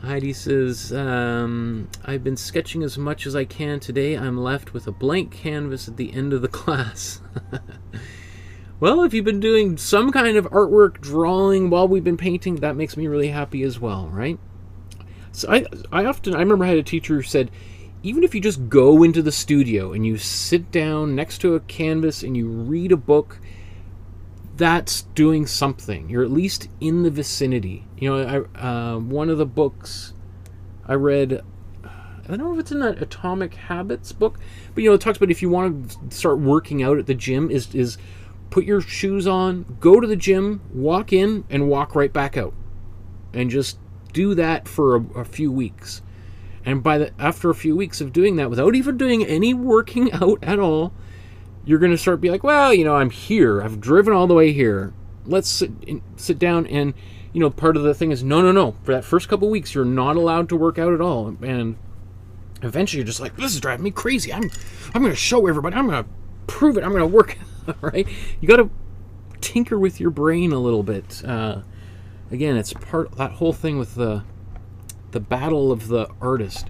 Heidi says, I've been sketching as much as I can today. I'm left with a blank canvas at the end of the class. Well, if you've been doing some kind of artwork, drawing while we've been painting, that makes me really happy as well, right? So I remember I had a teacher who said, even if you just go into the studio and you sit down next to a canvas and you read a book, that's doing something. You're at least in the vicinity. You know, one of the books I read, I don't know if it's in that Atomic Habits book, but you know, it talks about if you want to start working out at the gym, is put your shoes on, go to the gym, walk in, and walk right back out. and just do that for a few weeks. And after a few weeks of doing that, without even doing any working out at all, you're going to start be like, well, I'm here. I've driven all the way here. Let's sit down. And, part of the thing is, no. For that first couple weeks, you're not allowed to work out at all. And eventually you're just like, this is driving me crazy. I'm going to show everybody. I'm going to prove it. I'm going to work out, right? You got to tinker with your brain a little bit. Again, it's that whole thing with the battle of the artist.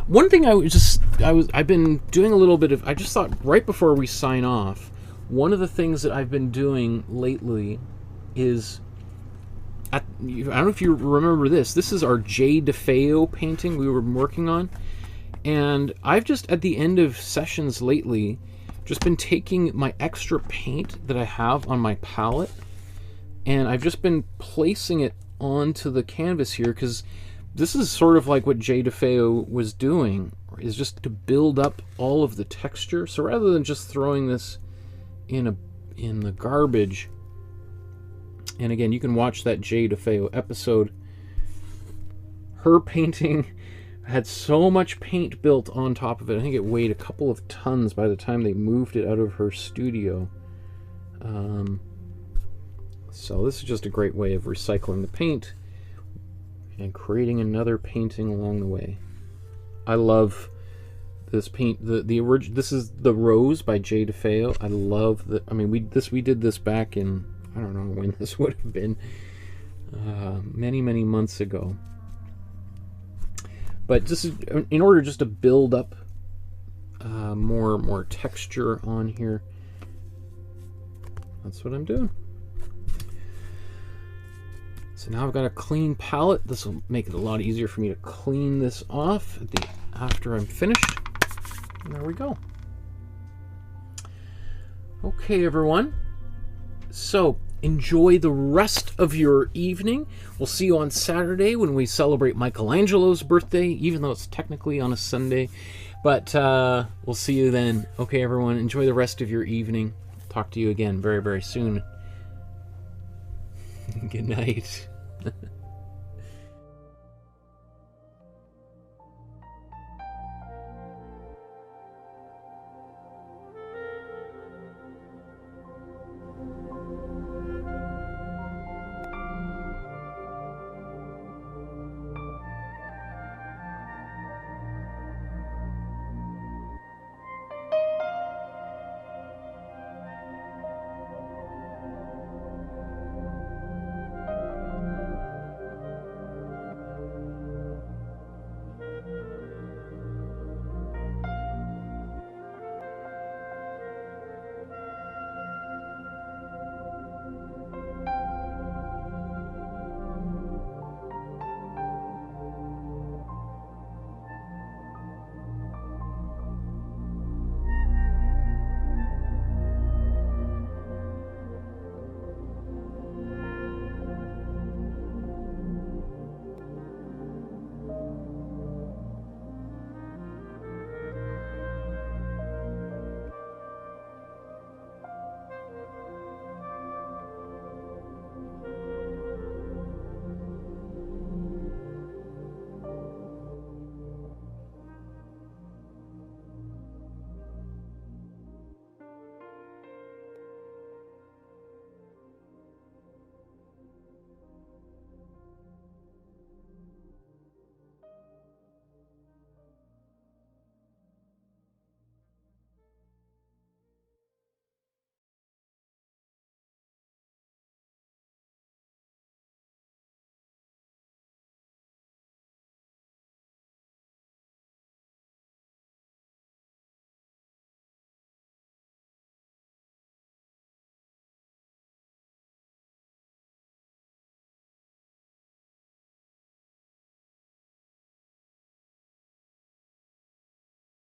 One thing I've been doing a little bit of, I just thought right before we sign off, one of the things that I've been doing lately is, I don't know if you remember this. This is our J. DeFeo painting we were working on. And I've just, at the end of sessions lately, just been taking my extra paint that I have on my palette, and I've just been placing it onto the canvas here, because this is sort of like what J. DeFeo was doing, is just to build up all of the texture. So rather than just throwing this in the garbage, and again, you can watch that J. DeFeo episode. Her painting had so much paint built on top of it. I think it weighed a couple of tons by the time they moved it out of her studio. So this is just a great way of recycling the paint and creating another painting along the way. I love this paint. This is The Rose by J. DeFeo. I love that. I mean, we did this back in, I don't know when this would have been, many months ago. But this is in order just to build up more texture on here. That's what I'm doing. So now I've got a clean palette. This will make it a lot easier for me to clean this off after I'm finished. And there we go. Okay, everyone. So enjoy the rest of your evening. We'll see you on Saturday when we celebrate Michelangelo's birthday, even though it's technically on a Sunday. But we'll see you then. Okay, everyone, enjoy the rest of your evening. Talk to you again very, very soon. Good night.